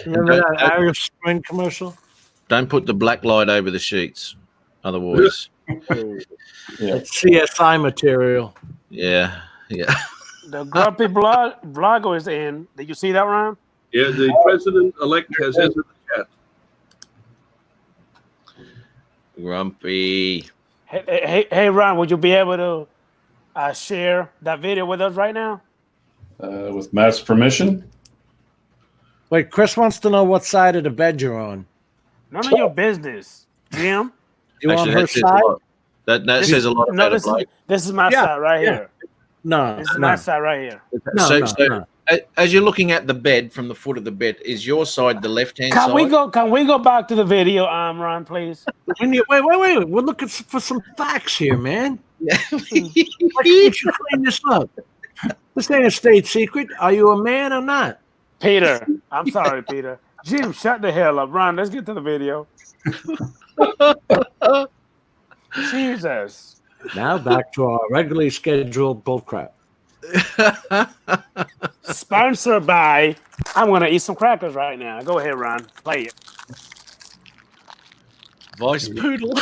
Remember that Irish Spring commercial? Don't put the black light over the sheets, otherwise. It's CSI material. Yeah. The grumpy vlogger is in. Did you see that, Ron? Yeah. The president-elect has entered the chat. Grumpy. Hey, Ron, would you be able to share that video with us right now? With Matt's permission. Wait, Chris wants to know what side of the bed you're on. None of your business, Jim. You Actually, on her that says a side? lot. That says a lot No, about a bloke. this is my Yeah, side right yeah. here. No, This is no. my side right here. No, So no. as you're looking at the bed from the foot of the bed, is your side the left-hand Can side? we go back to the video, Ron, please? Wait. We're looking for some facts here, man. Yeah. Why can't you clean this up? This ain't a state secret. Are you a man or not? Peter, I'm sorry, Peter. Jim, shut the hell up. Ron, let's get to the video. Jesus. Now back to our regularly scheduled bullcrap. Sponsored by. I'm gonna eat some crackers right now. Go ahead, Ron. Play it. Vice Poodle.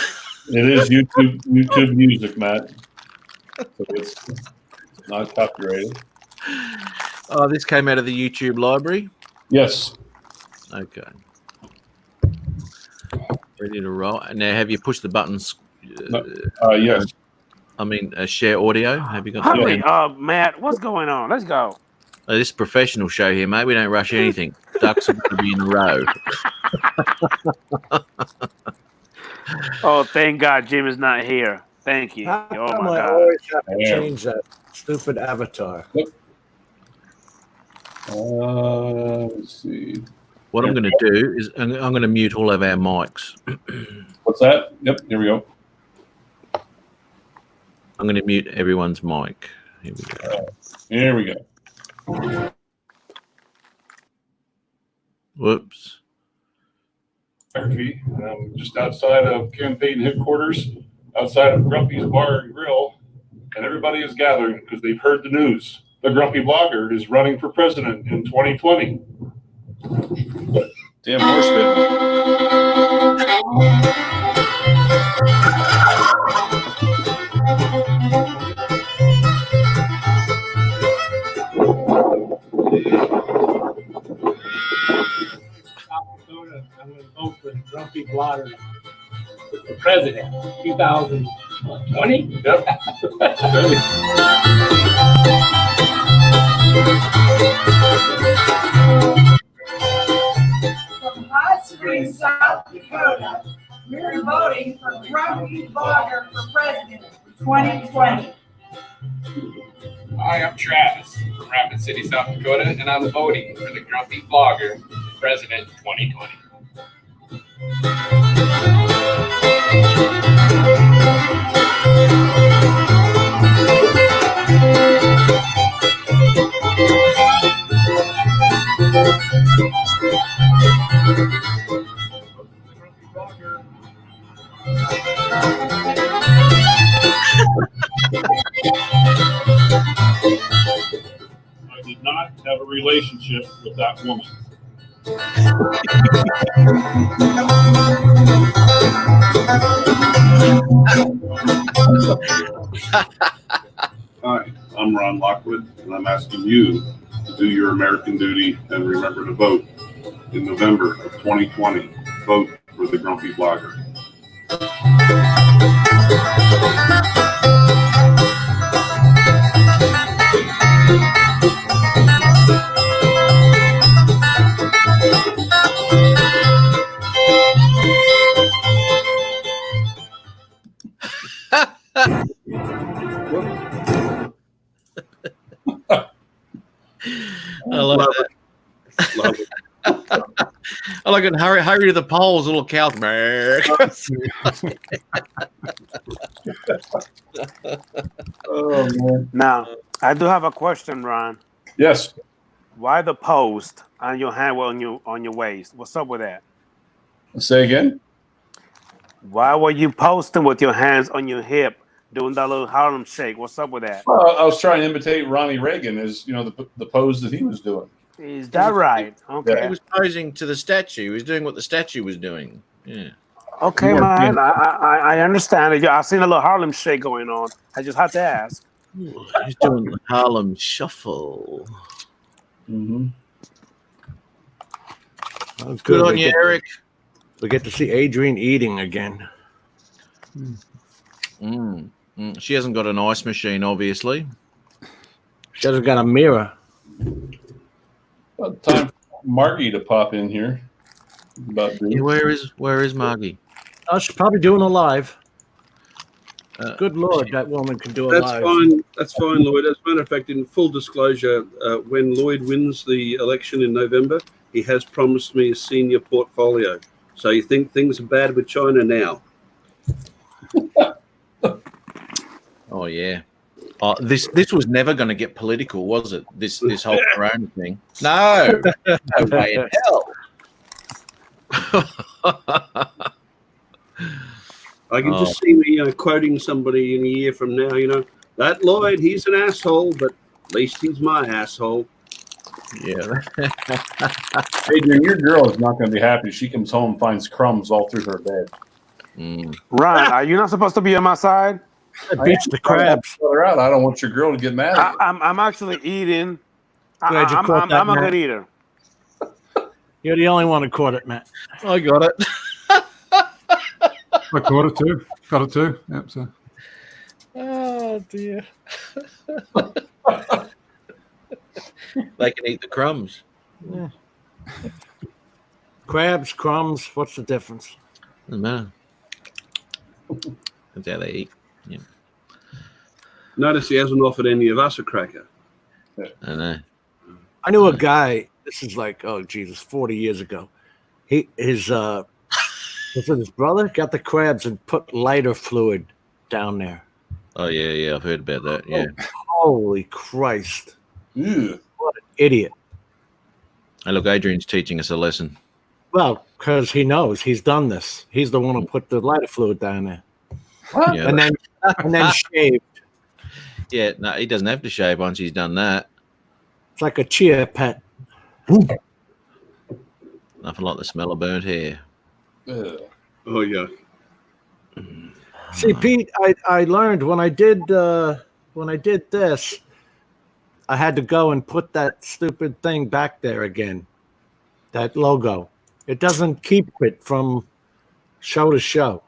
It is YouTube music, Matt. So it's not copyrighted. Oh, this came out of the YouTube library. Yes. Okay. Ready to roll. Now, have you pushed the buttons? Yes. I mean, share audio. Have you got? Hurry up, Matt. What's going on? Let's go. This is a professional show here, mate. We don't rush anything. Ducks are going to be in a row. Oh, thank God Jim is not here. Thank you. How Oh come my I God. always have to Yeah. change that stupid avatar? Let's see. What I'm going to do is I'm going to mute all of our mics. What's that? Yep. Here we go. I'm going to mute everyone's mic. Here we go. Here we go. Whoops. Just outside of campaign headquarters, outside of Grumpy's Bar and Grill, and everybody is gathering because they've heard the news. The Grumpy Vlogger is running for president in 2020. Damn horse bit. vote for Grumpy Blotter for president, 2020. Yep. From Hot Springs, South Dakota, you're voting for Grumpy Blogger for president 2020. Hi, I'm Travis from Rapid City, South Dakota, and I'm voting for the Grumpy Vlogger for President 2020. I did not have a relationship with that woman. Hi, I'm Ron Lockwood, and I'm asking you to do your American duty and remember to vote. In November of 2020, vote for the Grumpy Blogger. I love that. Love it. I like it. Hurry to the polls, little cow. Oh, man. Now, I do have a question, Ron. Yes. Why the post on your hand on your waist? What's up with that? Say again? Why were you posting with your hands on your hip, doing that little Harlem shake? What's up with that? Well, I was trying to imitate Ronnie Reagan, as you know, the pose that he was doing. Is that right? Okay. He was posing to the statue. He was doing what the statue was doing. Yeah. Okay, man. I understand it. I've seen a little Harlem shake going on. I just had to ask. He's doing the Harlem shuffle. Mm-hmm. Good on you, Eric. We get to see Adrian eating again. She hasn't got an ice machine, obviously. She hasn't got a mirror. Well, time for Margie to pop in here. Yeah, where is Margie? Oh, she's probably doing a live. Good Lord, that woman can do a live. That's fine, Lloyd. As a matter of fact, in full disclosure, when Lloyd wins the election in November, he has promised me a senior portfolio. So you think things are bad with China now? Oh yeah. Oh, this was never going to get political, was it? This whole corona thing. No, no way in hell. I can just see me quoting somebody in a year from now. That Lloyd, he's an asshole, but at least he's my asshole. Yeah. Adrian, your girl is not going to be happy. She comes home and finds crumbs all through her bed. Ron, are you not supposed to be on my side? It beats the crabs. I don't want your girl to get mad at you. I'm actually eating. Glad you caught that, I'm a Matt. good eater. You're the only one who caught it, Matt. I got it. I caught it too. Got it too. Yep. So. Oh dear. They can eat the crumbs. Yeah. Crabs, crumbs. What's the difference? Doesn't matter. That's how they eat. Yeah. Notice he hasn't offered any of us a cracker. I know. I knew a guy. This is like, oh Jesus, 40 years ago. His brother got the crabs and put lighter fluid down there. Oh yeah, I've heard about that. Yeah. Oh, holy Christ! Ew. What an idiot! Hey, look, Adrian's teaching us a lesson. Well, because he knows he's done this. He's the one who put the lighter fluid down there, Yeah. and then shaved. Yeah, no, he doesn't have to shave once he's done that. It's like a chia pet. Nothing like the smell of burnt hair. Ugh. Oh yeah. See, Pete, I learned when I did this, I had to go and put that stupid thing back there again. That logo. It doesn't keep it from show to show.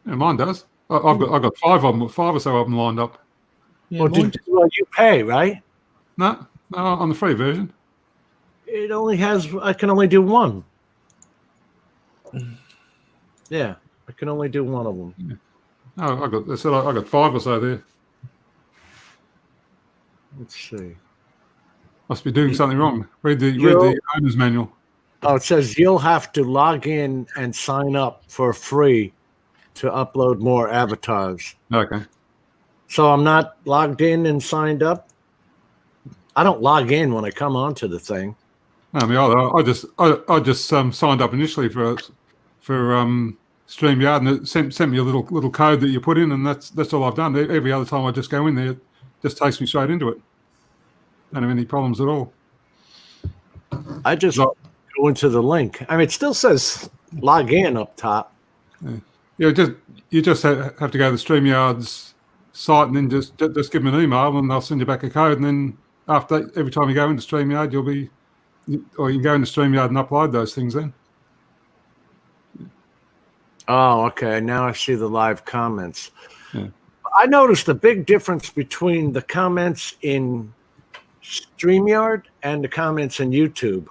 Yeah, mine does. I've got 5 of them, 5 or so of them lined up. Yeah, Well, mine- you pay, right? No, on the free version. It only has. I can only do one. Yeah, I can only do one of them. No, I got 5 or so there. Let's see. Must be doing something wrong. Read the owner's manual. Oh, it says you'll have to log in and sign up for free to upload more avatars. Okay. So I'm not logged in and signed up. I don't log in when I come onto the thing. No, I just signed up initially for StreamYard, and it sent me a little code that you put in, and that's all I've done. Every other time I just go in there, it just takes me straight into it. Don't have any problems at all. I just go into the link. I mean, it still says log in up top. Yeah, you just have to go to the StreamYard's site and then just give them an email, and they'll send you back a code. And then every time you go into StreamYard, you can go into StreamYard and upload those things then. Oh, okay. Now I see the live comments. Yeah. I noticed a big difference between the comments in StreamYard and the comments in YouTube.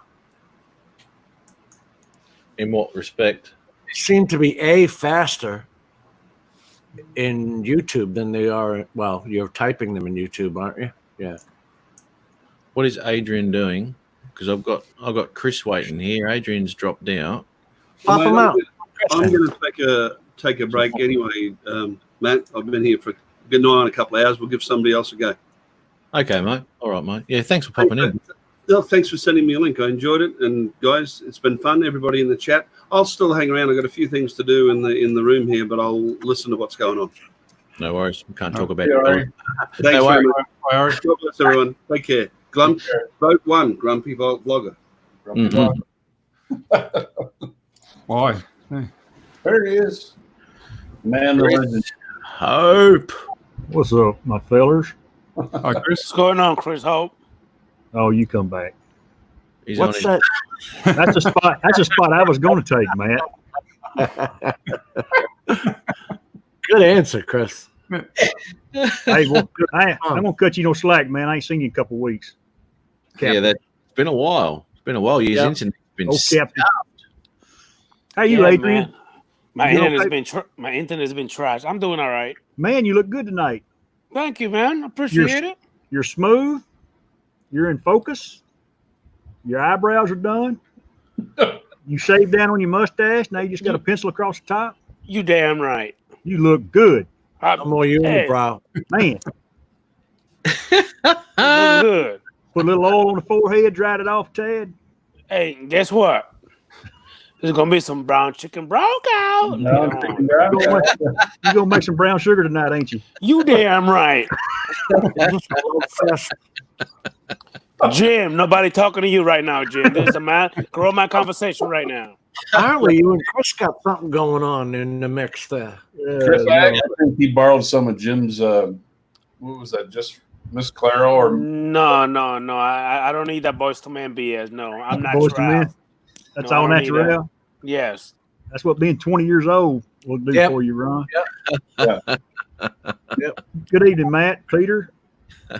In what respect? They seem to be faster in YouTube than they are. Well, you're typing them in YouTube, aren't you? Yeah. What is Adrian doing? Because I've got Chris waiting here. Adrian's dropped out. Pop them out. I'm going to take a break anyway, Matt. I've been here for a good night and a couple of hours. We'll give somebody else a go. Okay, mate. All right, mate. Yeah, thanks for popping in. No, thanks for sending me a link. I enjoyed it, and guys, it's been fun. Everybody in the chat, I'll still hang around. I've got a few things to do in the room here, but I'll listen to what's going on. No worries. We can't talk about Yeah, it. all right. Thanks No very worries. much. God bless everyone. Take care. Vote 1, Grumpy Vlogger. Mhm. Why? Hey. There he is. Man, the legend. Hope. What's up, my fellers? Hi, Chris. What's going on, Chris Hope? Oh, you come back. He's What's on that? That's a spot. That's a spot I was going to take, Matt. Good answer, Chris. Hey, well, I'm gonna cut you no slack, man. I ain't seen you in a couple of weeks. Yeah, that's been a while. It's been a while. Your Yep. internet's been Oh, Captain. How you, Yeah, Adrian? man. My You internet's okay? my internet's been trashed. I'm doing all right. Man, you look good tonight. Thank you, man. Appreciate it. You're smooth. You're in focus. Your eyebrows are done. You shaved down on your mustache. Now you just got a pencil across the top. You damn right. You look good, I'm more unibrow. man. Look good. Put a little oil on the forehead, dried it off, Tad. Hey, guess what? There's gonna be some brown chicken broke out. You're gonna make some brown sugar tonight, ain't you? You damn right. Jim, nobody talking to you right now, Jim. This is a man grow my conversation right now. Apparently, you and Chris got something going on in the mix there. Chris, I think he borrowed some of Jim's. What was that? Just Miss Claro or No. I don't need that Boys to Man BS. No, I'm not Boys to Men? That's all natural. Yes. That's what being 20 years old will do Yep. for you, Ron. Yep. Good evening, Matt, Peter,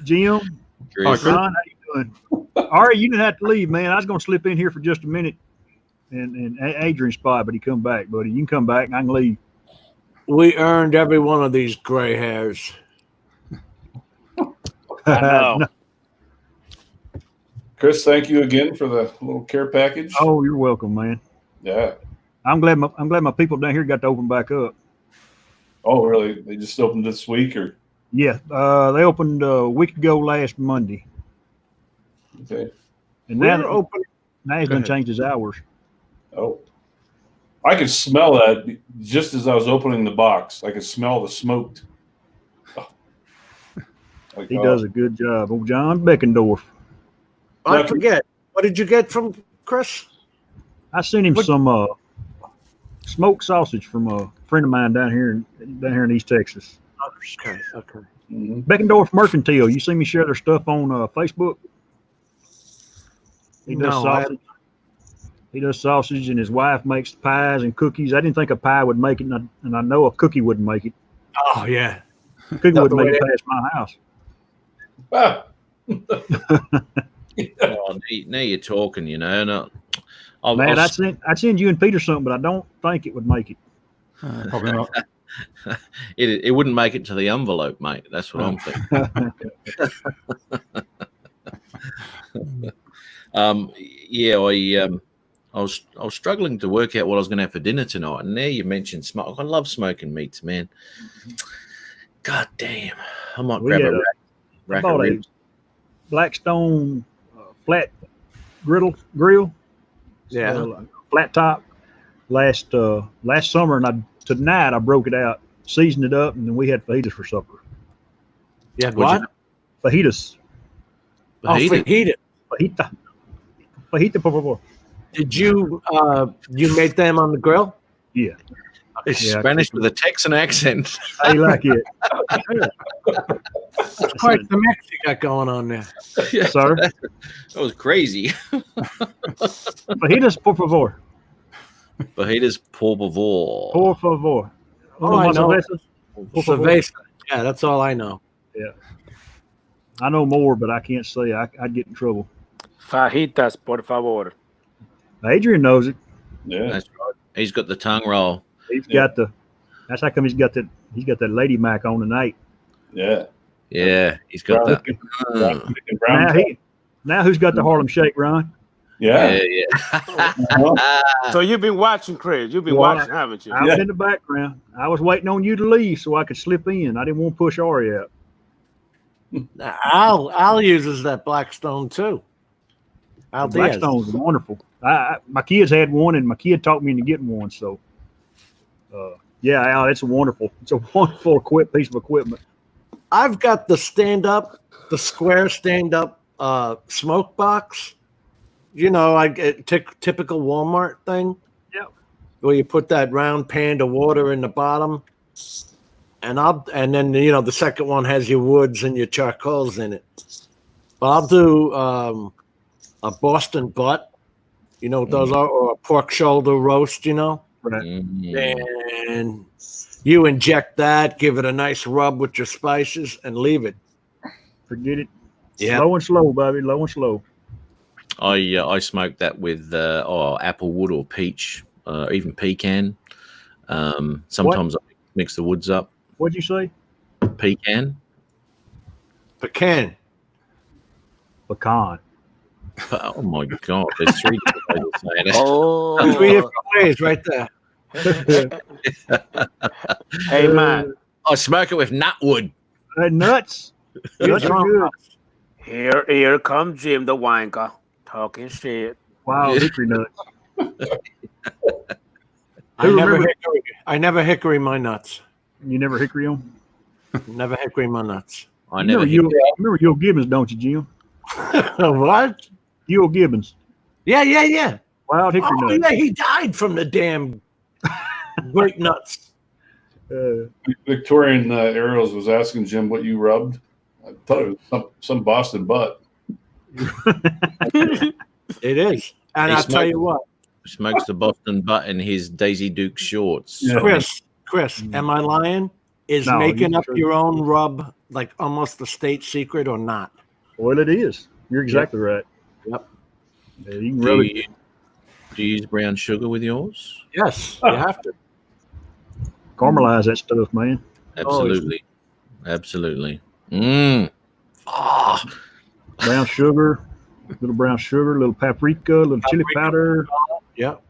Jim, Chris. Ron. How you doing? All right, you didn't have to leave, man. I was going to slip in here for just a minute and Adrian's spot, but he come back, buddy. You can come back and I can leave. We earned every one of these gray hairs. I know. No. Chris, thank you again for the little care package. Oh, you're welcome, man. Yeah. I'm glad my people down here got to open back up. Oh, really? They just opened this week, or Yeah, they opened a week ago last Monday, okay? and We're now open. now he's Go done ahead. changed his hours. Oh, I could smell that just as I was opening the box. I could smell the smoked. Oh. Like, He does a good job. Old John Beckendorf. I Yeah. forget. What did you get from Chris? I sent him some smoked sausage from a friend of mine down here in East Texas. Okay. Mhm. Beckendorf Mercantile. You see me share their stuff on Facebook? He does No, sausage. He does sausage, and his wife makes pies and cookies. I didn't think a pie would make it, and I know a cookie wouldn't make it. Oh yeah, Cookie wouldn't make it past my house. Oh, now you're talking, you know. And Man, I'd send you and Peter something, but I don't think it would make it. Probably not. it wouldn't make it to the envelope, mate. That's what I'm thinking. I was struggling to work out what I was going to have for dinner tonight, and there you mentioned smoke. I love smoking meats, man. God damn, I might grab a rack of ribs. Blackstone flat grill. Yeah. Flat top. Last summer, and tonight I broke it out, seasoned it up, and then we had fajitas for supper. Yeah, what? Fajitas. Fajita. Fajita, por favor. Did you make them on the grill? Yeah. It's Spanish with a Texan accent. I like it. It's quite the mix you got going on there. Yeah, Sir? that was crazy. Fajitas, por favor. Fajitas, por favor. Por favor. I know. Por favor. Cerveza. Yeah, that's all I know. Yeah. I know more, but I can't say. I'd get in trouble. Fajitas, por favor. Adrian knows it. Yeah. That's right. He's got the tongue roll. He's got the. That's how come he's got that. He's got that lady Mac on tonight. Yeah. Yeah, he's got that. Now who's got the Harlem Shake, Ron? Yeah. So you've been watching, Craig. You've been watching, haven't you? I was in the background. I was waiting on you to leave so I could slip in. I didn't want to push Ari out. Al uses that Blackstone too. Al Diaz. Blackstone's wonderful. My kids had one, and my kid talked me into getting one. So, yeah, Al, it's wonderful. It's a wonderful piece of equipment. I've got the square stand-up smoke box. You know, I get typical Walmart thing. Yeah. Where you put that round pan of water in the bottom, and then the second one has your woods and your charcoals in it. But I'll do a Boston butt. You know what those are, or a pork shoulder roast. You know, right? And you inject that, give it a nice rub with your spices, and leave it. Forget it. Yeah. Low and slow, Bobby. Low and slow. I smoked that with applewood or peach, even pecan. Sometimes I mix the woods up. What'd you say? Pecan. Pecan. Pecan. Oh my God! There's 3 different ways of saying it. Oh, 3 different ways, right there. Hey man, I smoke it with nutwood. Nuts. Nuts are good. Here comes Jim the wanker talking shit. Wow, hickory nuts. I never hickory my nuts. You never hickory them? Never hickory my nuts. I never. Remember Yul Gibbons, don't you, Jim? What? Yul Gibbons. Yeah. Wild hickory nuts. Yeah, he died from the damn grape nuts. Victorian Aerials was asking Jim what you rubbed. I thought it was some Boston butt. It is. And I'll tell you what. Smokes the Boston butt in his Daisy Duke shorts. Yeah. Chris, am I lying? Is No, making up true. your own rub like almost a state secret or not? Well, it is. You're exactly right. Yep. Yeah, you can rub it. Do you use brown sugar with yours? Yes, you have to. Caramelize that stuff, man. Absolutely. Absolutely. Ah. Brown sugar, little paprika, little chili powder, Yep.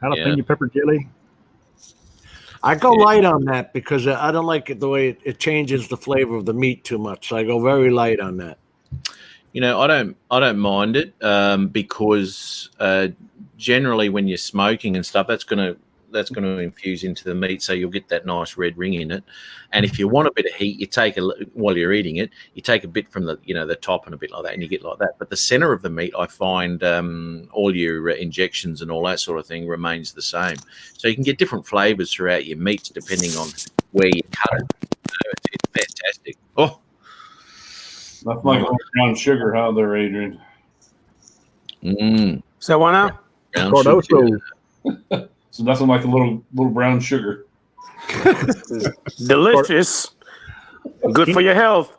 jalapeno pepper jelly. I go light on that because I don't like it the way it changes the flavor of the meat too much. So I go very light on that. You know, I don't mind it because generally when you're smoking and stuff, that's gonna infuse into the meat, so you'll get that nice red ring in it. And if you want a bit of heat, you take while you're eating it, you take a bit from the top and a bit like that, and you get like that. But the center of the meat, I find all your injections and all that sort of thing remains the same. So you can get different flavors throughout your meats depending on where you cut it. It's fantastic. Oh, Nothing like brown sugar, huh, there, Adrian? Mm. So what now? Brown Cardoso. So nothing like a little brown sugar. Delicious. Good for your health.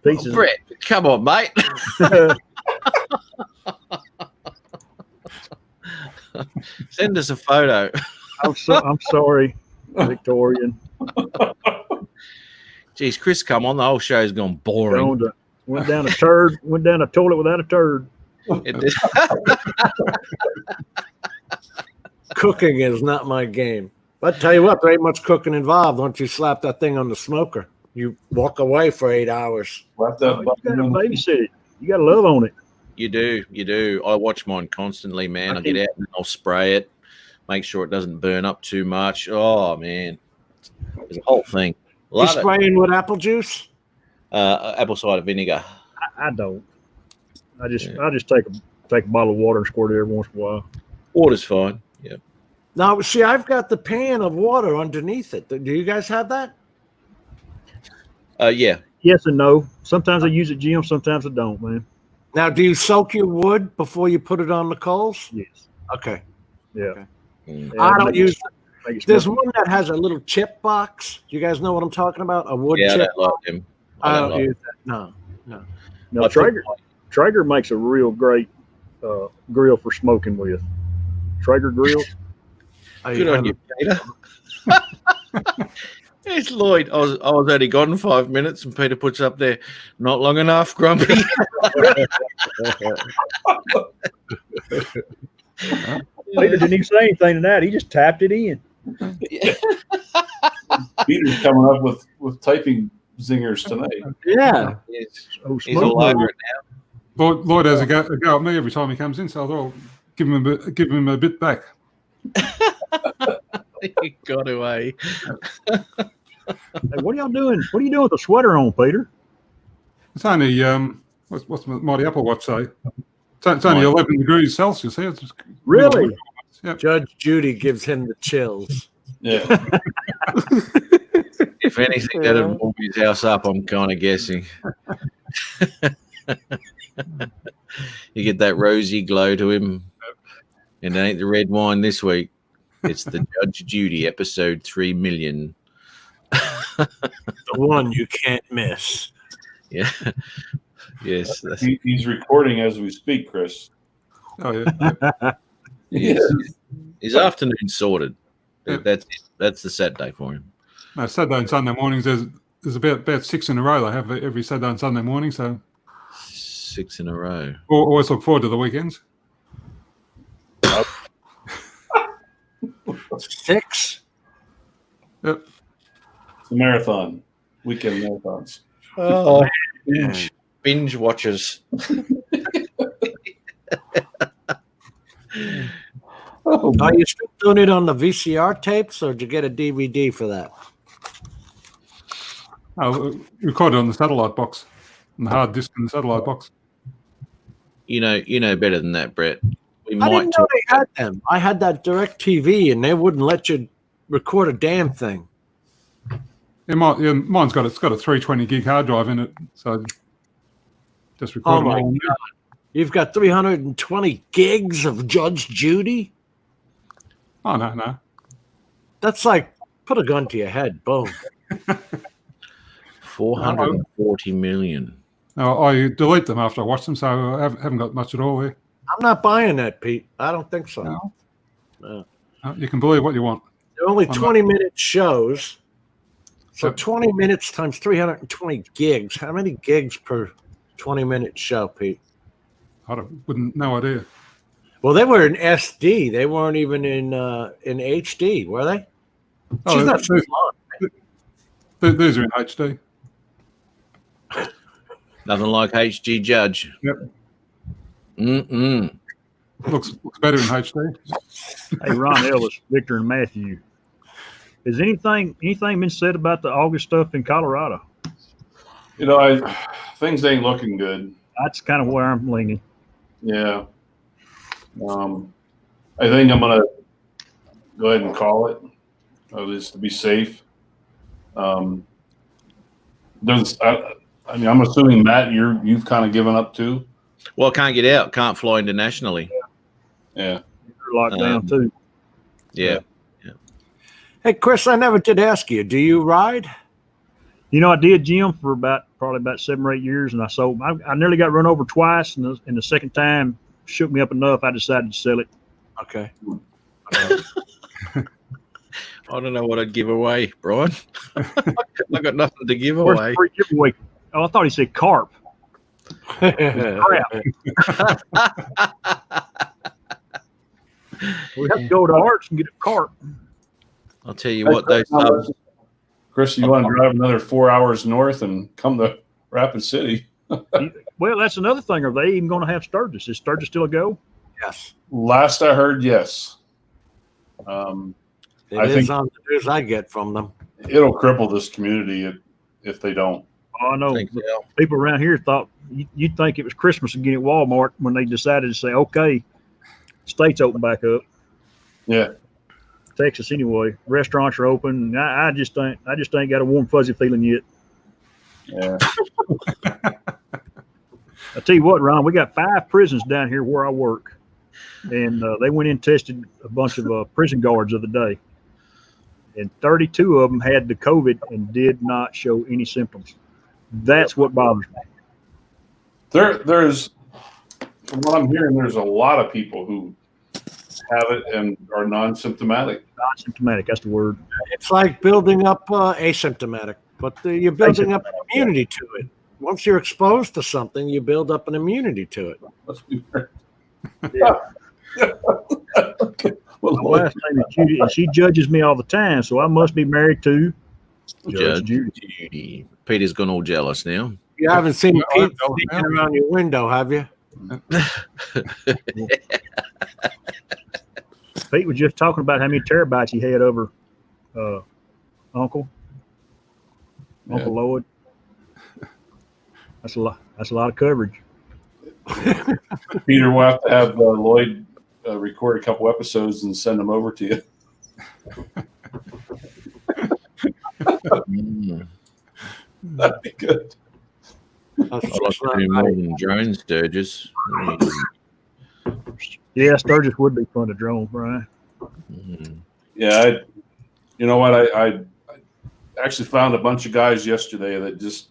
Pieces. Brett, come on, mate. Send us a photo. I'm sorry, Victorian. Geez, Chris, come on. The whole show's gone boring. Went down a turd. Went down a toilet without a turd. It did. Cooking is not my game. But I tell you what, there ain't much cooking involved. Once you slap that thing on the smoker, you walk away for 8 hours. You got to babysit it. You got to love on it. You do. I watch mine constantly, man. I get out and I'll spray it, make sure it doesn't burn up too much. Oh, man. It's a whole thing. You Love it. spraying with apple juice? Apple cider vinegar. I don't. I just take a bottle of water and squirt it every once in a while. Water's fine. Yeah. Now, see, I've got the pan of water underneath it. Do you guys have that? Yeah. Yes and no. Sometimes I use it, Jim. Sometimes I don't, man. Now, do you soak your wood before you put it on the coals? Yes. Okay. Yeah. Okay. I don't use it. There's one that has a little chip box. Do you guys know what I'm talking about? A wood Yeah, chip I don't like box? him. I don't like use him. that. No. No, Traeger makes a real great grill for smoking with. Traeger grill. Good on you, Peter. It's Lloyd. I was only gone 5 minutes, and Peter puts up there, not long enough, Grumpy. Peter didn't even say anything to that. He just tapped it in. Peter's coming up with typing zingers tonight. Yeah. He's all over it now. Lloyd has a go at me every time he comes in, so I'll give him a bit back. He got away. Hey, what are y'all doing? What are you doing with the sweater on, Peter? It's only what's my Mighty Apple Watch say? It's only 11 degrees Celsius here. It's Really? Yep. Judge Judy gives him the chills. Yeah. If anything, that'd warm his house up, I'm kind of guessing. You get that rosy glow to him. And it ain't the red wine this week. It's the Judge Judy episode 3 million. The one you can't miss. Yeah. Yes. He's recording as we speak, Chris. Oh yeah. His afternoon sorted. Yeah. That's the Saturday for him. No, Saturday and Sunday mornings. There's about 6 in a row. They have every Saturday and Sunday morning. So 6 in a row. always look forward to the weekends. 6. Yep. It's a marathon. Weekend marathons. Oh, binge watchers. Are you still doing it on the VCR tapes, or did you get a DVD for that? Oh, recorded on the satellite box, on the hard disk in the satellite box. You know better than that, Brett. We I might didn't know they had them. I had that Direct TV, and they wouldn't let you record a damn thing. Mine's got a 320 gig hard drive in it, so just record Oh them my all. God! You've got 320 gigs of Judge Judy. Oh no. That's like put a gun to your head. Boom. 440 million. No, I delete them after I watch them, so I haven't got much at all there. I'm not buying that, Pete. I don't think so. No. You can believe what you want. They're only 20-minute shows. So 20 minutes times 320 gigs. How many gigs per 20-minute show, Pete? Wouldn't no idea. Well, they were in SD. They weren't even in HD, were they? Oh, She's not so long. These are in HD. Nothing like HG Judge. Yep. Mm-mm. Looks better in HD. Hey, Ron Ellis, Victor, and Matthew. Has anything been said about the August stuff in Colorado? Things ain't looking good. That's kind of where I'm leaning. Yeah. I think I'm gonna go ahead and call it, at least to be safe. I'm assuming, Matt, you've kind of given up too. Well, I can't get out. Can't fly internationally. Yeah. They're locked down too. Yeah. Hey, Chris, I never did ask you. Do you ride? You know, I did Jim for probably about 7 or 8 years, and I nearly got run over twice, and the second time shook me up enough. I decided to sell it. Okay. I don't know what I'd give away, Brian. I got nothing to give Where's away. the free giveaway? Oh, I thought he said carp. Crap. We have to go to Arts and get a carp. I'll tell you what, those Chris, you want to drive another 4 hours north and come to Rapid City? Well, that's another thing. Are they even going to have Sturgis? Is Sturgis still a go? Yes. Last I heard, yes. It I is think on the news I get from them. it'll cripple this community if they don't. Oh, I know. think so. People around here thought you'd think it was Christmas again at Walmart when they decided to say, okay, states open back up. Yeah. Texas anyway. Restaurants are open. I just ain't got a warm fuzzy feeling yet. Yeah. I tell you what, Ron, we got 5 prisons down here where I work, and they went in and tested a bunch of prison guards the other day, and 32 of them had the COVID and did not show any symptoms. That's what bothers me. There's, from what I'm hearing, there's a lot of people who have it and are non-symptomatic. Non-symptomatic, that's the word. It's like building up asymptomatic, but you're building up an immunity to it. Once you're exposed to something, you build up an immunity to it. Must be fair. My last name is Judy, and she judges me all the time, so I must be married to Judge Judy. Peter's gone all jealous now. You haven't seen Pete sneaking around your window, have you? Pete was just talking about how many terabytes he had over Uncle Lloyd. That's a lot. That's a lot of coverage. Peter will have to have Lloyd record a couple episodes and send them over to you. That'd be good. I'd like to do more than drone Sturgis. Yeah, Sturgis would be fun to drone, Brian. Yeah, you know what? I actually found a bunch of guys yesterday that just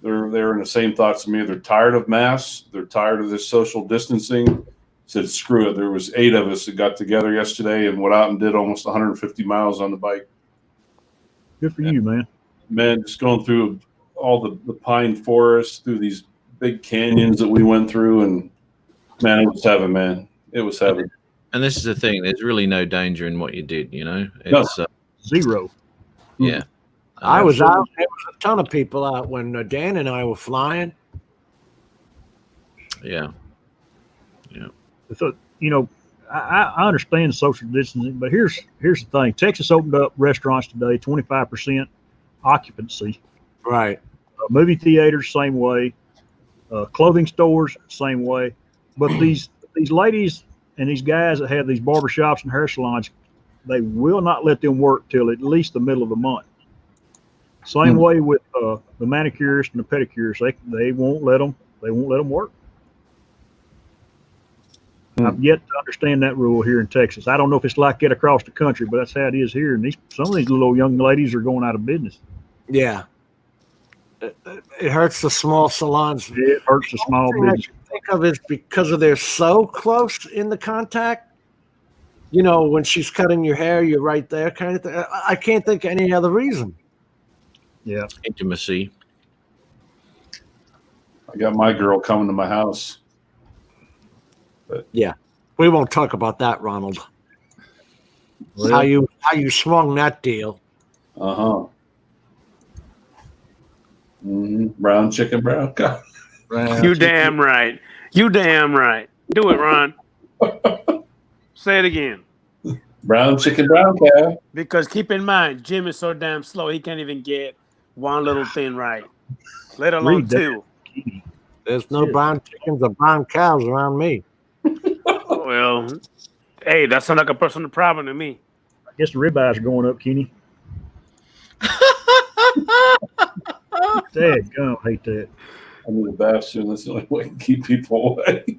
they're in the same thoughts as me. They're tired of masks. They're tired of this social distancing. Said screw it. There was 8 of us that got together yesterday and went out and did almost 150 miles on the bike. Good for you, man. Man, just going through all the pine forests, through these big canyons that we went through, and man, it was heaven, man. It was heaven. And this is the thing. There's really no danger in what you did, you know? It's zero. Yeah. I was out. There was a ton of people out when Dan and I were flying. Yeah. Yeah. So, you know, I understand social distancing, but here's the thing. Texas opened up restaurants today, 25% occupancy. Right. Movie theaters, same way. Clothing stores, same way. But these ladies and these guys that have these barbershops and hair salons, they will not let them work till at least the middle of the month. Same way with the manicurists and the pedicurists. They won't let them. They won't let them work. I've yet to understand that rule here in Texas. I don't know if it's like that across the country, but that's how it is here. And some of these little young ladies are going out of business. Yeah. It hurts the small salons. It hurts the small business. Think of it because they're so close in the contact. You know, when she's cutting your hair, you're right there, kind of thing. I can't think of any other reason. Yeah. Intimacy. I got my girl coming to my house. But yeah, we won't talk about that, Ronald. Well, how you swung that deal? Brown chicken, brown cow. You damn right. You damn right. Do it, Ron. Say it again. Brown chicken, brown cow. Because keep in mind, Jim is so damn slow, he can't even get one little thing right, let alone 2. There's no brown chickens or brown cows around me. Well, hey, that sounds like a personal problem to me. I guess the ribeyes are going up, Kenny. Dad, I hate that. I need a bath soon. That's the only way to keep people away.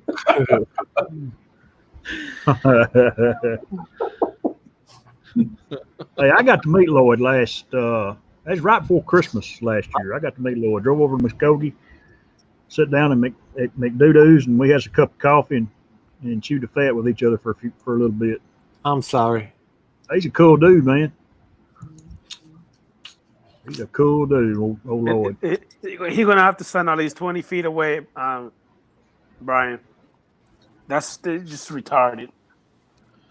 Hey, I got to meet Lloyd last. That's right before Christmas last year. I got to meet Lloyd. Drove over to Muskogee, sat down at McDoodoo's, and we had a cup of coffee and chewed the fat with each other for a little bit. I'm sorry. He's a cool dude, man. He's a cool dude, old Lloyd. He's gonna have to stand at least 20 feet away, Brian. That's just retarded.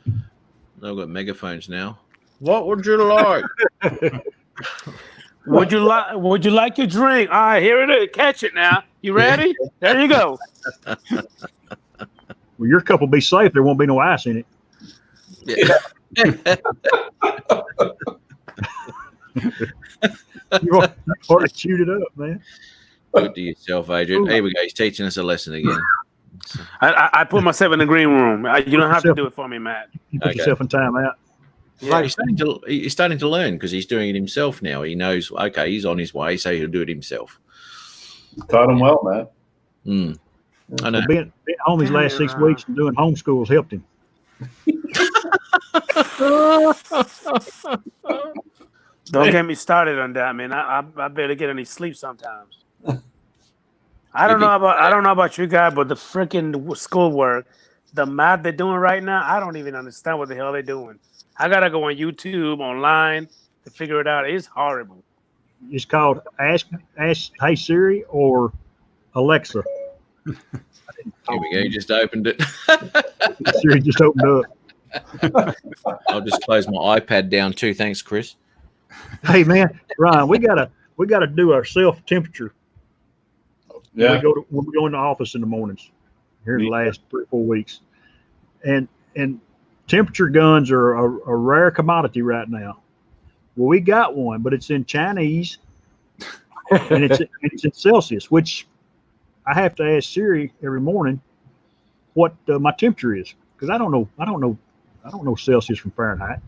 They've got megaphones now. What would you like? Would you like your drink? All right, here it is. Catch it now. You ready? There you go. Well, your cup will be safe. There won't be no ice in it. Yeah. You already chewed it up, man. Good to yourself, Adrian. Here we go. He's teaching us a lesson again. I put myself in the green room. You don't have to do it for me, Matt. You put yourself in timeout. Yeah, he's starting to learn because he's doing it himself now. He knows, okay, he's on his way, so he'll do it himself. Taught him well, Matt. I know. Being home these last 6 weeks and doing homeschools helped him. Don't get me started on that, man. I better get any sleep sometimes. I don't know about you guys, but the freaking schoolwork, the math they're doing right now, I don't even understand what the hell they're doing. I gotta go on YouTube, online to figure it out. It's horrible. It's called Ask Hey Siri or Alexa. Here we go. He just opened it. Siri just opened up. I'll just close my iPad down too. Thanks, Chris. Hey man, Ryan, we gotta do our self temperature. Yeah. When we go in the office in the mornings here in the last 3 or 4 weeks, and temperature guns are a rare commodity right now. Well, we got one, but it's in Chinese and it's in Celsius, which I have to ask Siri every morning what my temperature is because I don't know Celsius from Fahrenheit.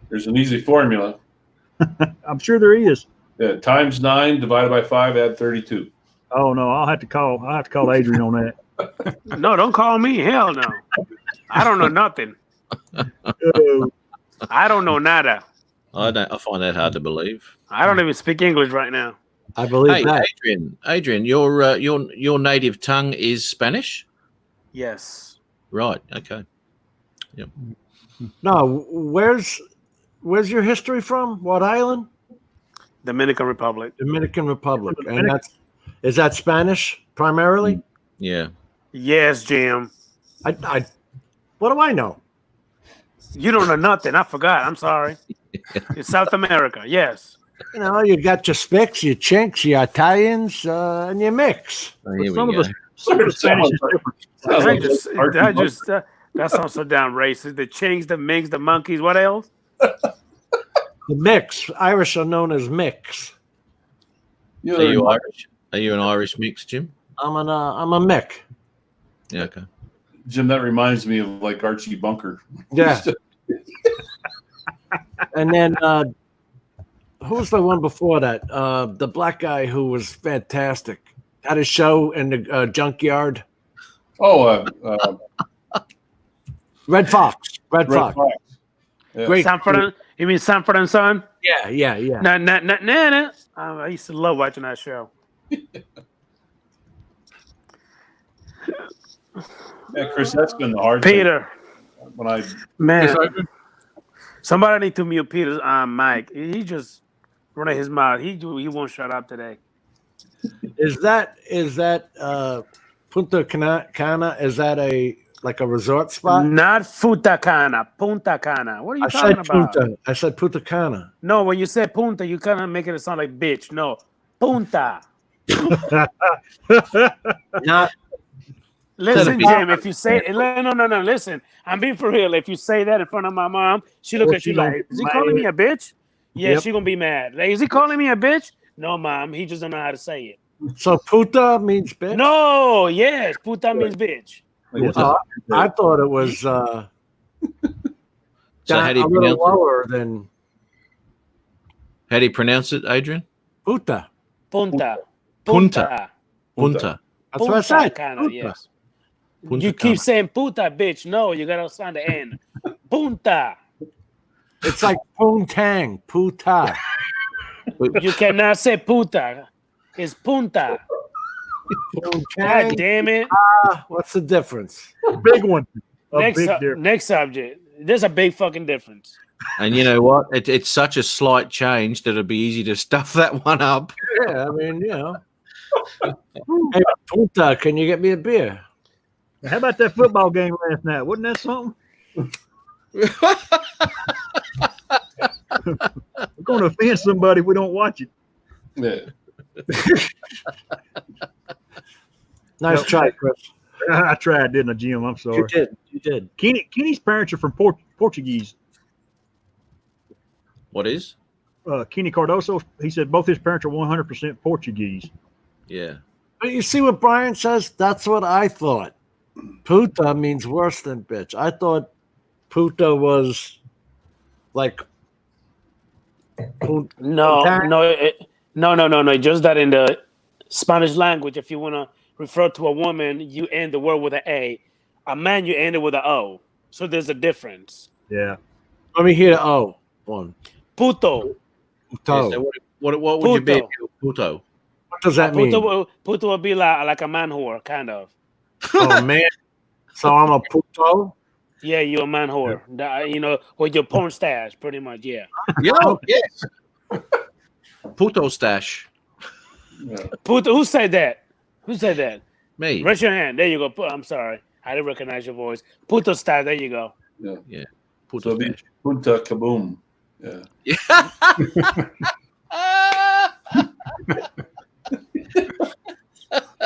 There's an easy formula. I'm sure there is. Yeah, times 9 divided by 5, add 32. Oh no, I'll have to call Adrian on that. No, don't call me. Hell no. I don't know nothing. I don't know nada. I find that hard to believe. I don't even speak English right now. I believe that. Adrian, your native tongue is Spanish? Yes. Right. Okay. Yep. No, where's your history from? What island? Dominican Republic. Dominican Republic. And is that Spanish primarily? Yeah. Yes, Jim. I what do I know? You don't know nothing. I forgot. I'm sorry. It's South America. Yes. You know, you got your Spicks, your Chinks, your Italians, and your mix. Some of the Spanish is different. That sounds so damn racist. The Chinks, the Minks, the monkeys. What else? The mix. Irish are known as mix. Are you Irish? Are you an Irish mix, Jim? I'm a Mick. Yeah, okay. Jim, that reminds me of like Archie Bunker. Yeah. And then who's the one before that? The black guy who was fantastic. Had a show in the junkyard. Oh, Red Fox. Red Fox. Yeah. Great. You mean Sanford and Son? Yeah. Nah. I used to love watching that show. Yeah, Chris, that's been the hard Peter. thing. When I somebody need to mute Peter's mic. He just running his mouth. He won't shut up today. Is that Punta Cana? Is that a resort spot? Not Punta Cana. Punta Cana. What are you talking about? I said Punta Cana. No, when you say Punta, you kind of make it sound like bitch. No, Punta. Not. Listen, Jim, if you say no, listen. I'm being for real. If you say that in front of my mom, she look at you like, is he calling me a bitch? Yeah, Yep. she gonna be mad. Like, is he calling me a bitch? No, mom, he just don't know how to say it. So puta means bitch? No, yes, puta means bitch. I thought it was So how do you a little pronounce it? lower than How do you pronounce it, Adrian? puta. Punta. Punta. Punta. That's what I said. Cana, Punta. yes. Punta keep Cana. saying puta, bitch. No, you gotta sound the N. Punta. It's like poontang, puta. You cannot say puta. It's punta. God Poontang. damn it. What's the difference? Big one. A Next, big difference. next subject. There's a big fucking difference. And you know what? It's such a slight change that it'd be easy to stuff that one up. Yeah, I mean, you know. Hey, puta, can you get me a beer? How about that football game last night? Wasn't that something? We're going to offend somebody if we don't watch it. Yeah. Nice try, Chris. I tried, didn't I, Jim? I'm sorry. You did. Kenny's parents are from Portuguese. What is? Kenny Cardoso, he said both his parents are 100% Portuguese. Yeah. But you see what Brian says? That's what I thought. Puta means worse than bitch. I thought puta was like No. Just that in the Spanish language, if you want to refer to a woman, you end the word with an A. A man, you end it with an O. So there's a difference. Yeah. Let me hear O one. Puto. Puto. Yeah, so what would you be? Puto. Puto. What does that mean? Puto would be like a man whore, kind of. Oh man. So I'm a puto? Yeah, you're a man whore. You know, with your porn stash, pretty much, yeah. Yeah, yes. Puto stash. Puto, who said that? Who said that? Me. Raise your hand. There you go. I'm sorry. I didn't recognize your voice. Puto stash, there you go. Yeah. Yeah. So be Punta Kaboom. Yeah.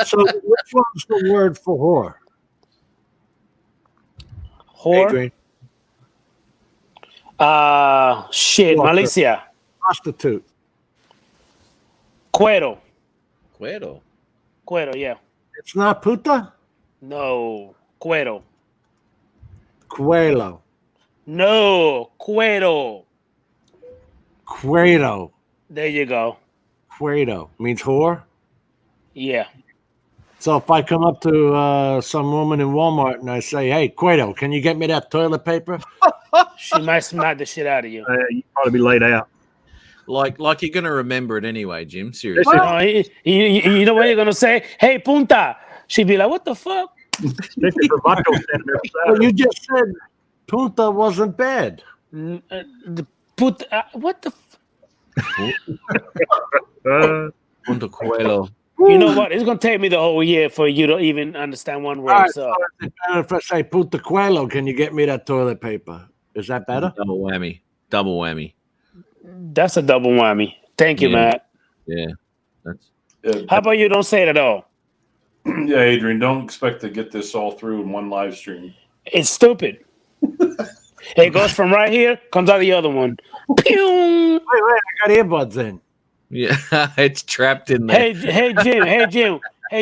So which one's the word for Whore? Adrian? Shit, Walker. Malicia. Prostitute. Cuero. Cuero. Cuero, yeah. It's not puta? No. Cuero. Cuelo. No. Cuero. Cuero. There you go. Cuero means whore. Yeah. So if I come up to some woman in Walmart and I say, "Hey, Cuero, can you get me that toilet paper?" She might smack the shit out of you. You'd probably be laid out. Like you're gonna remember it anyway, Jim. Seriously. No, you know what you're gonna say? Hey, punta. She'd be like, "What the fuck?" Well, you just said punta wasn't bad. The what the? Punta Cuelo. You know what? It's gonna take me the whole year for you to even understand one word. All right, So if I say punta Cuelo, can you get me that toilet paper? Is that better? Double whammy. Double whammy. that's a double whammy. Thank you, Yeah. Matt. Yeah. That's How about you don't say it at all? Yeah, Adrian, don't expect to get this all through in one live stream. It's stupid. It goes from right here, comes out the other one. Pew! Wait, I got earbuds in. yeah. It's trapped in there. Hey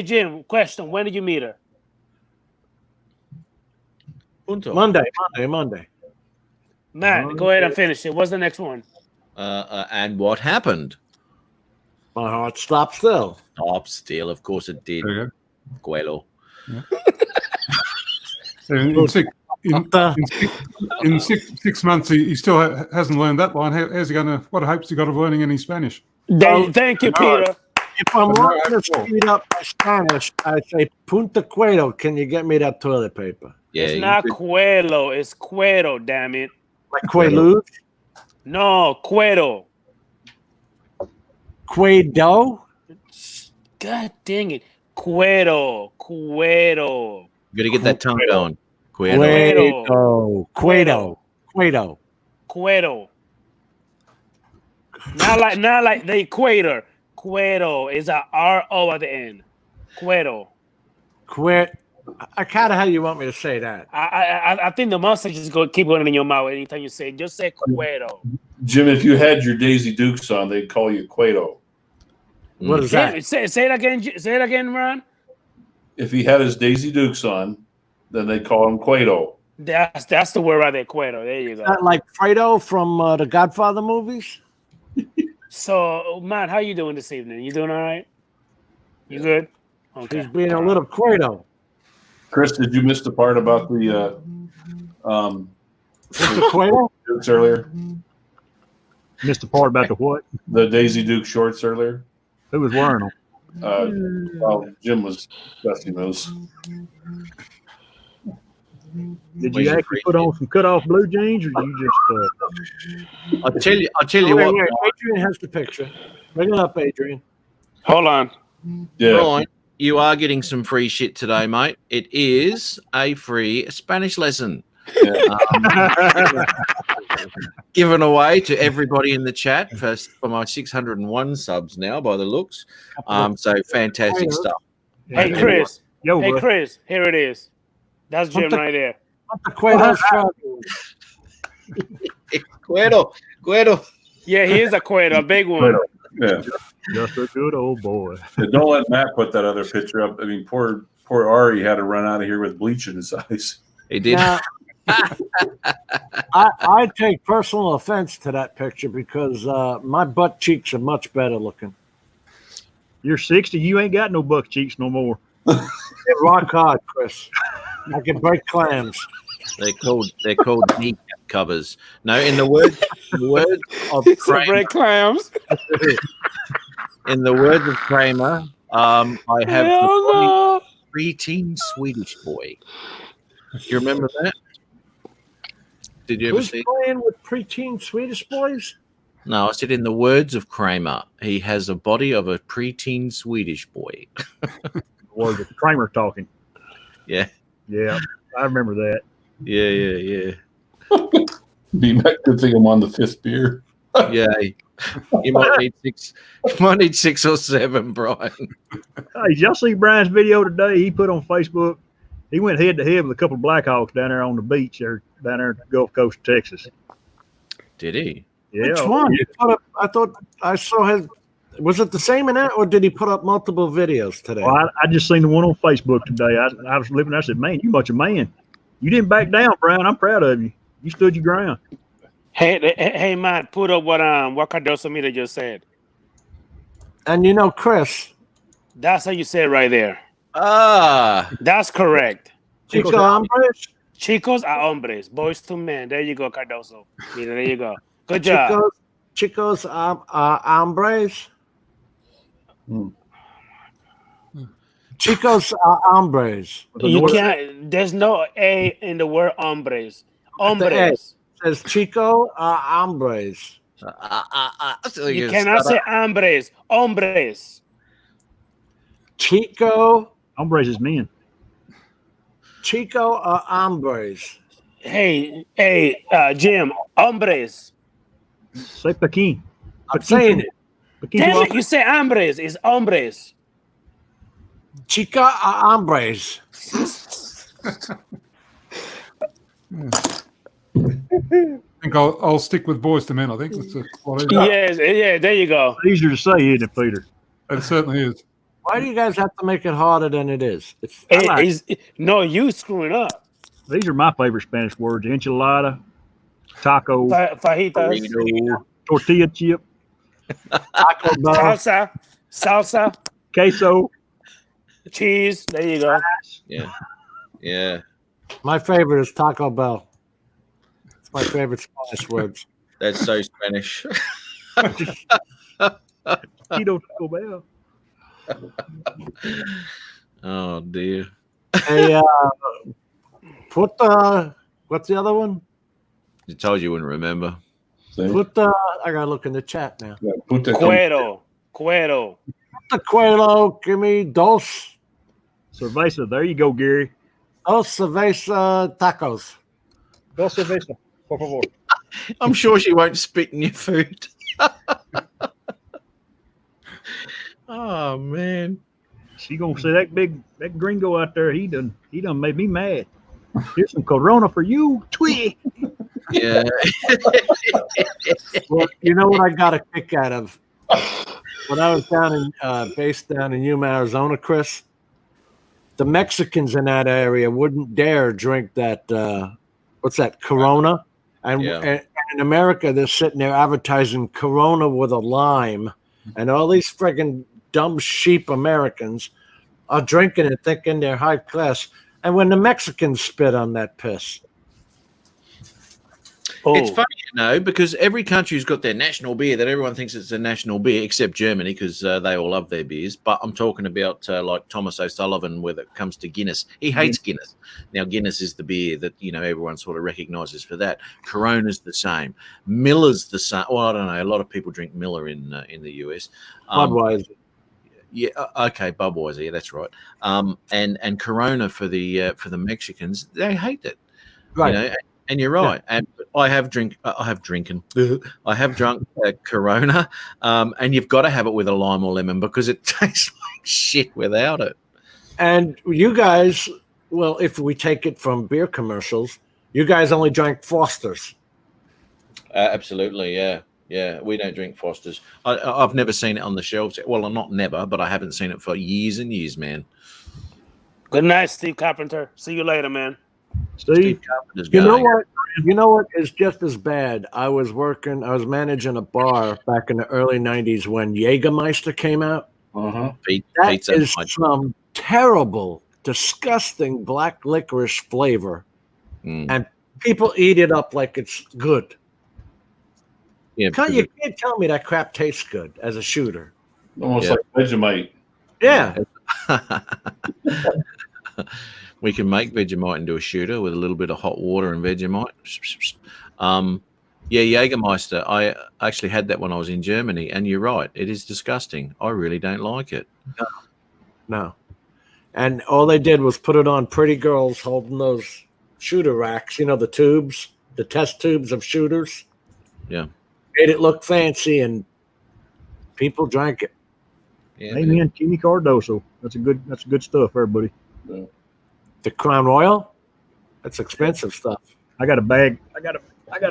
Jim. Question: when did you meet her? Punto. Monday. Matt, go ahead and finish it. What's the next one? And what happened? My heart stopped still. Stop still. Of course it did. There you Guelo. go. In 6 months, he still hasn't learned that line. How's he going to? What hopes he got of learning any Spanish? Thank you, Peter. If I'm wanting to speed up my Spanish, I say punta Cuero. Can you get me that toilet paper? Yeah. It's not cuero, it's cuero, damn it. Like Quaalude? No, cuero. Quado? God dang it. Cuero. You got to get that tongue going. Cuero. Quado. Not like the equator. Cuero is a R-O at the end. Cuero. I kind of how you want me to say that. I think the mustache is going to keep going in your mouth anytime you say it. Just say cuero. Jim, if you had your Daisy Dukes on, they'd call you Cueto. What is that? Say it again. Say it again, Ron. If he had his Daisy Dukes on, then they call him Cueto. That's the word right there, cuero. There you go. Is that like Fredo from the Godfather movies? So, Matt, how you doing this evening? You doing all right? You good? Okay. He's being a little Quado. Chris, did you miss the part about the Quayle? Dukes earlier? Missed the part about the what? The Daisy Duke shorts earlier? Who was wearing them? Well, Jim was dusting those. Did you actually put on some cut-off blue jeans, or you just? I'll tell you Wait, what. wait, Adrian has the picture. Bring it up, Adrian. Hold on. Yeah. Brian, you are getting some free shit today, mate. It is a free Spanish lesson. Given away to everybody in the chat for my 601 subs now, by the looks. So fantastic stuff. Hey, Chris. Yo, Hey, bro. Chris. Here it is. That's Jim right there. Cuero. Yeah, he is a Cuero, a big one. Yeah. Just a good old boy. Yeah, don't let Matt put that other picture up. I mean, poor Ari had to run out of here with bleach in his eyes. He did. Now, I take personal offense to that picture because my butt cheeks are much better looking. You're 60. You ain't got no buck cheeks no more. They're rock hard, Chris. I can break clams. They're called kneecap covers. No, in the words of Some Kramer, bread clams. in the words of Kramer, I have Hell the body no. of a preteen Swedish boy. Do you remember that? Did you ever Who's see? playing with preteen Swedish boys? No, I said in the words of Kramer, he has a body of a preteen Swedish boy. Or the Kramer talking. Yeah, Yeah, I remember that. yeah. B-Mac, good thing I'm on the fifth beer. Yeah, you might need six. You might need 6 or 7, Brian. Hey, did y'all see Brian's video today? He put on Facebook. He went head to head with a couple of Blackhawks down there on the beach there, down there at the Gulf Coast of Texas. Did he? Yeah. Which one? He put up, I thought I saw his. Was it the same in that, or did he put up multiple videos today? Well, I just seen the one on Facebook today. I was living there. I said, man, you much a man. You didn't back down, Brian. I'm proud of you. You stood your ground. Hey, Matt, put up what Cardoso Mita just said. And you know, Chris, That's how you say it right there. Ah, That's correct. Chico hombres, Chicos are hombres, boys to men. There you go, Cardoso. Mira, there you go. Good job. chicos hombres. Chicos hombres. You can't. There's no A in the word hombres. Hombres. Says Chico hombres. You cannot say hombres. Hombres. Chico. Hombres is men. Chico hombres. Hey, Jim. Hombres. Say Pekin. I'm saying it. Damn it! You say hombres. It's hombres. Chica hombres. I think I'll stick with boys to men. I think that's what it is. Yes, yeah. There you go. Easier to say, isn't it, Peter? It certainly is. Why do you guys have to make it harder than it is? No, you screwing up. These are my favorite Spanish words: enchilada, taco, Fajitas, tortilla chip, Taco Bell. salsa, queso, cheese. There you go. yeah. My favorite is Taco Bell. It's my favorite Spanish words. That's so Spanish. Taco Bell. Oh dear. Hey, put the what's the other one? I told you wouldn't remember. Put the I gotta look in the chat now. Yeah, put the Cuero. Put the Cuero, give me dos Cerveza. There you go, Gary. cerveza tacos. Dos cerveza, por favor. I'm sure she won't spit in your food. Oh man. She gonna say that gringo out there, he done made me mad. Here's some Corona for you, Twee. Yeah. Well, you know what I got a kick out of? When I was based down in Yuma, Arizona, Chris, the Mexicans in that area wouldn't dare drink that, what's that, Corona? And in America, they're sitting there advertising Corona with a lime. And all these friggin' dumb sheep Americans are drinking it thinking they're high class. And when the Mexicans spit on that piss. It's funny, because every country's got their national beer that everyone thinks it's a national beer, except Germany, because they all love their beers. But I'm talking about like Thomas O'Sullivan when it comes to Guinness. He hates Guinness. Now, Guinness is the beer that, everyone sort of recognizes for that. Corona's the same. Miller's the same. Well, I don't know. A lot of people drink Miller in the US. Budweiser. Yeah, okay, Budweiser. Yeah, that's right. And Corona for the Mexicans, they hate it. Right. And you're right. Yeah. And I have drunk Corona, and you've got to have it with a lime or lemon because it tastes like shit without it. And you guys, well, if we take it from beer commercials, you guys only drank Foster's. Absolutely, yeah. Yeah, we don't drink Foster's. I've never seen it on the shelves. Well, not never, but I haven't seen it for years and years, man. Good night, Steve Carpenter. See you later, man. Steve Carpenter's going. You know what is just as bad? I was managing a bar back in the early 90s when Jägermeister came out. That is some terrible, disgusting black licorice flavor. And people eat it up like it's good. Yeah, you can't tell me that crap tastes good as a shooter. Almost like Vegemite. Yeah. We can make Vegemite into a shooter with a little bit of hot water and Vegemite. Jägermeister. I actually had that when I was in Germany, and you're right. It is disgusting. I really don't like it. No. And all they did was put it on pretty girls holding those shooter racks, the tubes, the test tubes of shooters. Yeah. Made it look fancy, and people drank it. Yeah, amen. Kimi Cardoso. That's good stuff, everybody. Yeah. The Crown Royal, that's expensive stuff. I got a bag. I got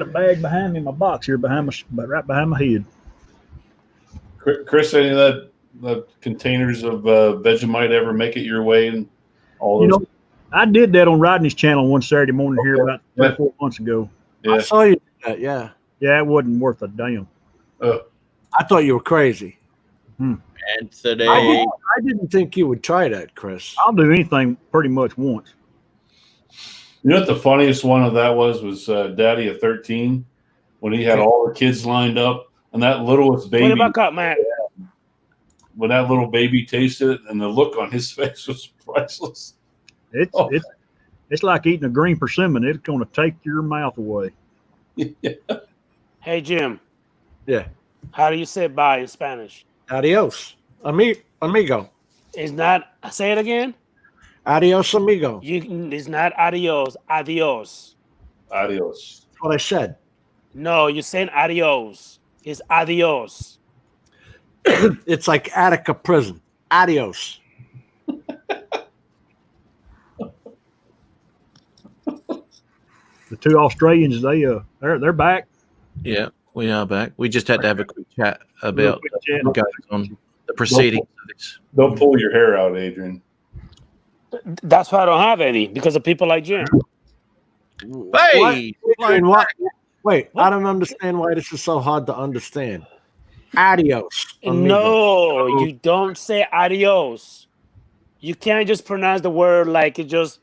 a bag behind me in my box here, right behind my head. Chris, any of the containers of Vegemite ever make it your way? And all those? I did that on Rodney's channel one Saturday morning here about 3 or 4 months ago. Yeah. I saw you do that. Yeah. Yeah, it wasn't worth a damn. I thought you were crazy. Anthony. I didn't think you would try that, Chris. I'll do anything pretty much once. You know what the funniest one of that was Daddy of 13 when he had all the kids lined up and that littlest baby. What about cut, man? When that little baby tasted it and the look on his face was priceless. It's like eating a green persimmon. It's going to take your mouth away. Yeah. Hey, Jim. Yeah. How do you say bye in Spanish? Adios, amigo. It's not. Say it again. Adios, amigo. It's not adios. Adios. Adios. That's what I said. No, you're saying adios. It's adios. It's like Attica prison. Adios. The two Australians, they're back. Yeah, we are back. We just had to have a quick chat about what goes on the proceedings of this. Don't pull your hair out, Adrian. That's why I don't have any, because of people like Jim. Hey! Wait, I don't understand why this is so hard to understand. Adios. Amigo. No, you don't say adios. You can't just pronounce the word like it just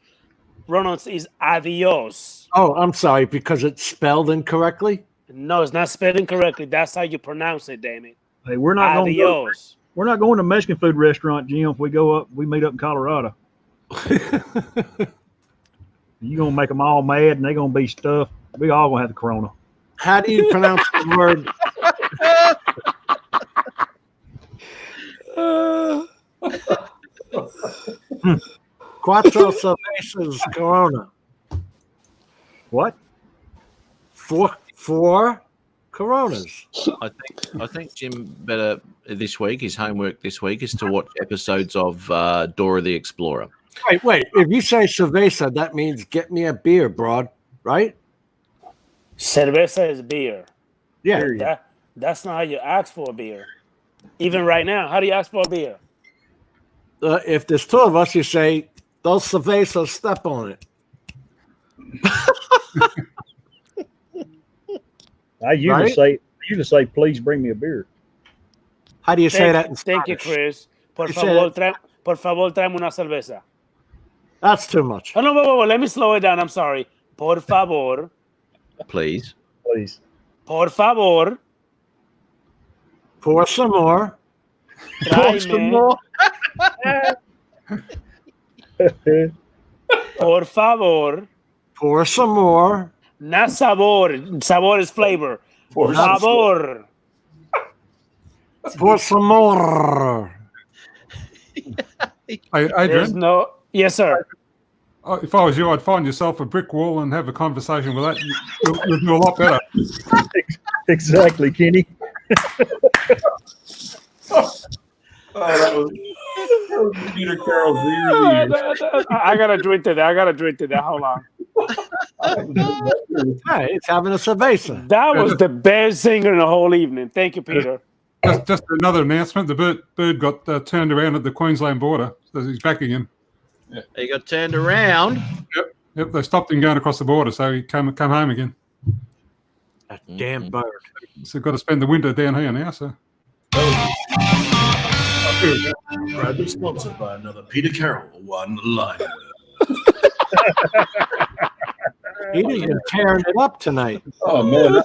pronounced is adios. Oh, I'm sorry, because it's spelled incorrectly? No, it's not spelled incorrectly. That's how you pronounce it, damn it. Hey, we're not going to a Mexican food restaurant, Jim. If we meet up in Colorado. You're going to make them all mad, and they're going to be stuffed. We all going to have the corona. How do you pronounce the word? Cuatro cervezas Corona. What? Four Coronas. I think Jim better this week. His homework this week is to watch episodes of Dora the Explorer. Wait. If you say cerveza, that means get me a beer, broad, right? Cerveza is beer. Yeah. That's not how you ask for a beer. Even right now, how do you ask for a beer? If there's two of us, you say, those cervezas, step on it. I usually say, please bring me a beer. How do you say that in Spanish? Thank you, Chris. Por favor, tráeme una cerveza. That's too much. Oh, no, whoa. Let me slow it down. I'm sorry. Por favor. Please. Please. Por favor. Pour some more. Pour some more. Por favor. Pour some more. Not sabor. Sabor is flavor. Por favor. Pour some more. Hey, There's Adrian, no. Yes, sir. if I was you, I'd find yourself a brick wall and have a conversation with that. You'll do a lot better. Exactly, Kenny. That was Peter Carroll's ear to ear. I gotta drink to that. Hold on. Hey, it's having a cerveza. That was the best singer in the whole evening. Thank you, Peter. Just another announcement. The bird got turned around at the Queensland border, so he's back again. He got turned around. Yep. They stopped him going across the border, so he came home again. That damn bird. So got to spend the winter down here now. So Proudly sponsored by another Peter Carroll One Line. He's been tearing it up tonight. Oh man,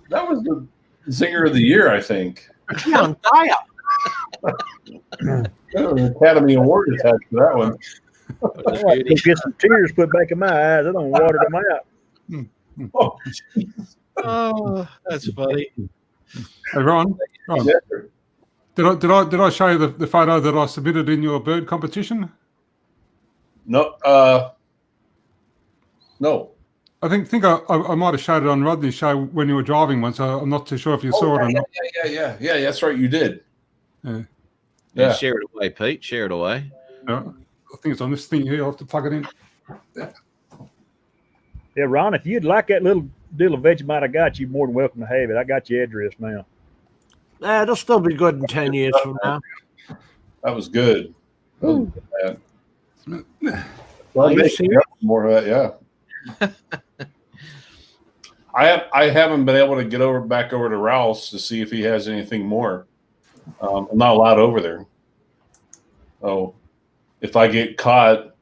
that was the singer of the year, I think. He's on fire. There was an Academy Award attached to that one. I like to get some tears put back in my eyes. I don't water them out. Oh, Oh, that's funny. Hey, Ron, yeah. did I show you the photo that I submitted in your bird competition? No, no. I think I might have showed it on Rodney's show when you were driving one, so I'm not too sure if you saw it or not. Yeah. That's right. You did. Yeah. Yeah. Share it away, Pete. Share it away. I think it's on this thing here. I'll have to plug it in. Yeah, Ron, if you'd like that little deal of Vegemite I got, you're more than welcome to have it. I got your address now. It'll still be good in 10 years from now. That was good. Ooh. Well, more of that, yeah. I haven't been able to get back over to Rouse to see if he has anything more. I'm not allowed over there. Oh, if I get caught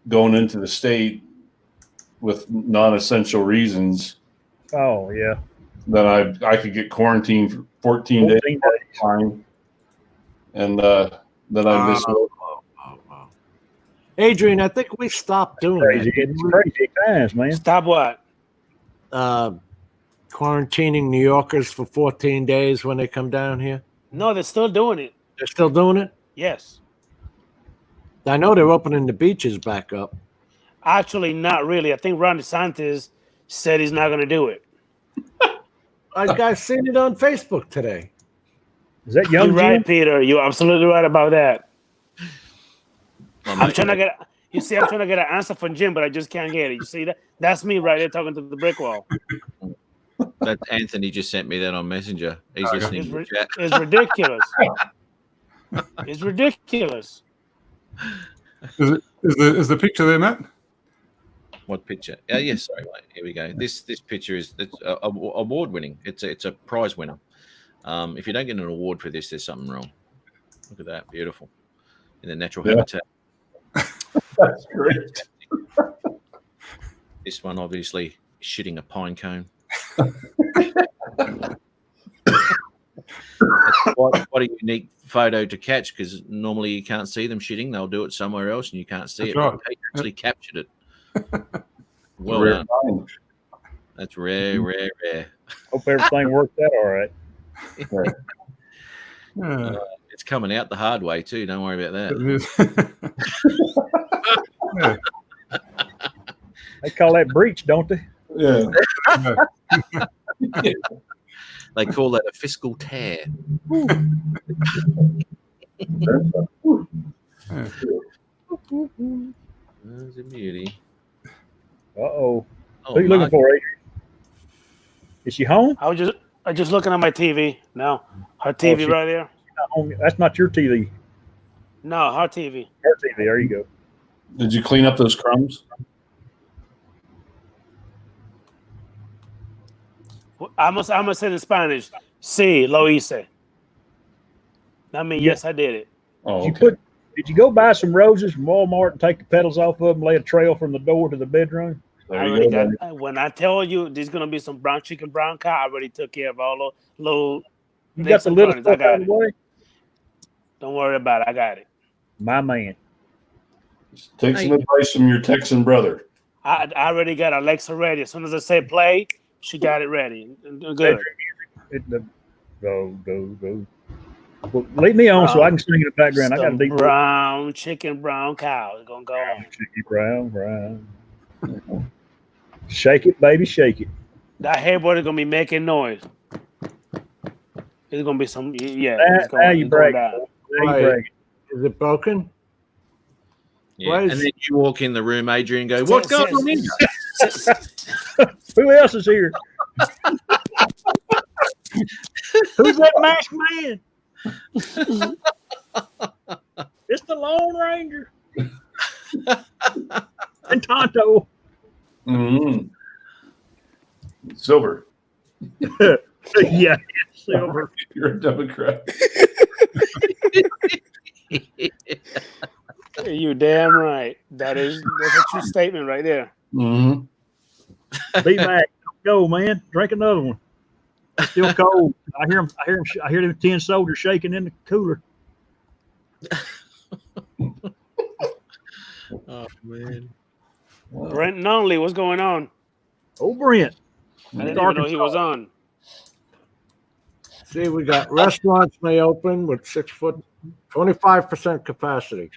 going into the state with non-essential reasons, oh yeah, then I could get quarantined for 14 days. Fine. And then I miss. Adrian, I think we stopped doing crazy. that. It's crazy times, man. Stop what? Quarantining New Yorkers for 14 days when they come down here. No, they're still doing it. They're still doing it? Yes. I know they're opening the beaches back up. Actually, not really. I think Ron DeSantis said he's not going to do it. I seen it on Facebook today. Is that young? You're right, Peter. You're absolutely right about that. I'm trying to get. You see, I'm trying to get an answer from Jim, but I just can't get it. You see that? That's me right there talking to the brick wall. That Anthony just sent me that on Messenger. He's listening to the chat. It's ridiculous. It's ridiculous. Is the picture there, Matt? What picture? Yes, sorry, wait. Here we go. This picture is award winning. It's a prize winner. If you don't get an award for this, there's something wrong. Look at that, beautiful in the natural habitat. That's great. This one, obviously, shitting a pine cone. What a unique photo to catch, because normally you can't see them shitting. They'll do it somewhere else and you can't see it. Right. But Pete actually captured it. Well Rare done. find. That's rare. Hope everything worked out all right. Yeah. It's coming out the hard way too. Don't worry about that. Yeah. They call that breach, don't they? Yeah. They call that a fiscal tear. That's a beauty. Uh-oh. Oh, Who are you looking Mark. for, Adrian? Is she home? I was just looking at my TV. No, her TV she- right there. Not home. That's not your TV. No, her TV. Her TV. There you go. Did you clean up those crumbs? I must say in Spanish. Sí, lo hice. I mean, yes, I did it. Oh, Did you okay. put Did you go buy some roses from Walmart and take the petals off of them, lay a trail from the door to the bedroom? I already got. When I tell you there's gonna be some brown chicken, brown cow, I already took care of all the little. You got the little I stuff got out of the way? Don't worry about it. I got it. My man. Take some advice from your Texan brother. I already got Alexa ready. As soon as I say play, she got it ready. Good. Go. Well, leave me on so I can sing in the background. I got a deep brown chicken, brown cow. It's gonna go on. Chicken, brown. Shake it, baby, shake it. That headboard is gonna be making noise. It's gonna be some, yeah. Now you break. Is it broken? Yeah. And then you walk in the room, Adrian, and go, "What's going on here?" Who else is here? Who's that masked man? It's the Lone Ranger. And Tonto. Mm-hmm. Silver. Yeah, silver. You're a Democrat. You're damn right. That's a true statement right there. Mm-hmm. Be back. Go, man. Drink another one. It's still cold. I hear them 10 soldiers shaking in the cooler. Oh man. Brent Nunley, what's going on? Oh, Brent. I didn't even know he was on. See, we got restaurants may open with 6 foot, 25% capacity.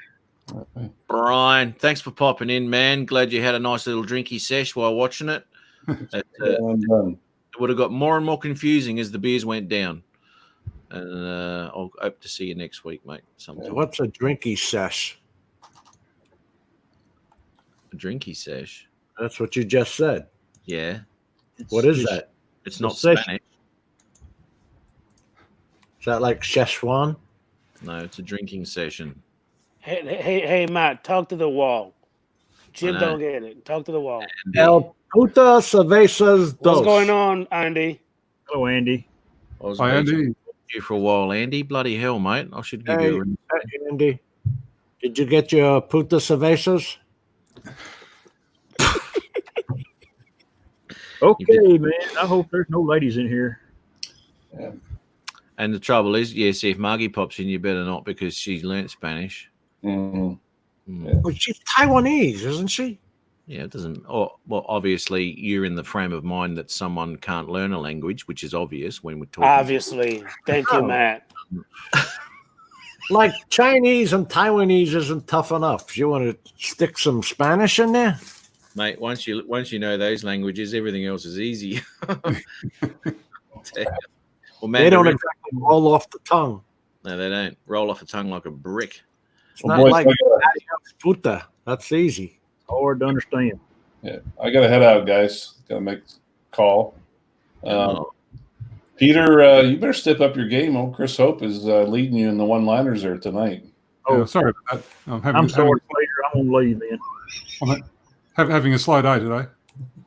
Brian, thanks for popping in, man. Glad you had a nice little drinky sesh while watching it. It would have got more and more confusing as the beers went down. And I'll hope to see you next week, mate. Sometime. What's a drinky sesh? A drinky sesh? That's what you just said. Yeah. What is that? It's not sesh. Spanish. Is that like Szechuan? No, it's a drinking session. Hey, Matt, talk to the wall. Jim don't get it. Talk to the wall. El puta cervezas dos. What's going on, Andy? Hello, Andy. Hi, Andy. You for a while, Andy. Bloody hell, mate. I should give you a ring. Hey, Andy. Did you get your puta cervezas? Okay, man. I hope there's no ladies in here. Yeah. And the trouble is, yes, if Margie pops in, you better not because she's learnt Spanish. Mm-hmm. Well, she's Taiwanese, isn't she? Yeah, it doesn't. Oh, well, obviously, you're in the frame of mind that someone can't learn a language, which is obvious when we're talking. Obviously. Thank you, Matt. Like Chinese and Taiwanese isn't tough enough. You want to stick some Spanish in there? Mate, once you know those languages, everything else is easy. Well, they don't exactly roll off the tongue. No, they don't. Roll off the tongue like a brick. It's not like puta. That's easy. Hard to understand. Yeah, I got to head out, guys. Got to make a call. Peter, you better step up your game. Old Chris Hope is leading you in the one-liners there tonight. Oh, sorry about that. I'm sorry, Peter. I'm going to leave then. I'm having a slow day today.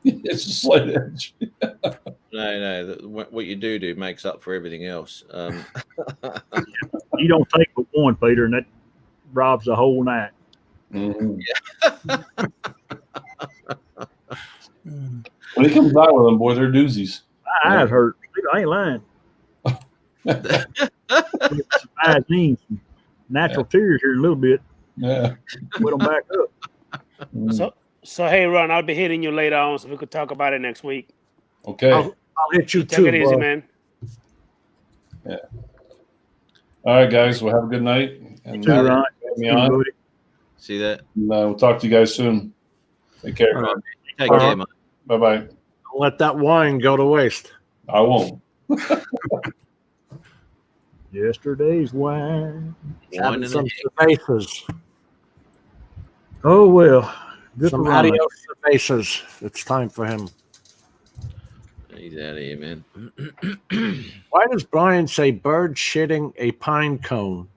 It's a slight edge. No. What you do makes up for everything else. You don't take but one, Peter, and that robs the whole night. Mm-hmm. When he comes out with them, boy, they're doozies. My eyes hurt. I ain't lying. Eyes need some natural tears here in a little bit. Yeah. Put them back up. So hey, Ron, I'll be hitting you later on so we could talk about it next week. Okay. I'll hit you Take too, it easy, bro. man. Yeah. All right, guys. Well, have a good night. And Too, Ron. me on. See that? And, we'll talk to you guys soon. Take care. Right. Take care, mate. Bye-bye. Don't let that wine go to waste. I won't. Yesterday's wine. Having some cervezas. Oh, well. Good Some for Ron. adios cervezas. It's time for him. He's out of here, man. Why does Brian say bird shitting a pine cone?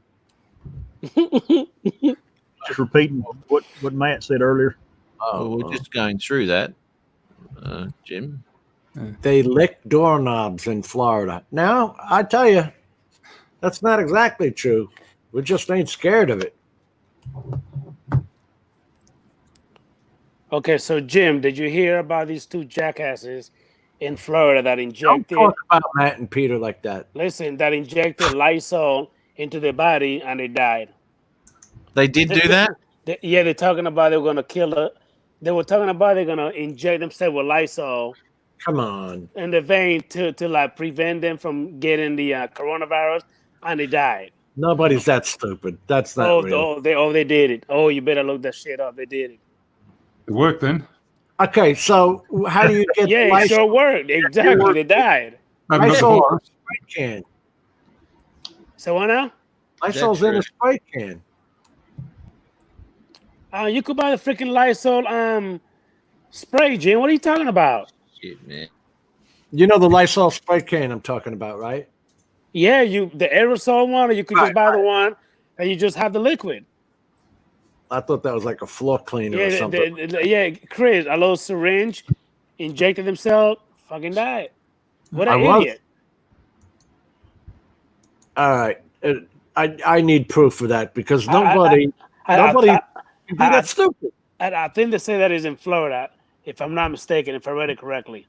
Just repeating what Matt said earlier. Well, we're just going through that, Jim. They lick doorknobs in Florida. Now, I tell you, that's not exactly true. We just ain't scared of it. Okay, so Jim, did you hear about these two jackasses in Florida that Don't injected? talk about Matt and Peter like that. Listen, that injected Lysol into their body and they died. They did do that? Yeah, they're talking about they were going to kill her. They were talking about they're going to inject themselves with Lysol Come on. in the vein to like prevent them from getting the coronavirus, and they died. Nobody's that stupid. That's not real. They did it. Oh, you better look that shit up. They did it. It worked then. Okay, so how do you get Yeah, it Lysol? sure worked. Exactly, they died. Haven't got the Lysol virus. spray can. So what now? Lysol's in a spray can. You could buy the freaking Lysol spray, Jim. What are you talking about? Shit, man. You know the Lysol spray can I'm talking about, right? Yeah, the aerosol one, or you could just buy the one and you just have the liquid. I thought that was like a floor cleaner or something. Yeah, Chris, a little syringe, injected himself, fucking died. What an idiot. All right. I need proof of that because nobody can be that stupid. I think they say that is in Florida, if I'm not mistaken, if I read it correctly.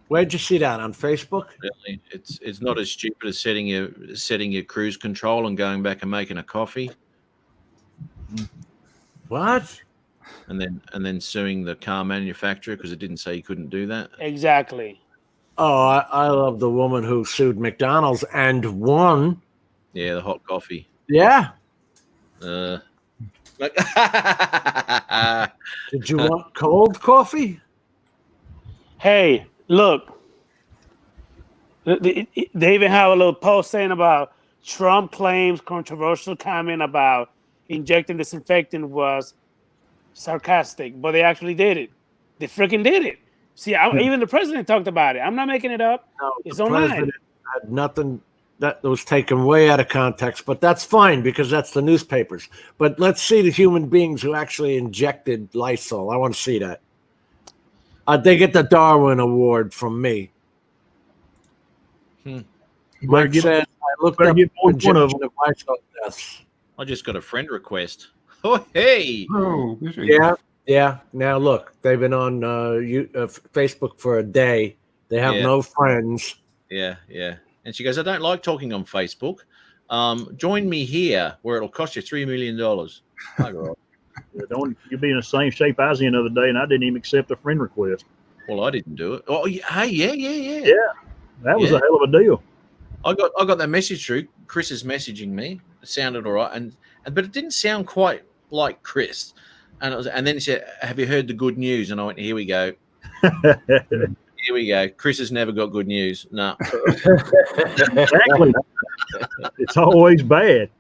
Where'd you see that? On Facebook? Really, it's not as stupid as setting your cruise control and going back and making a coffee. What? And then suing the car manufacturer because it didn't say you couldn't do that. Exactly. Oh, I love the woman who sued McDonald's and won. Yeah, the hot coffee. Yeah. Like, Did you want cold coffee? Hey, look. They even have a little post saying about Trump claims controversial comment about injecting disinfectant was sarcastic, but they actually did it. They freaking did it. See, even the president talked about it. I'm not making it up. No, it's the online. president had nothing that was taken way out of context, but that's fine because that's the newspapers. But let's see the human beings who actually injected Lysol. I want to see that. They get the Darwin Award from me. Mike says, I looked up injection of Lysol deaths. I just got a friend request. Oh, hey. Oh, Yeah. Now look, they've been on Facebook for a day. They have no friends. Yeah. And she goes, I don't like talking on Facebook. Join me here where it'll cost you $3 million. You'll be in the same shape I was the other day, and I didn't even accept a friend request. Well, I didn't do it. Oh, yeah. Yeah, that was a hell of a deal. I got that message through. Chris is messaging me. It sounded all right, but it didn't sound quite like Chris. And then he said, "Have you heard the good news?" And I went, "Here we go. Here we go. Chris has never got good news. No." Exactly. It's always bad.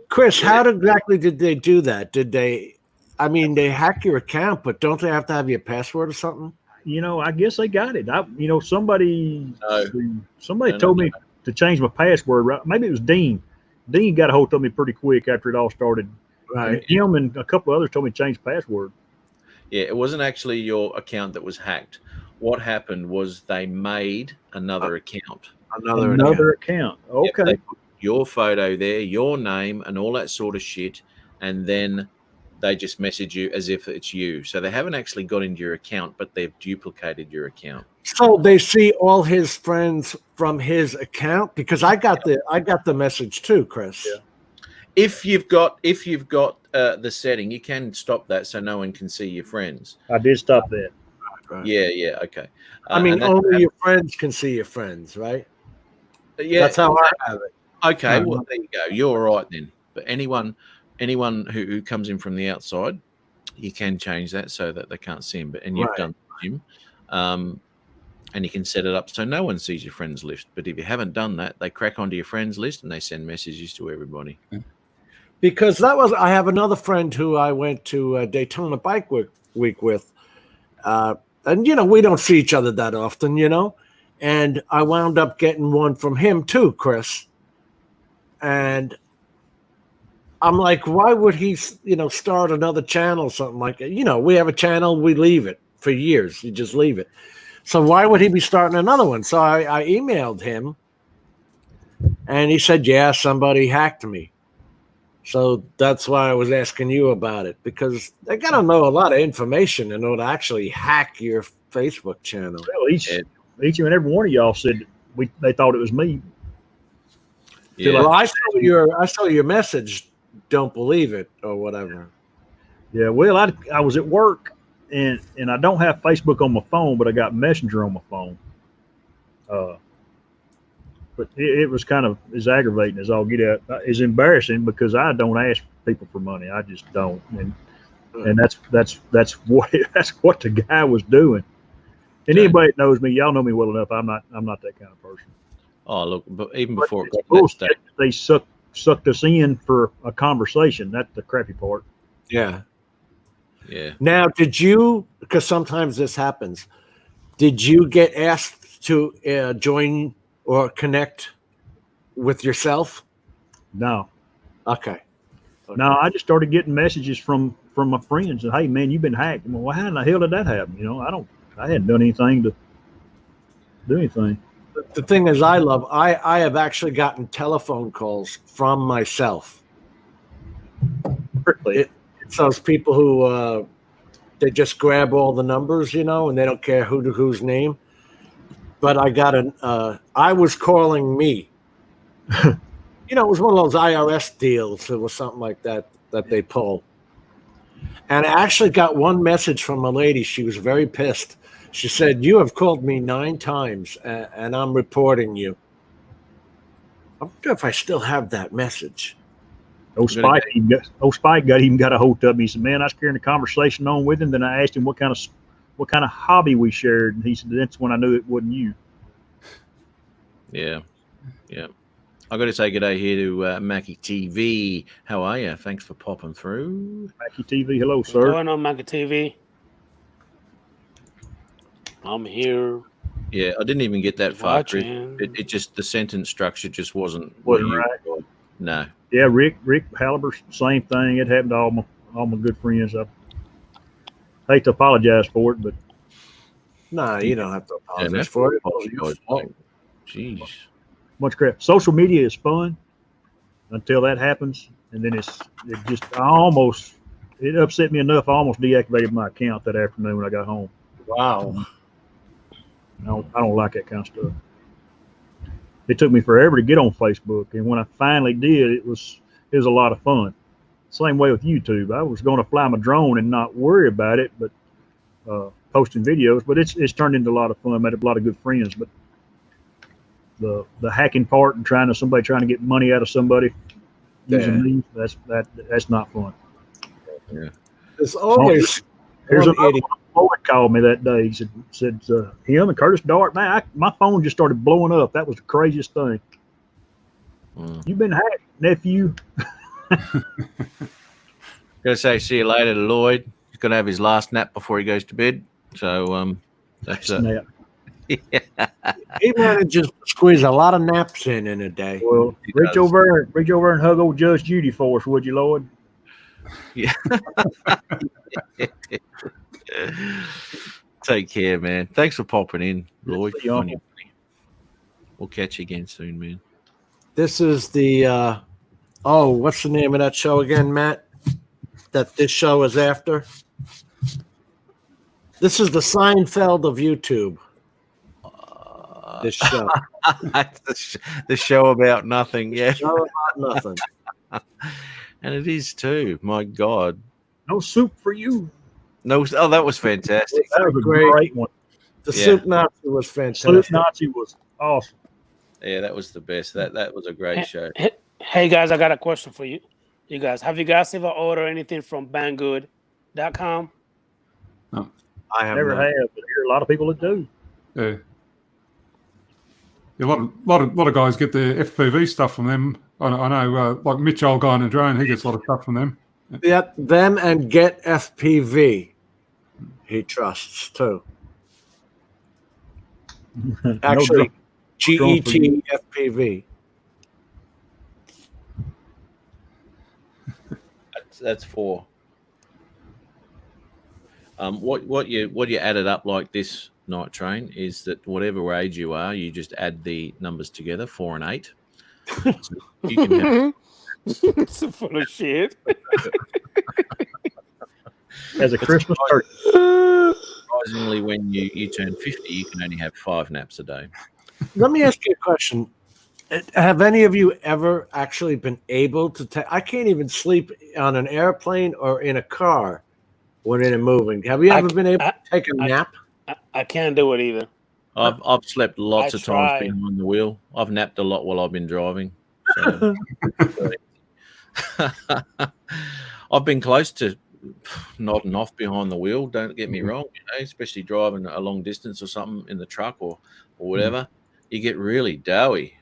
Chris, how exactly did they do that? They hack your account, but don't they have to have your password or something? I guess they got it. Somebody told me to change my password. Right? Maybe it was Dean. Dean got a hold of me pretty quick after it all started. Right. And him and a couple of others told me to change password. Yeah, it wasn't actually your account that was hacked. What happened was they made another account. Another account. Okay. Yep, they put your photo there, your name, and all that sort of shit, and then they just message you as if it's you. So they haven't actually got into your account, but they've duplicated your account. So they see all his friends from his account because I got the message too, Chris. Yeah. If you've got the setting, you can stop that so no one can see your friends. I did stop that. Right. Yeah, okay. Only your friends can see your friends, right? Yeah, that's how I have it. Okay, well there you go. You're all right then. But anyone who comes in from the outside, you can change that so that they can't see him. And you've done him, and you can set it up so no one sees your friends list. But if you haven't done that, they crack onto your friends list and they send messages to everybody. Because I have another friend who I went to Daytona Bike Week with, and we don't see each other that often, and I wound up getting one from him too, Chris. And I'm like, why would he, start another channel, something like that? We have a channel, we leave it for years. You just leave it. So why would he be starting another one? So I emailed him, and he said, yeah, somebody hacked me. So that's why I was asking you about it, because they got to know a lot of information in order to actually hack your Facebook channel. Well, each and every one of y'all said they thought it was me. Yeah. Well, I saw your message. Don't believe it or whatever. Yeah, well, I was at work and I don't have Facebook on my phone, but I got Messenger on my phone. But it was kind of as aggravating as all get out. It's embarrassing because I don't ask people for money. I just don't, and that's what the guy was doing. And anybody that knows me, y'all know me well enough. I'm not that kind of person. Oh, look, but even before it got to that Bullshit, stage, they sucked us in for a conversation. That's the crappy part. Yeah. yeah. Now, did you? Because sometimes this happens. Did you get asked to join or connect with yourself? No. Okay. No, I just started getting messages from my friends that, hey man, you've been hacked. Well, how in the hell did that happen? You know, I hadn't done anything to do anything. The thing is, I have actually gotten telephone calls from myself. It's those people who they just grab all the numbers, you know, and they don't care whose name. But I got I was calling me. You know, it was one of those IRS deals. It was something like that they pull. And I actually got one message from a lady. She was very pissed. She said, "You have called me 9 times, and I'm reporting you." I wonder if I still have that message. Spike even got a hold of me. He said, "Man, I was carrying a conversation on with him. Then I asked him what kind of hobby we shared, and he said that's when I knew it wasn't you." Yeah. I got to say good day here to Mackie TV. How are you? Thanks for popping through. Mackie TV, hello, What's sir. going on, Mackie TV? I'm here. Yeah, I didn't even get that far, Chris. Watching. It just, the sentence structure just wasn't Right. No. Yeah, Rick Halliburton, same thing. It happened to all my good friends. I hate to apologize for it, but No, you don't have to Yeah, apologize that's for it. apologize, mate. Jeez. much crap. Social media is fun until that happens, and then it upset me enough. I almost deactivated my account that afternoon when I got home. Wow. I don't like that kind of stuff. It took me forever to get on Facebook, and when I finally did, it was a lot of fun. Same way with YouTube. I was going to fly my drone and not worry about it, but posting videos. But it's turned into a lot of fun. Made a lot of good friends. But the hacking part and somebody trying to get money out of somebody using me, that's not fun. Yeah. There's always Here's one another idiot. one. Lloyd called me that day. He said him and Curtis Dart, man, my phone just started blowing up. That was the craziest thing. You've been hacked, nephew. Gonna say see you later to Lloyd. He's gonna have his last nap before he goes to bed. So that's Snap. He manages to squeeze a lot of naps in a day. Well, He reach does. over and hug old Judge Judy for us, would you, Lloyd? Yeah. Take care, man. Thanks for popping in, Lloyd. See you, Uncle. We'll catch you again soon, man. This is the what's the name of that show again, Matt? That this show is after? This is the Seinfeld of YouTube. This show. The show about nothing. Yeah. Show about nothing. And it is too. My God. No soup for you. No. Oh, that was fantastic. That was a great one. The Yeah. Soup Nazi was fantastic. Soup Nazi was awesome. Yeah, that was the best. That was a great show. Hey guys, I got a question for you. You guys, have you guys ever ordered anything from Banggood.com? I have Never not. have, but there are a lot of people that do. Yeah. A lot of guys get their FPV stuff from them. I know, like Mitch, old guy in the drone, he gets a lot of stuff from them. Yep, them and Get FPV. He trusts too. Actually, drone for you. GET FPV. That's 4. What you added up like this, Night Train, is that whatever age you are, you just add the numbers together, 4 and 8. So you can have It's full of shit. As a Christmas turkey. Surprisingly, when you turn 50, you can only have 5 naps a day. Let me ask you a question. Have any of you ever actually been able to take? I can't even sleep on an airplane or in a car when it is moving. Have you ever been able to take a nap? I can't do it either. I've slept lots I of times try. behind the wheel. I've napped a lot while I've been driving. So. I've been close to nodding off behind the wheel. Don't get me wrong, especially driving a long distance or something in the truck or whatever. You get really doughy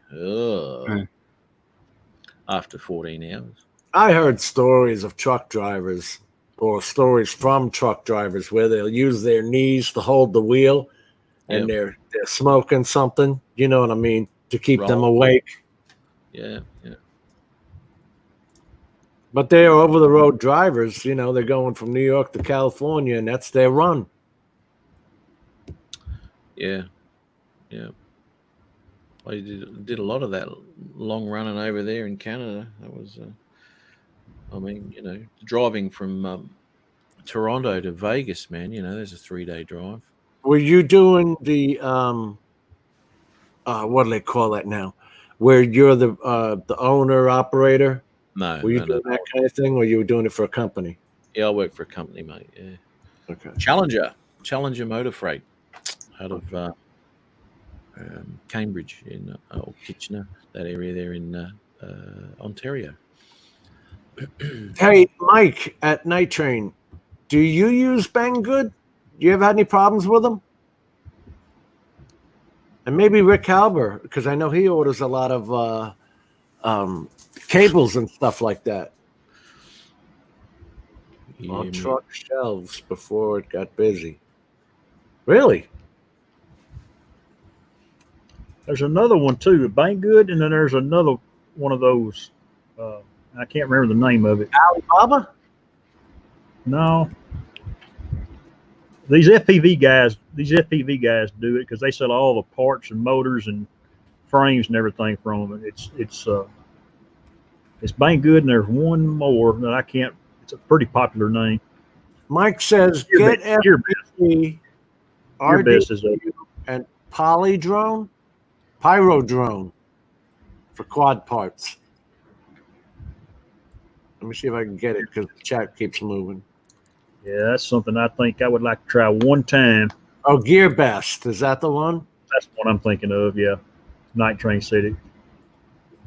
after 14 hours. I heard stories of truck drivers or stories from truck drivers where they'll use their knees to hold the wheel and they're smoking something, you know what I mean, to keep them awake. Yeah. But they're over-the-road drivers, you know, they're going from New York to California, and that's their run. Yeah. I did a lot of that long running over there in Canada. That was, driving from Toronto to Vegas, man. You know, there's a 3-day drive. Were you doing the what do they call that now? Where you're the owner operator? No. Were you doing that kind of thing, or you were doing it for a company? Yeah, I work for a company, mate. Yeah. Okay. Challenger Motor Freight, out of Cambridge or Kitchener, that area there in Ontario. Hey, Mike at Night Train, do you use Banggood? Do you ever had any problems with them? And maybe Rick Halber, because I know he orders a lot of cables and stuff like that. On truck shelves before it got busy. Really? There's another one too, Banggood, and then there's another one of those. I can't remember the name of it. Alibaba? No. These FPV guys do it because they sell all the parts and motors and frames and everything from them. It's Banggood, and there's one more that I can't. It's a pretty popular name. Mike says get FPV, RDU, and Pyrodrone for quad parts. Let me see if I can get it because the chat keeps moving. Yeah, that's something I think I would like to try one time. Oh, GearBest, is that the one? That's what I'm thinking of. Yeah, Night Train City.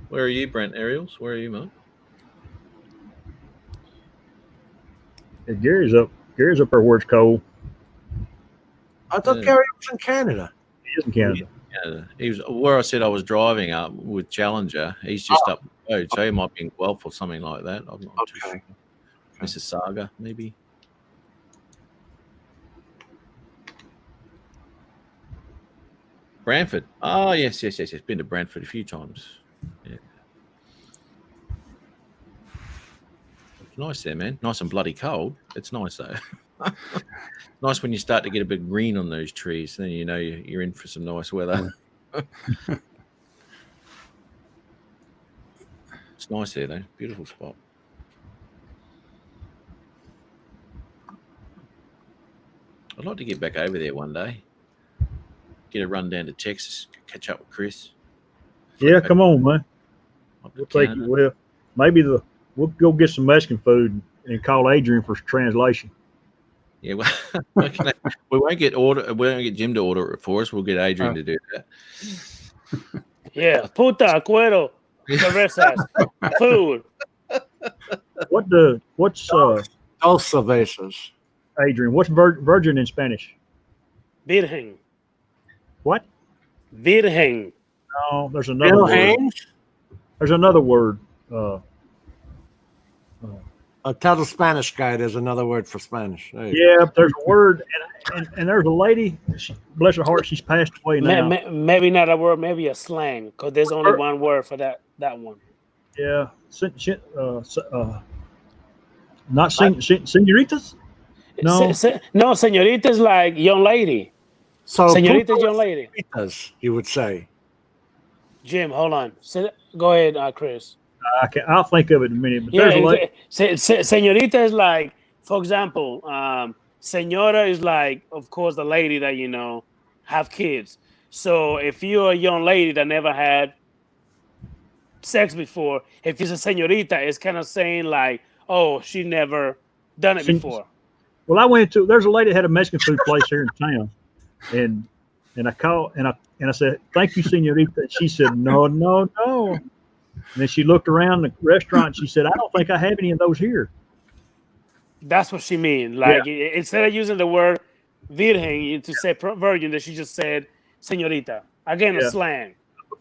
Where are you, Brent Ariels? Where are you, mate? Yeah, Gary's up there where it's cold. I thought Gary was in Canada. He is in Canada. Yeah, he was where I said I was driving up with Challenger. He's just up the road, so he might be in Guelph or something like that. I'm not too sure. Mississauga, maybe. Brantford. Oh, yes. Been to Brantford a few times. Yeah. It's nice there, man. Nice and bloody cold. It's nice, though. Nice when you start to get a bit green on those trees. Then you know you're in for some nice weather. It's nice there, though. Beautiful spot. I'd like to get back over there one day. Get a run down to Texas, catch up with Chris. Yeah, come on, man. We'll take you. Well, maybe we'll go get some Mexican food and call Adrian for translation. Yeah, we won't get Jim to order it for us. We'll get Adrian to do that. Yeah, puta, cuero, cervezas, food. What's Dos cervezas. Adrian, what's virgin in Spanish? Virgen. What? Virgen. No, there's another word. There's another word. Tell the Spanish guy there's another word for Spanish. Yeah, there's a word, and there's a lady, bless her heart, she's passed away now. Maybe not a word, maybe a slang, because there's only one word for that one. Yeah. Not senoritas? No. No, señorita is like young lady. So señorita is young lady. You would say. Jim, hold on. Go ahead, Chris. I'll think of it in a minute. But Yeah, there's a lady. señorita is like, for example, señora is like, of course, the lady that have kids. So if you're a young lady that never had sex before, if it's a señorita, it's kind of saying like, oh, she never done it before. Well, there's a lady that had a Mexican food place here in town, and I called and I said, "Thank you, señorita." And she said, "No, no, no." And then she looked around the restaurant and she said, "I don't think I have any of those here." That's what she mean. Like instead of using the word virgen to say virgin, that she just said señorita. Again, a slang.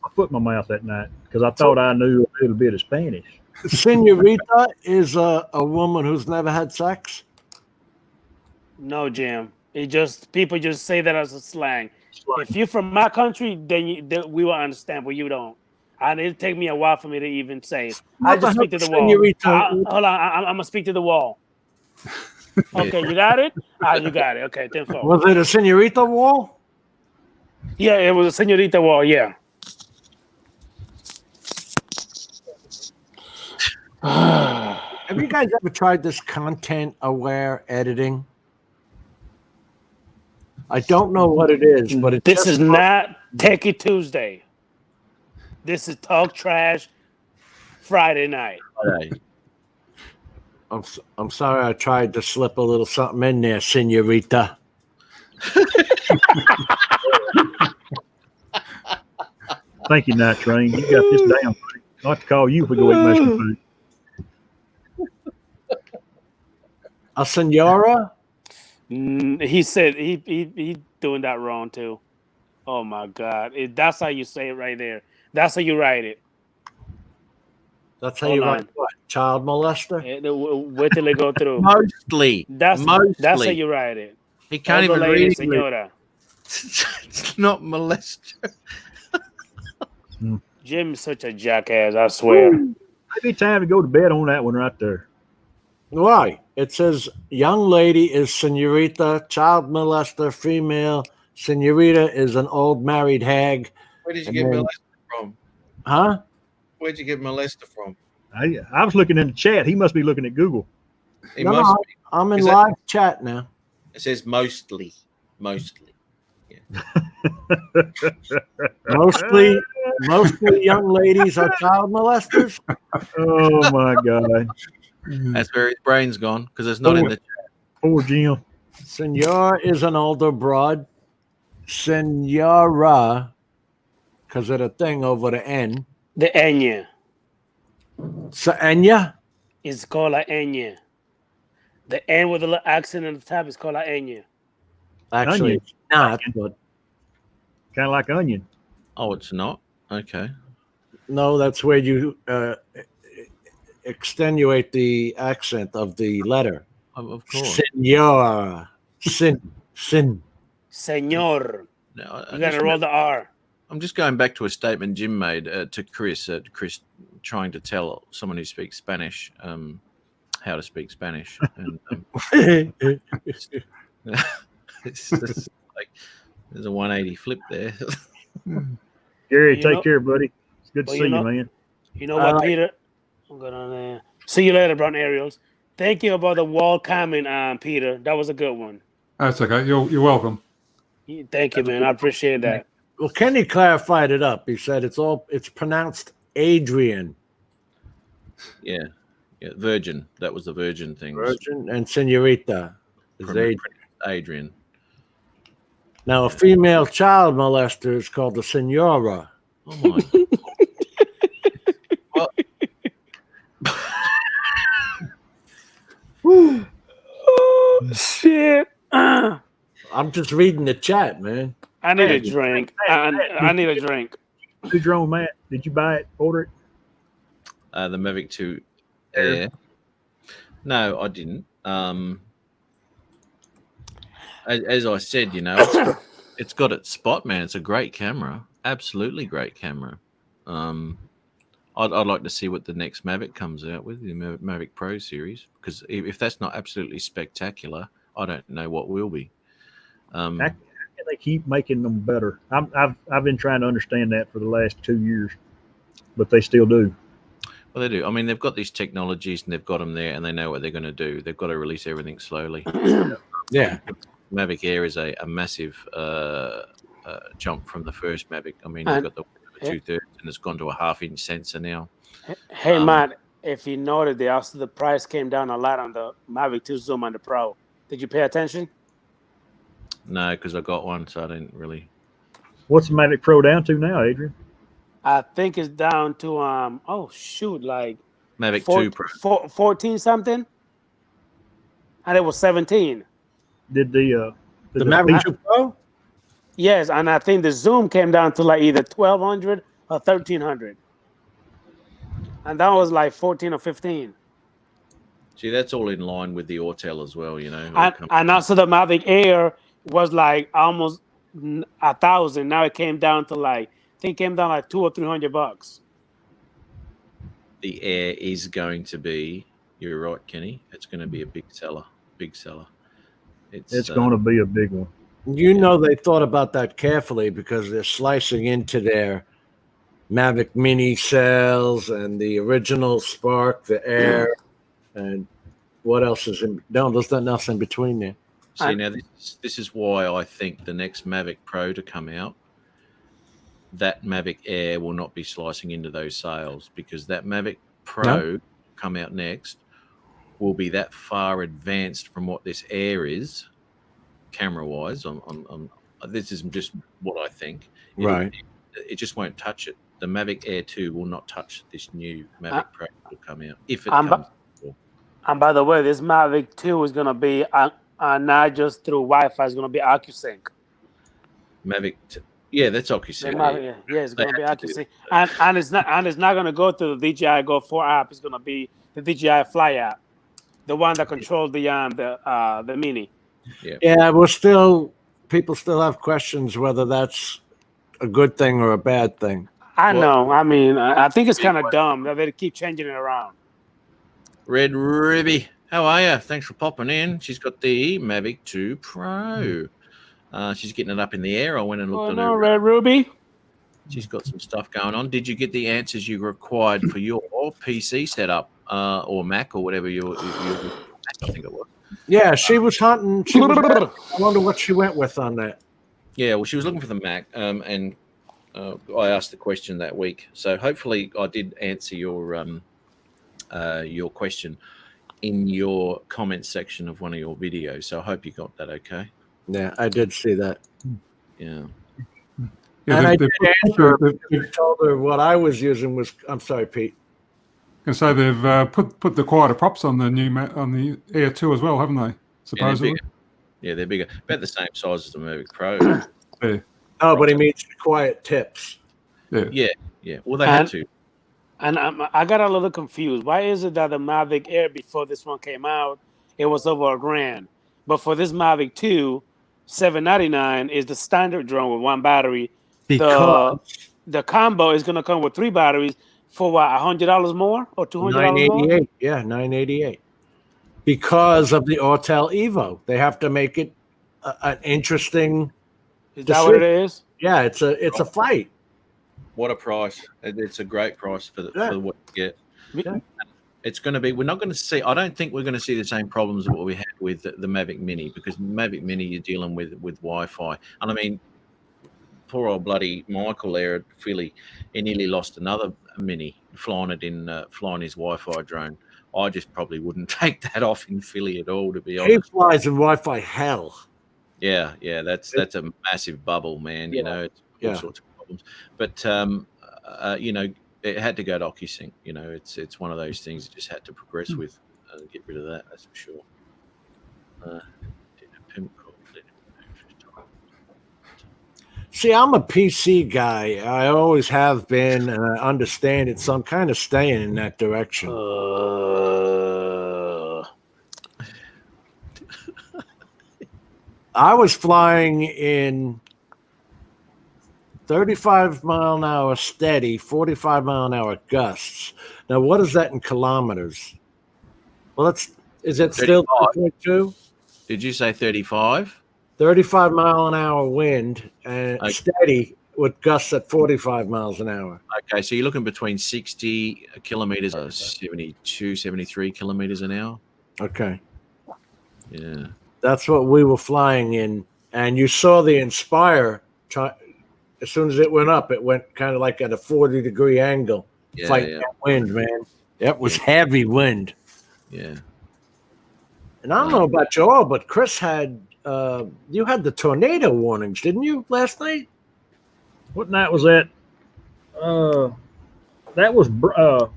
I put my mouth that night because I thought I knew a little bit of Spanish. Senorita is a woman who's never had sex. No, Jim. People just say that as a slang. If you're from my country, then we will understand, but you don't. And it'll take me a while for me to even say it. I just speak to the wall. Hold on, I'm gonna speak to the wall. Okay, you got it? You got it. Okay, 10-4. Was it a senorita wall? Yeah, it was a senorita wall, yeah. Have you guys ever tried this content-aware editing? I don't know what it is, but this is not Techie Tuesday. This is Talk Trash Friday night. I'm sorry I tried to slip a little something in there, senorita. Thank you, Night Train. You got this down. I'll have to call you if we go eat Mexican food. A senora? He said he doing that wrong too. Oh my God! That's how you say it right there. That's how you write it. That's how you write what? Child molester? Wait till they go through. Mostly. That's how you write it. He can't even read senora. It's not molester. Jim is such a jackass, I swear. Maybe time to go to bed on that one right there. Why? It says young lady is senorita, child molester, female. Senorita is an old married hag. Where did you get molester from? Huh? Where'd you get molester from? I was looking in the chat. He must be looking at Google. I'm in live chat now. It says mostly. Yeah. mostly young ladies are child molesters. Oh my God. That's where his brain's gone because it's not in the chat. Poor Jim. Senor is an older broad. Senora, because of the thing over the N. The Enya. Enya? It's called a Enya. The N with a little accent on the top is called a Enya. Actually, it's not, but kind of like onion. Oh, it's not? Okay. No, that's where you extenuate the accent of the letter. Of course. Senora. Sin. Senor. No, you got to roll the R. I'm just going back to a statement Jim made to Chris. Chris trying to tell someone who speaks Spanish how to speak Spanish. And, it's just like there's a 180 flip there. Gary, take care, buddy. It's good to see you, man. You know what, Peter? I'm gonna see you later, Brown Ariels. Thank you about the wall comment, Peter. That was a good one. That's okay. You're welcome. Thank you, man. I appreciate that. Well, Kenny clarified it up. He said it's pronounced Adrian. Yeah, Virgin. That was the Virgin thing. Virgin and Senorita is Adrian. Now, a female child molester is called a senora. Oh my! Oh shit! I'm just reading the chat, man. I need a drink. I need a drink. Who's your own, Matt? Did you buy it? Order it? The Mavic 2 Air. No, I didn't. As I said, it's got its spot, man. It's a great camera. Absolutely great camera. I'd like to see what the next Mavic comes out with, the Mavic Pro series, because if that's not absolutely spectacular, I don't know what will be. They keep making them better. I've been trying to understand that for the last 2 years, but they still do. Well, they do. I mean, they've got these technologies and they've got them there, and they know what they're going to do. They've got to release everything slowly. Yeah. Mavic Air is a massive jump from the first Mavic. I mean, you've got the 2/3, and it's gone to a 1/2-inch sensor now. Hey, Matt, if you noted, the price came down a lot on the Mavic 2 Zoom and the Pro. Did you pay attention? No, because I got one, so I didn't really. What's the Mavic Pro down to now, Adrian? I think it's down to like Mavic 2 Pro. 14 something, and it was 17. Did the Mavic 2 Pro? Yes, and I think the Zoom came down to like either 1,200 or 1,300, and that was like 14 or 15. See, that's all in line with the Autel as well, you know. And also the Mavic Air was like almost 1,000. Now it came down to like, I think it came down like $200 or $300. The Air is going to be. You're right, Kenny. It's going to be a big seller. Big seller. It's going to be a big one. You know they thought about that carefully because they're slicing into their Mavic Mini cells and the original Spark, the Air, and what else is in? No, there's nothing else in between there. See, now this is why I think the next Mavic Pro to come out, that Mavic Air will not be slicing into those sales, because that Mavic Pro come out next will be that far advanced from what this Air is, camera-wise. This is just what I think. Right. It just won't touch it. The Mavic Air 2 will not touch this new Mavic Pro that will come out, if it comes. And by the way, this Mavic 2 is going to be not just through Wi-Fi. It's going to be OcuSync. That's OcuSync. It's going to be OcuSync, and it's not going to go through the DJI Go 4 app. It's going to be the DJI Fly app, the one that controls the Mini. Yeah, people still have questions whether that's a good thing or a bad thing. I know. I mean, I think it's kind of dumb that they keep changing it around. Red Ruby, how are you? Thanks for popping in. She's got the Mavic 2 Pro. She's getting it up in the air. I went and looked at her. Red Ruby. She's got some stuff going on. Did you get the answers you required for your PC setup or Mac or whatever you I think it was? Yeah, she was hunting. I wonder what she went with on that. Yeah, well, she was looking for the Mac, and I asked the question that week. So hopefully I did answer your question in your comment section of one of your videos. So I hope you got that okay. Yeah, I did see that. Yeah. And I did answer her. I told her what I was using was. I'm sorry, Pete. And so they've put the quieter props on the on the Air 2 as well, haven't they? Supposedly. Yeah, they're bigger. About the same size as the Mavic Pro. Yeah. Oh, but he means quiet tips. Yeah. Well, they had to. And I got a little confused. Why is it that the Mavic Air, before this one came out, it was over $1,000, but for this Mavic 2, $799 is the standard drone with one battery. Because the combo is going to come with 3 batteries for what, $100 more or $200 more? $988. Yeah, $988. Because of the Autel Evo, they have to make it an interesting. Is that what it is? Yeah, it's a fight. What a price! It's a great price for what you get. Yeah. It's going to be. We're not going to see. I don't think we're going to see the same problems that what we had with the Mavic Mini, because Mavic Mini you're dealing with Wi-Fi, and I mean, poor old bloody Michael there at Philly, he nearly lost another Mini flying his Wi-Fi drone. I just probably wouldn't take that off in Philly at all, to be honest. He flies in Wi-Fi hell. Yeah, that's a massive bubble, man. You know, it's all sorts of problems. But you know, it had to go to OcuSync. You know, it's one of those things it just had to progress with, get rid of that. That's for sure. See, I'm a PC guy. I always have been, and I understand it. So I'm kind of staying in that direction. I was flying in 35-mile-an-hour steady, 45-mile-an-hour gusts. Now, what is that in kilometers? Well, is it still 2.2? Did you say 35? 35-mile-an-hour wind and steady with gusts at 45 miles an hour. Okay, so you're looking between 60 kilometers, 72, 73 kilometers an hour. Okay. Yeah. That's what we were flying in. And you saw the Inspire, as soon as it went up, it went kind of like at a 40-degree angle, fighting that wind, man. That was heavy wind. Yeah. And I don't know about you all, but Chris had, you had the tornado warnings, didn't you, last night? What night was that? That was Brent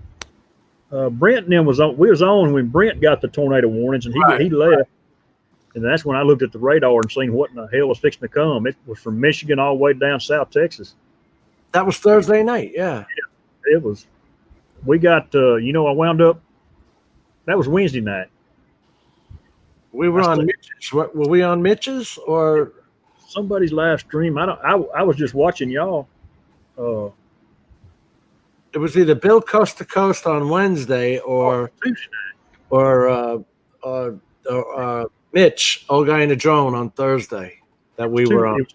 and them was on. We was on when Brent got the tornado warnings, and he left. And that's when I looked at the radar and seen what in the hell was fixing to come. It was from Michigan all the way down South Texas. That was Thursday night, yeah. It was. We got, I wound up. That was Wednesday night. We were on Mitch's. Were we on Mitch's or somebody's live stream? I was just watching y'all. It was either Bill Coast to Coast on Wednesday or Mitch, Old Guy in the Drone, on Thursday that we were on.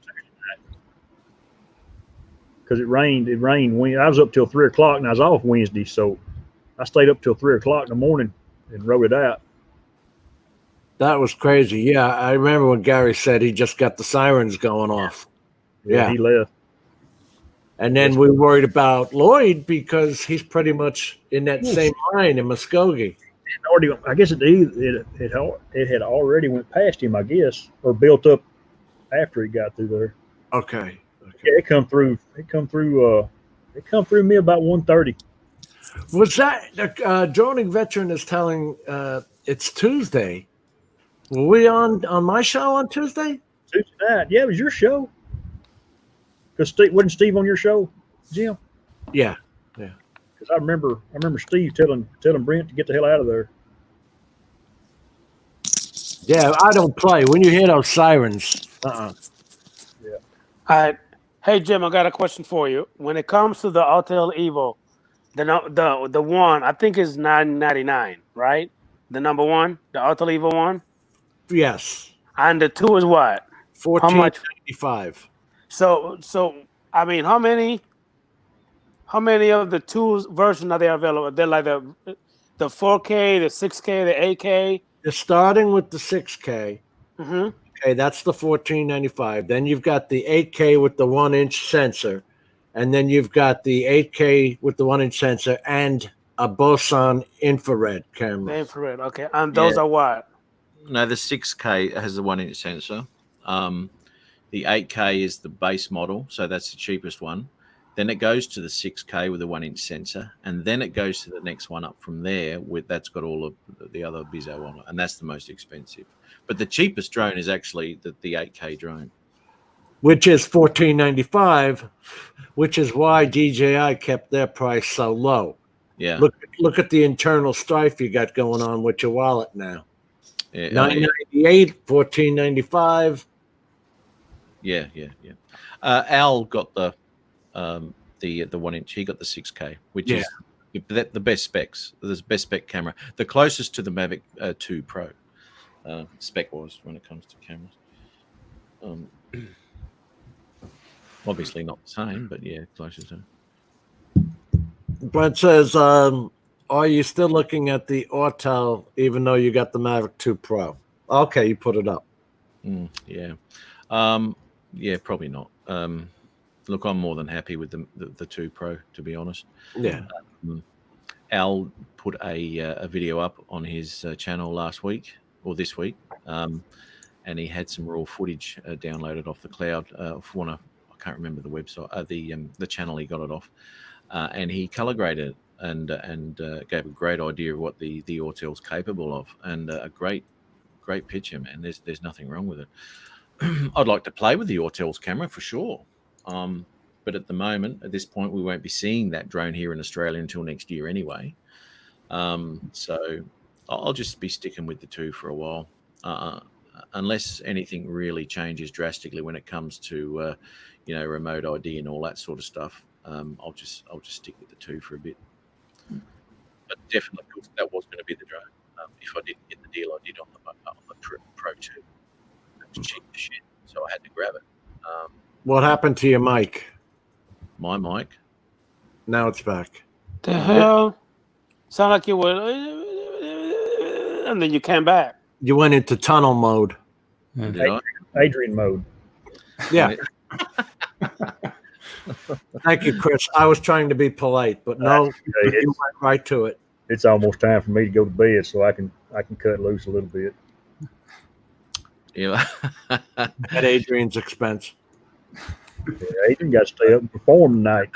Because it rained. I was up till 3 o'clock and I was off Wednesday, so I stayed up till 3 o'clock in the morning and wrote it out. That was crazy. Yeah, I remember when Gary said he just got the sirens going off. Yeah, he left. And then we worried about Lloyd because he's pretty much in that same line in Muskogee. I guess it had already went past him, I guess, or built up after he got through there. Okay. Yeah, it come through me about 1:30. Was that droning veteran is telling it's Tuesday? Were we on my show on Tuesday? Tuesday night. Yeah, it was your show. Because wasn't Steve on your show, Jim? Yeah. Because I remember Steve telling Brent to get the hell out of there. Yeah, I don't play. When you hear those sirens, Yeah. All right. Hey Jim, I got a question for you. When it comes to the Autel Evo, the one I think is $999, right? The number one, the Autel Evo one. Yes. And the two is what? $14.95. So I mean, how many of the two versions are there available? They're like the 4K, the 6K, the 8K. You're starting with the 6K. Mm-hmm. Okay, that's the $14.95. Then you've got the 8K with the 1-inch sensor, and then you've got the 8K with the 1-inch sensor and a Boson infrared camera. The infrared, okay. And those are what? No, the 6K has the 1-inch sensor. The 8K is the base model, so that's the cheapest one. Then it goes to the 6K with a 1-inch sensor, and then it goes to the next one up from there that's got all of the other bizzo on it, and that's the most expensive. But the cheapest drone is actually the 8K drone, which is $14.95, which is why DJI kept their price so low. Yeah. Look at the internal strife you got going on with your wallet now. Yeah, $9.98, $14.95. Yeah. Al got the 1-inch. He got the 6K, which is the best specs. The best spec camera, the closest to the Mavic 2 Pro, spec-wise when it comes to cameras. Obviously not the same, but yeah, closest to. Brent says, are you still looking at the Autel even though you got the Mavic 2 Pro? Okay, you put it up. Yeah. Yeah, probably not. Look, I'm more than happy with the 2 Pro, to be honest. Yeah. Al put a video up on his channel last week or this week, and he had some raw footage downloaded off the cloud. I can't remember the website, the channel he got it off, and he color graded and gave a great idea of what the Autel's capable of, and a great picture, man. There's nothing wrong with it. I'd like to play with the Autel's camera for sure. But at the moment, at this point, we won't be seeing that drone here in Australia until next year anyway. So I'll just be sticking with the 2 for a while, unless anything really changes drastically when it comes to, remote ID and all that sort of stuff. I'll just stick with the 2 for a bit. But definitely, that was going to be the drone. If I didn't get the deal I did on the Pro 2. It was cheap as shit, so I had to grab it. What happened to your mic? My mic? Now it's back. The hell? Sound like you were, and then you came back. You went into tunnel mode. Did I? Adrian mode. Yeah. Thank you, Chris. I was trying to be polite, but no, you went right to it. It's almost time for me to go to bed, so I can cut loose a little bit. Yeah. At Adrian's expense. Yeah, Adrian got to stay up and perform tonight.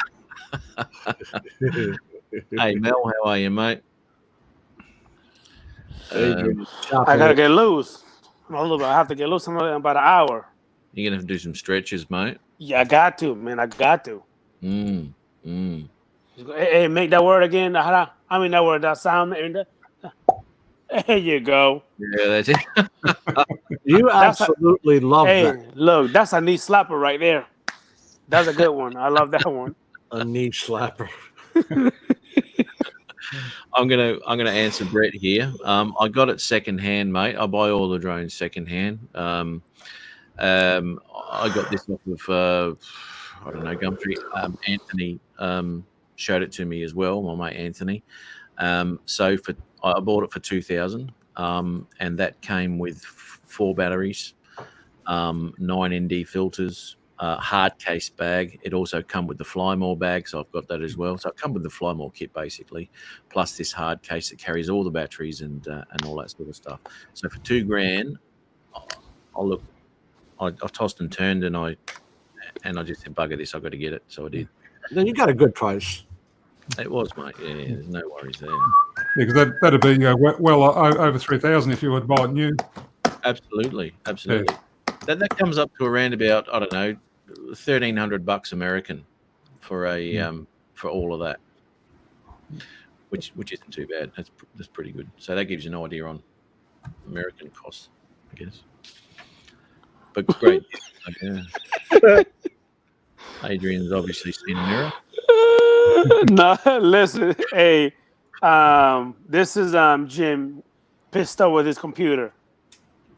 Hey Mel, how are you, mate? I gotta get loose. I have to get loose in about an hour. You're gonna have to do some stretches, mate. Yeah, I got to, man. I got to. Hey, make that word again. I mean that word, that sound. There you go. Yeah, that's it. You absolutely love hey, that. Look, that's a knee slapper right there. That's a good one. I love that one. A knee slapper. I'm gonna answer Brett here. I got it secondhand, mate. I buy all the drones secondhand. I got this off of I don't know, Gumtree. Anthony showed it to me as well, my mate Anthony. So I bought it for $2,000, and that came with 4 batteries, 9 ND filters, hard case bag. It also come with the Flymore bag, so I've got that as well. So it come with the Flymore kit basically, plus this hard case that carries all the batteries and all that sort of stuff. So for $2,000, I tossed and turned, and I just said, bugger this, I've got to get it. So I did. Then you got a good price. It was, mate. Yeah, there's no worries there. Because that'd be well over 3,000 if you would buy it new. Absolutely. Yeah. That comes up to around about, I don't know, $1,300 American for for all of that, which isn't too bad. That's pretty good. So that gives you an idea on American costs, I guess. But great. Yeah. Adrian's obviously seen a mirror. No, listen. Hey, this is Jim pissed off with his computer.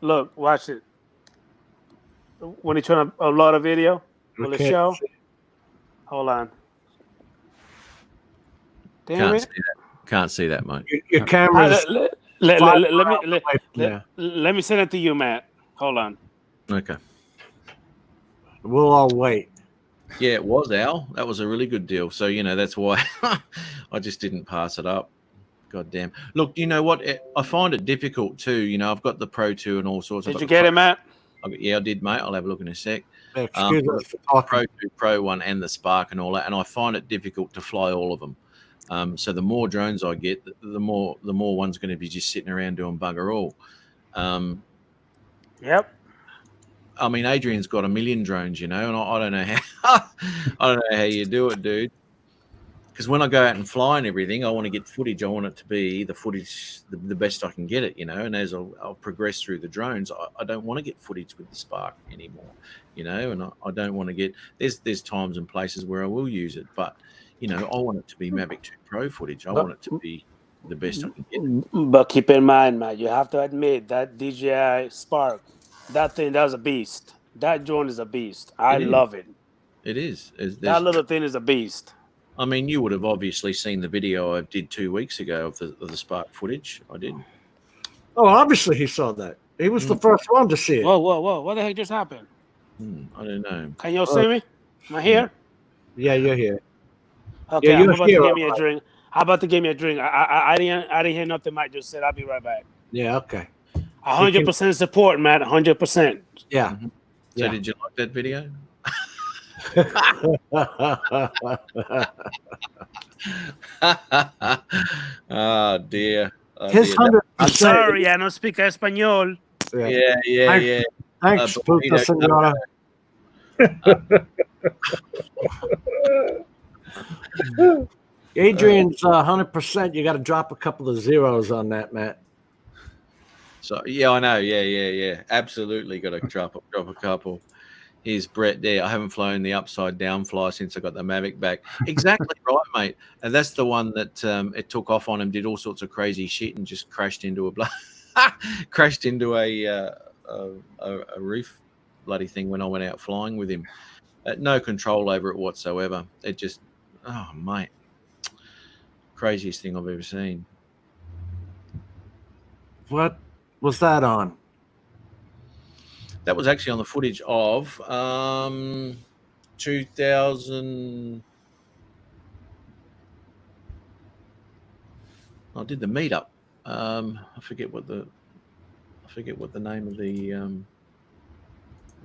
Look, watch it. When he's trying to upload a video, will it show? Hold on. Damn Can't see that, mate. Your camera's. Let me send it to you, Matt. Hold on. Okay. We'll all wait. Yeah, it was, Al. That was a really good deal. So, that's why I just didn't pass it up. God damn. Look, you know what? I find it difficult too. I've got the Pro 2 and all sorts. Did you get it, Matt? Yeah, I did, mate. I'll have a look in a sec. Excuse me for talking. Pro 2, Pro 1 and the Spark and all that. And I find it difficult to fly all of them. So the more drones I get, the more one's going to be just sitting around doing bugger all. Yep. I mean, Adrian's got 1 million drones, and I don't know how you do it, dude. Because when I go out and fly and everything, I want to get footage. I want it to be the footage the best I can get it, And as I'll progress through the drones, I don't want to get footage with the Spark anymore, And I don't want to get. There's times and places where I will use it, but I want it to be Mavic 2 Pro footage. I want it to be the best I can get. But keep in mind, man, you have to admit that DJI Spark. That thing, that was a beast. That drone is a beast. I love it. It is. That little thing is a beast. I mean, you would have obviously seen the video I did 2 weeks ago of the Spark footage. I did. Oh, obviously he saw that. He was the first one to see it. Whoa. What the heck just happened? I don't know. Can you all see me? Am I here? Yeah, you're here. Okay, yeah, I'm about to give me a drink. How about to give me a drink? I didn't hear nothing Mike just said. I'll be right back. Yeah, okay. 100% support, Matt. 100%. Yeah. Mm-hmm. So did you like that video? Oh dear. I'm sorry, I don't speak Espanol. Yeah. Thanks, puta senora. Adrian's 100%. You got to drop a couple of zeros on that, Matt. So yeah, I know. Yeah. Absolutely got to drop a couple. Here's Brett there. I haven't flown the upside down fly since I got the Mavic back. Exactly right, mate. And that's the one that it took off on him, did all sorts of crazy shit, and just crashed into a roof bloody thing when I went out flying with him. No control over it whatsoever. It just, oh mate, craziest thing I've ever seen. What was that on? That was actually on the footage of 2000. I did the meetup. I forget what the name of the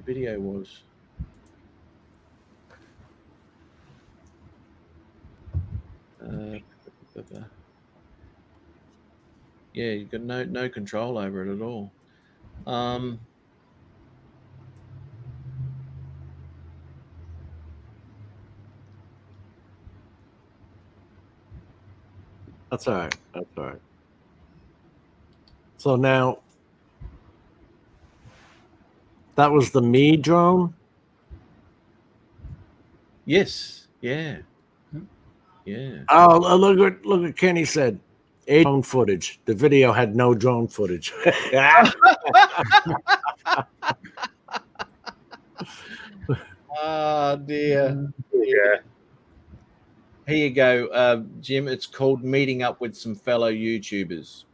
video was. Yeah, you've got no control over it at all. That's all right. That's all right. So now, that was the Me drone? Yes. Yeah. Yeah. Oh, look what Kenny said. Drone footage. The video had no drone footage. Oh dear. Yeah. Here you go, Jim. It's called Meeting Up with Some Fellow YouTubers.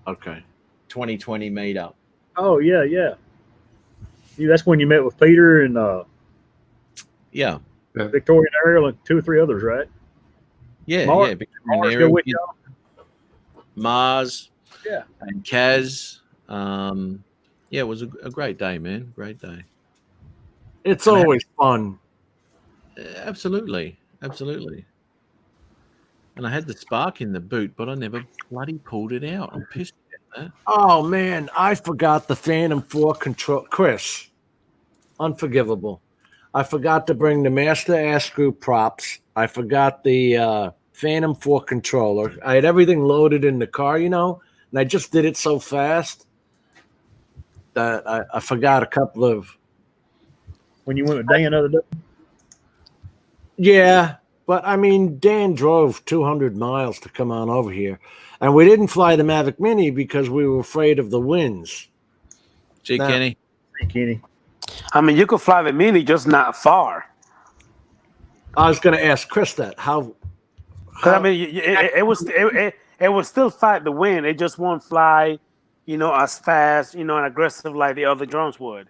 Okay. 2020 meetup. Oh yeah, yeah. That's when you met with Peter and Yeah. Victoria and Ariel and 2 or 3 others, right? Yeah. Mars- Yeah. Victoria Mars and go Ariel, with y'all? Mars. Yeah. And Kaz. Yeah, it was a great day, man. Great day. It's always fun. Absolutely. Absolutely. And I had the spark in the boot, but I never bloody pulled it out. I'm pissed at that. Oh man, I forgot the Phantom 4 control. Chris, unforgivable. I forgot to bring the Master Air Screw props. I forgot the Phantom 4 controller. I had everything loaded in the car, and I just did it so fast that I forgot a couple of. When you went with Dan the other day? Yeah, but I mean, Dan drove 200 miles to come on over here, and we didn't fly the Mavic Mini because we were afraid of the winds. Gee, Now- Kenny. Hey, Kenny. I mean, you could fly the Mini, just not far. I was going to ask Chris that. How? Because I mean, it would still fight the wind. It just won't fly, as fast, and aggressive like the other drones would.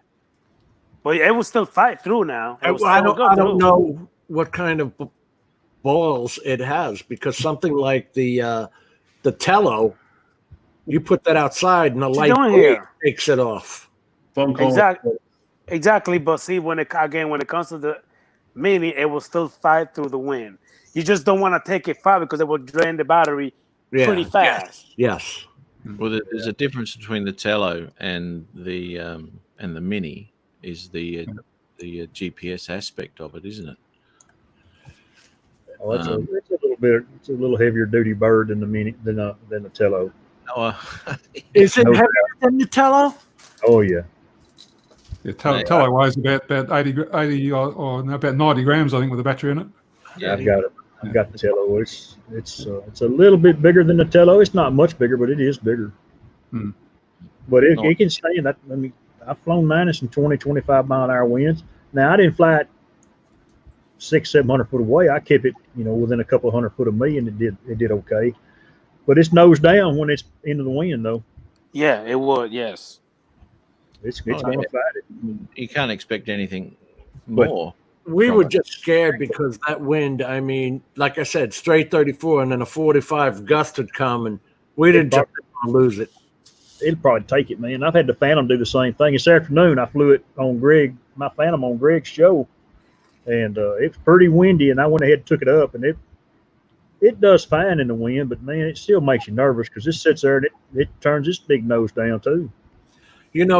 But it will still fight through now. It will I still go don't through. know what kind of balls it has, because something like the Tello, you put that outside and the What you light doing breeze here? takes it off. Phone call. Exactly. But see, when it comes to the Mini, it will still fight through the wind. You just don't want to take it far because it will drain the battery pretty fast. Yes. Well, there's a difference between the Tello and the Mini. Is the GPS aspect of it, isn't it? Oh, it's a little bit. It's a little heavier duty bird than the Mini than the Tello. Is it No heavier doubt. than the Tello? Oh yeah. Yeah, Tello weighs about 80 or no, about 90 grams, I think, with a battery in it. Yeah, I've got it. I've got the Tello. It's a little bit bigger than the Tello. It's not much bigger, but it is bigger. Hmm. But it can stand that. I mean, I've flown mine in some 20, 25 mile an hour winds. Now I didn't fly it 600-700 foot away. I kept it, within a couple of 100 foot of me, and it did okay. But it's nose down when it's into the wind, though. Yeah, it would. Yes. It's going to fight it. You can't expect anything But more. We from were it. just scared because that wind, I mean, like I said, straight 34 and then a 45 gust had come, and we didn't just lose it. It'll probably take it, man. I've had the Phantom do the same thing. This afternoon, I flew it on my Phantom on Greg's show, and it's pretty windy, and I went ahead and took it up, and it does fine in the wind, but man, it still makes you nervous because it sits there and it turns its big nose down too.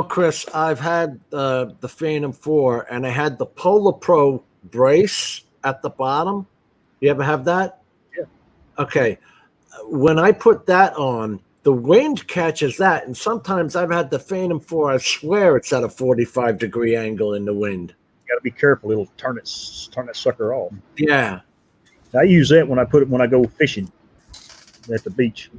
Chris, I've had the Phantom 4, and I had the Polar Pro brace at the bottom. You ever have that? Yeah. Okay. When I put that on, the wind catches that, and sometimes I've had the Phantom 4, I swear it's at a 45-degree angle in the wind. You got to be careful; it'll turn that sucker off. Yeah. I use that when I go fishing at the beach.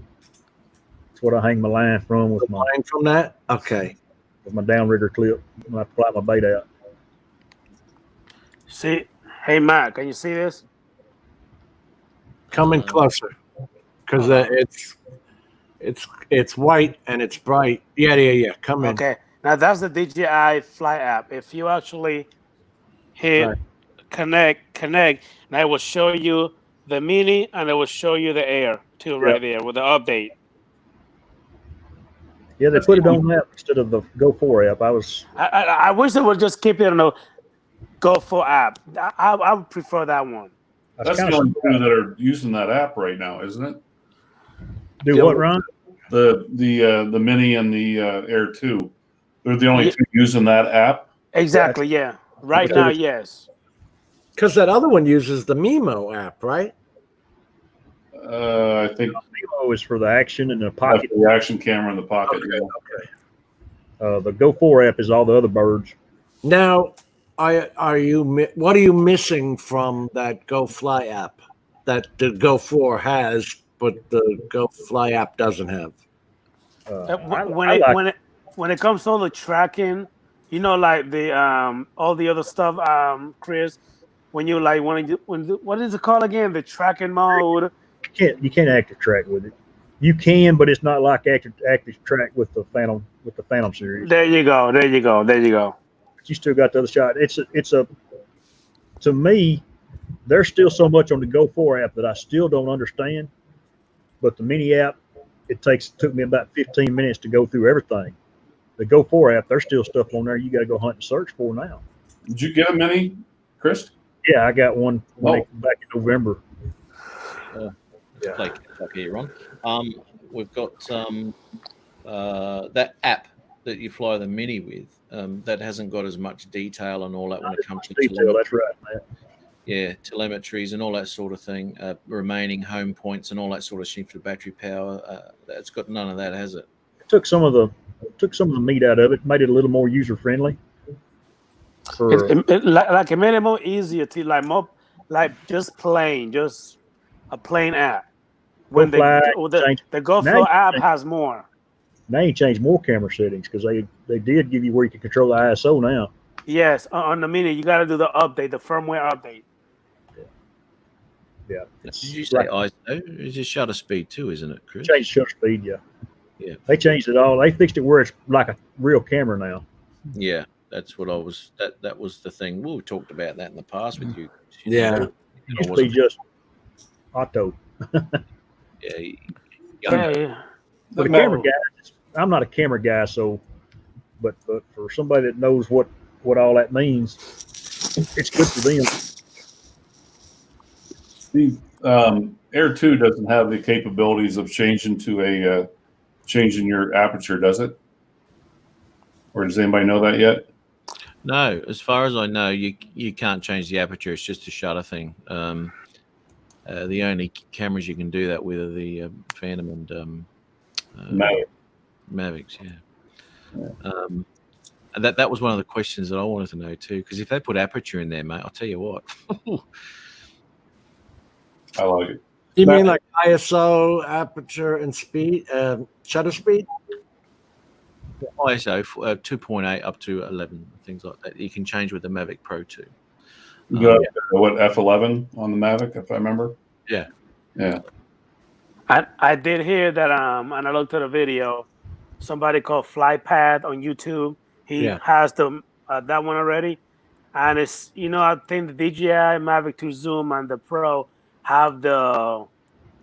That's what I hang my line from with my line from that. Okay. With my downrigger clip when I fly my bait out. See, hey Matt, can you see this? Coming closer. because it's white and it's bright. Yeah. Come in. Okay, now that's the DJI Fly app. If you actually hit Right. connect, and I will show you the Mini, and it will show you the Air too, right there with the update. Yeah, they put it on that instead of the Go 4 app. I wish they would just keep it on the Go 4 app. I would prefer that one. That's the only two that are using that app right now, isn't it? Do what, Ron? The Mini and the Air 2. They're the only two using that app. Exactly. Yeah. Right now, yes. Because that other one uses the Mimo app, right? I think Mimo is for the action and the pocket. The action camera in the pocket. Okay. The Go 4 app is all the other birds. Now, what are you missing from that Go Fly app that the Go 4 has, but the Go Fly app doesn't have? When it comes to all the tracking, you know, like the all the other stuff, Chris. When you like what is it called again? The tracking mode. You can't active track with it. You can, but it's not like active track with the Phantom series. There you go. But you still got the other shot. To me, there's still so much on the Go 4 app that I still don't understand. But the Mini app, it took me about 15 minutes to go through everything. The Go 4 app, there's still stuff on there you got to go hunt and search for now. Did you get a Mini, Chris? Yeah, I got one back in November. Play catch up here, Ron. We've got that app that you fly the Mini with. That hasn't got as much detail and all that when it comes to detail. That's right, man. Yeah, telemetries and all that sort of thing, remaining home points and all that sort of shit for battery power. It's got none of that, has it? Took some of the meat out of it, made it a little more user friendly. Like it made it more easier to just a plain app. When the GoFlow app has more. Now you change more camera settings because they did give you where you can control the ISO now. Yes, on the Mini you got to do the update, the firmware update. Yeah. Did you say ISO? It's just shutter speed too, isn't it, Chris? Changed shutter speed, yeah. Yeah. They changed it all. They fixed it where it's like a real camera now. Yeah, that's what I was. That was the thing. We talked about that in the past with you. Yeah. It used to be just auto. Yeah. For the camera guy, I'm not a camera guy, so but for somebody that knows what all that means, it's good for them. The Air 2 doesn't have the capabilities of changing your aperture, does it? Or does anybody know that yet? No, as far as I know, you can't change the aperture. It's just a shutter thing. The only cameras you can do that with are the Phantom and Mavics. Yeah. And that was one of the questions that I wanted to know too. Because if they put aperture in there, mate, I'll tell you what. I like it. You mean like ISO, aperture, and speed, shutter speed? ISO 2.8 up to 11, things like that. You can change with the Mavic Pro 2. You got what, F11 on the Mavic, if I remember? Yeah. Yeah. I did hear that, and I looked at a video. Somebody called FlyPad on YouTube. He has that one already, and it's I think the DJI Mavic 2 Zoom and the Pro have the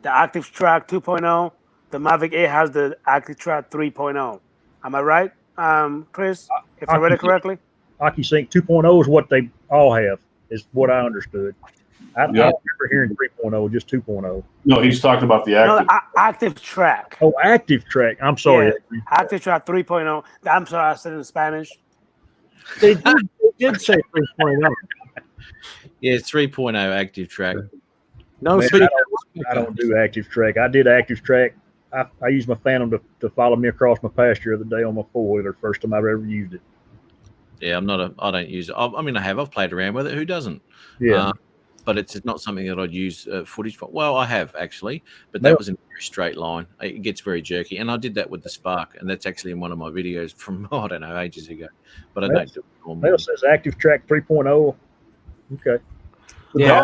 Active Track 2.0. The Mavic 8 has the Active Track 3.0. Am I right, Chris? If I read it correctly? OcuSync 2.0 is what they all have, is what I understood. I don't remember hearing 3.0, just 2.0. No, he's talking about the Active. No, Active Track. Oh, Active Track. I'm sorry. Yeah, Active Track 3.0. I'm sorry, I said it in Spanish. They did say 3.0. Yeah, 3.0 Active Track. No, Man, I don't do Active Track. I did Active Track. I used my Phantom to follow me across my pasture the other day on my four-wheeler. First time I've ever used it. Yeah, I don't use it. I mean, I've played around with it. Who doesn't? Yeah. But it's not something that I'd use footage for. Well, I have actually, but that was in a very straight line. It gets very jerky, and I did that with the Spark, and that's actually in one of my videos from I don't know ages ago. But I don't do it normally. It says Active Track 3.0. Okay. Yeah,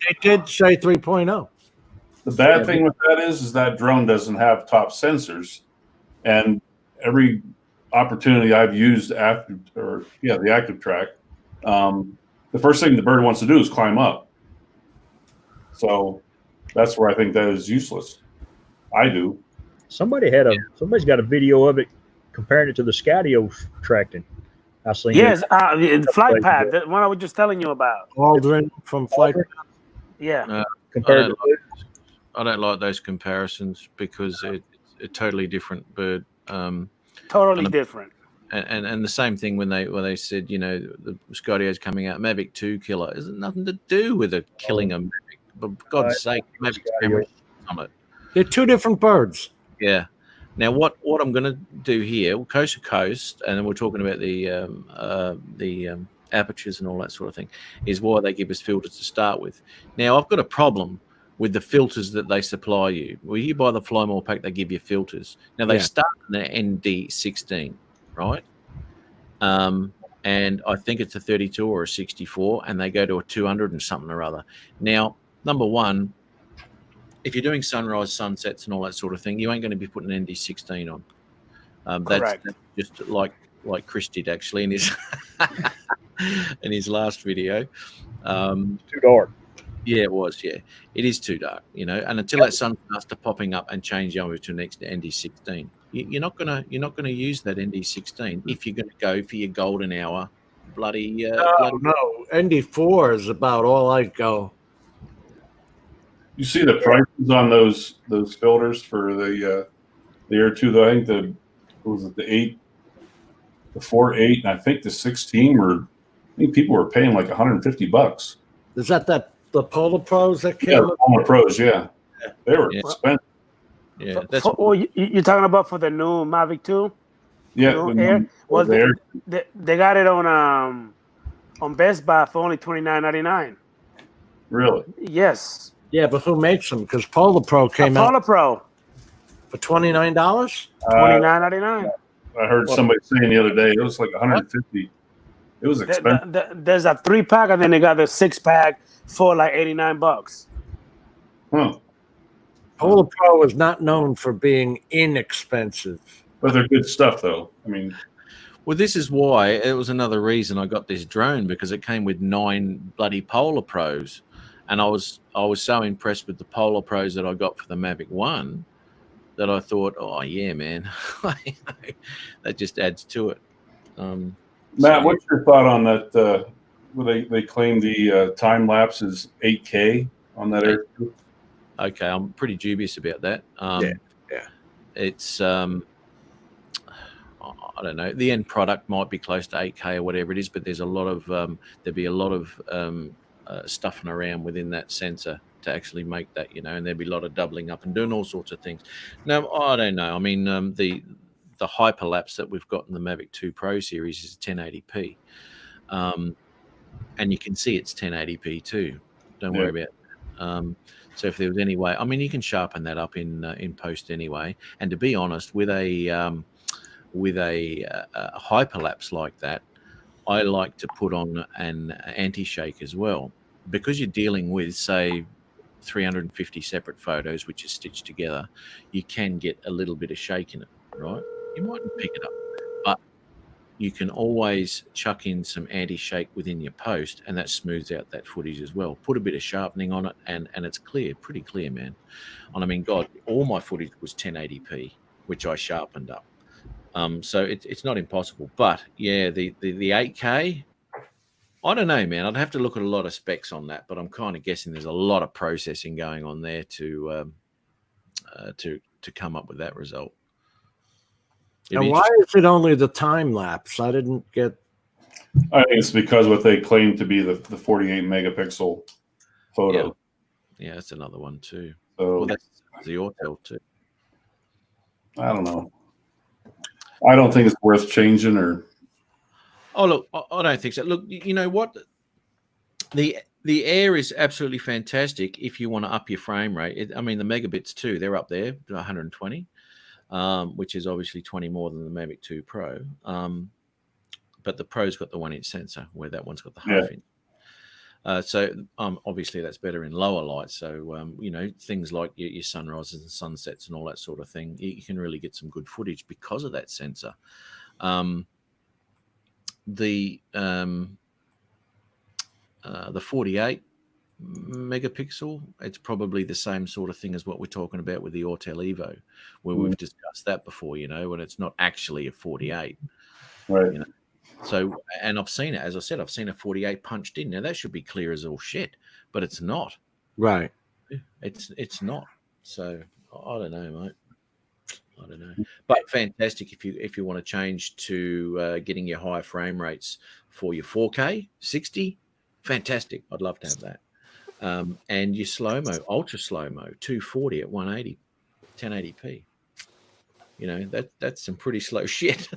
they did say 3.0. The bad thing with that is that drone doesn't have top sensors, and every opportunity I've used the active track, the first thing the bird wants to do is climb up. So that's where I think that is useless. I do. Somebody's got a video of it comparing it to the Skydio tracking. I seen Yes, it. Flight Path, the one I was just telling you about. Aldrin from Flight. Yeah. Compared I don't like those comparisons because it's a totally different bird. Totally different. And the same thing when they said, you know, the Scydio's coming out, Mavic 2 killer. It has nothing to do with it killing a Mavic. But for God's sake, Mavic camera on it. They're two different birds. Yeah. Now, what I'm going to do here, coast to coast, and then we're talking about the apertures and all that sort of thing, is why they give us filters to start with. Now, I've got a problem with the filters that they supply you. Well, you buy the Fly More pack, they give you filters. Now, they start in the ND16, right? And I think it's a 32 or a 64, and they go to a 200 and something or other. Now, number one, if you're doing sunrise, sunsets, and all that sort of thing, you ain't going to be putting an ND16 on. That's just like Chris did actually in his in his last video. Too dark. Yeah, it was. Yeah, it is too dark, you know. And until that sun starts to popping up and change over to the next ND16, you're not gonna use that ND16 if you're gonna go for your golden hour. No, ND4 is about all I go. You see the prices on those filters for the Air 2, though. I think the 8, the 4.8, and I think the 16 were. I think people were paying like $150. Is that the Polar Pros that came? Yeah, the Polar Pros. Yeah, they were expensive. Yeah, you're talking about for the new Mavic 2? Yeah, Air. Well, they got it on Best Buy for only $29.99. Really? Yes. Yeah, but who makes them? Because Polar Pro came out. Polar Pro for $29. $29.99. I heard somebody saying the other day it was like $150. It was expensive. There's a 3-pack, and then they got the 6-pack for like $89. Huh. Polar Pro is not known for being inexpensive. But they're good stuff, though. I mean, well, this is why it was another reason I got this drone, because it came with 9 bloody Polar Pros, and I was so impressed with the Polar Pros that I got for the Mavic 1 that I thought, oh yeah, man, that just adds to it. Matt, what's your thought on that? They claim the time lapse is 8K on that Air 2? Okay, I'm pretty dubious about that. Yeah. It's I don't know. The end product might be close to 8K or whatever it is, but there's a lot of there'd be a lot of stuffing around within that sensor to actually make that, you know, and there'd be a lot of doubling up and doing all sorts of things. Now, I don't know. I mean, the hyperlapse that we've got in the Mavic 2 Pro series is 1080p, and you can see it's 1080p too. Don't worry about it. So if there was any way, I mean, you can sharpen that up in post anyway. And to be honest, with a hyperlapse like that, I like to put on an anti-shake as well, because you're dealing with, say, 350 separate photos which are stitched together. You can get a little bit of shake in it, right? You mightn't pick it up, but you can always chuck in some anti-shake within your post, and that smooths out that footage as well. Put a bit of sharpening on it, and it's clear, pretty clear, man. And I mean, God, all my footage was 1080p, which I sharpened up. So it's not impossible. But yeah, the 8K, I don't know, man. I'd have to look at a lot of specs on that, but I'm kind of guessing there's a lot of processing going on there to come up with that result. And why is it only the time lapse? I didn't get. I think it's because what they claim to be the 48 megapixel photo. Yeah, that's another one too. So, well, that's the Autel too. I don't know. I don't think it's worth changing. Or oh, look, I don't think so. Look, you know what? The Air is absolutely fantastic if you want to up your frame rate. I mean, the megabits too, they're up there, 120. Which is obviously 20 more than the Mavic 2 Pro. But the Pro's got the 1-inch sensor, where that one's got the half-inch. So obviously that's better in lower light. So things like your sunrises and sunsets and all that sort of thing, you can really get some good footage because of that sensor. The 48 megapixel, it's probably the same sort of thing as what we're talking about with the Autel Evo, where we've discussed that before, when it's not actually a 48. Right. So, and I've seen it, as I said, I've seen a 48 punched in. Now that should be clear as all shit, but it's not. Right. It's not. So I don't know, mate. I don't know, but fantastic if you want to change to getting your higher frame rates for your 4K 60. Fantastic. I'd love to have that. And your slow-mo, ultra slow-mo, 240 at 180, 1080p. That's some pretty slow shit.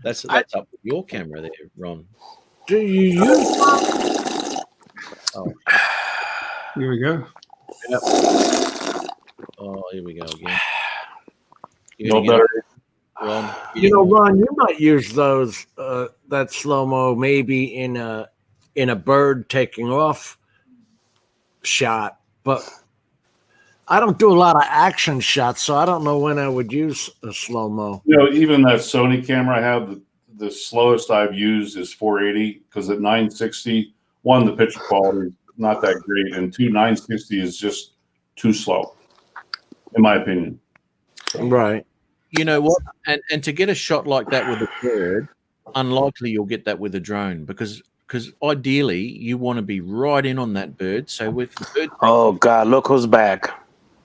That's up with your camera there, Ron. Do you use? Oh, Here we go. yep. Oh, here we go again. No better. Ron, Ron, you might use those that slow mo maybe in a bird taking off shot, but I don't do a lot of action shots, so I don't know when I would use a slow mo. Even that Sony camera I have, the slowest I've used is 480 because at 960, one, the picture quality is not that great, and two, 960 is just too slow, in my opinion. Right. You know what? And to get a shot like that with a bird, unlikely you'll get that with a drone because ideally you want to be right in on that bird. So with the bird, oh God, look who's back!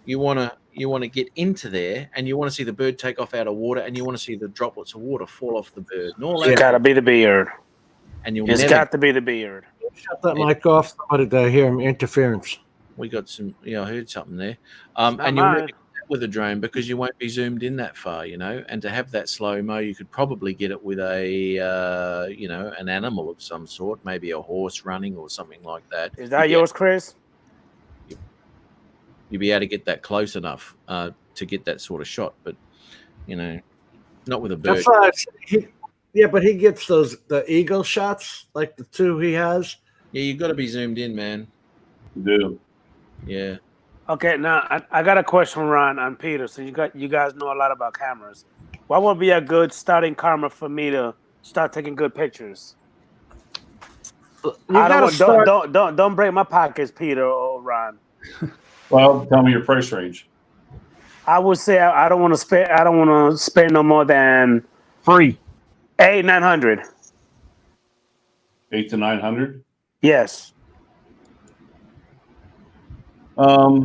You want to get into there, and you want to see the bird take off out of water, and you want to see the droplets of water fall off the bird. And all It's got to be the beard. And it's got to be the beard. Shut that mic off. Somebody to hear him interference. We got some. I heard something there. And you'll never get that with a drone because you won't be zoomed in that far. And to have that slow mo, you could probably get it with a an animal of some sort, maybe a horse running or something like that. Is that yours, Chris? You'd be able to get that close enough to get that sort of shot, but not with a bird. That's what I said. But he gets the eagle shots like the two he has. Yeah, you've got to be zoomed in, man. You do. Yeah. Okay, now I got a question, Ron, and Peter. So you guys know a lot about cameras. What would be a good starting camera for me to start taking good pictures? Don't break my pockets, Peter or Ron. Well, tell me your price range. I would say I don't want to spend no more than $800-900. 800 to 900. Yes. But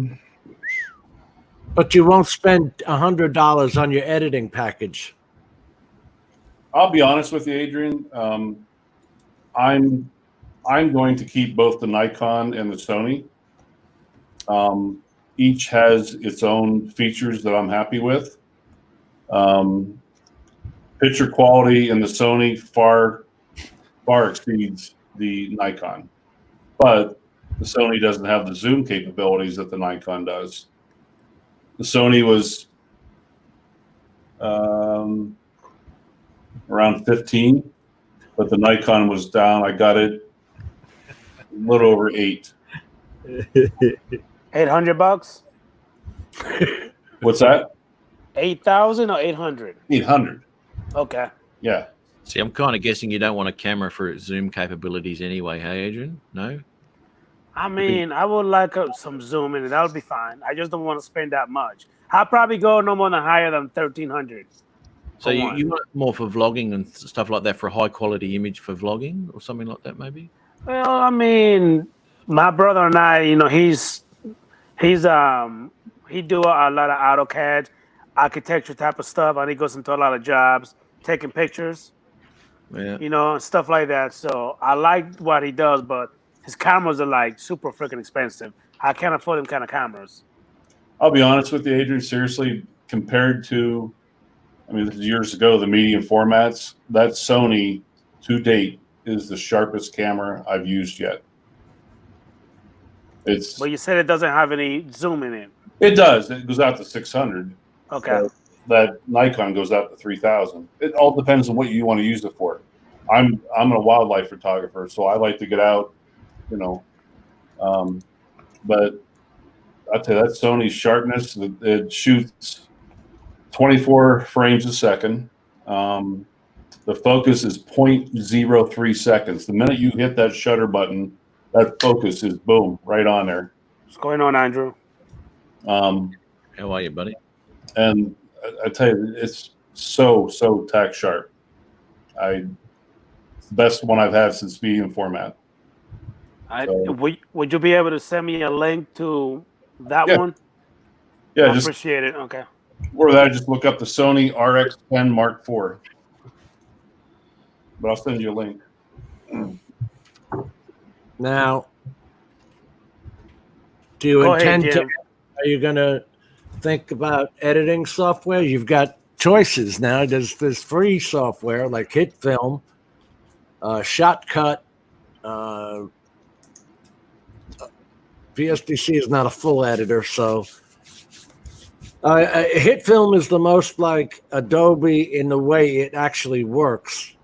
you won't spend $100 on your editing package. I'll be honest with you, Adrian. I'm going to keep both the Nikon and the Sony. Each has its own features that I'm happy with. Picture quality in the Sony far exceeds the Nikon, but the Sony doesn't have the zoom capabilities that the Nikon does. The Sony was around 15, but the Nikon was down. I got it a little over 8. $800? What's that? 8,000 or 800? 800. Okay. Yeah. See, I'm kind of guessing you don't want a camera for its zoom capabilities anyway, hey, Adrian? No? I mean, I would like some zoom in it. That would be fine. I just don't want to spend that much. I'll probably go no more than higher than 1,300. So you want it more for vlogging and stuff like that, for a high quality image for vlogging or something like that, maybe? Well, I mean, my brother and I, he do a lot of AutoCAD, architecture type of stuff, and he goes into a lot of jobs, taking pictures, stuff like that. So I like what he does, but his cameras are like super freaking expensive. I can't afford them kind of cameras. I'll be honest with you, Adrian. Seriously, compared to, this is years ago, the medium formats, that Sony to date is the sharpest camera I've used yet. But you said it doesn't have any zoom in it. It does. It goes out to 600. Okay. That Nikon goes out to 3,000. It all depends on what you want to use it for. I'm a wildlife photographer, so I like to get out, but I'll tell you that Sony's sharpness, it shoots 24 frames a second. The focus is 0.03 seconds. The minute you hit that shutter button, that focus is boom, right on there. What's going on, Andrew? How are you, buddy? And I tell you, it's so tack sharp. Best one I've had since medium format. Would you be able to send me a link to that one? Yeah, I appreciate it. Okay. Or that, just look up the Sony RX10 Mark IV. But I'll send you a link. Now, do you are you going to think about editing software? You've got choices now. There's free software like HitFilm, Shotcut. VSDC is not a full editor, so HitFilm is the most like Adobe in the way it actually works.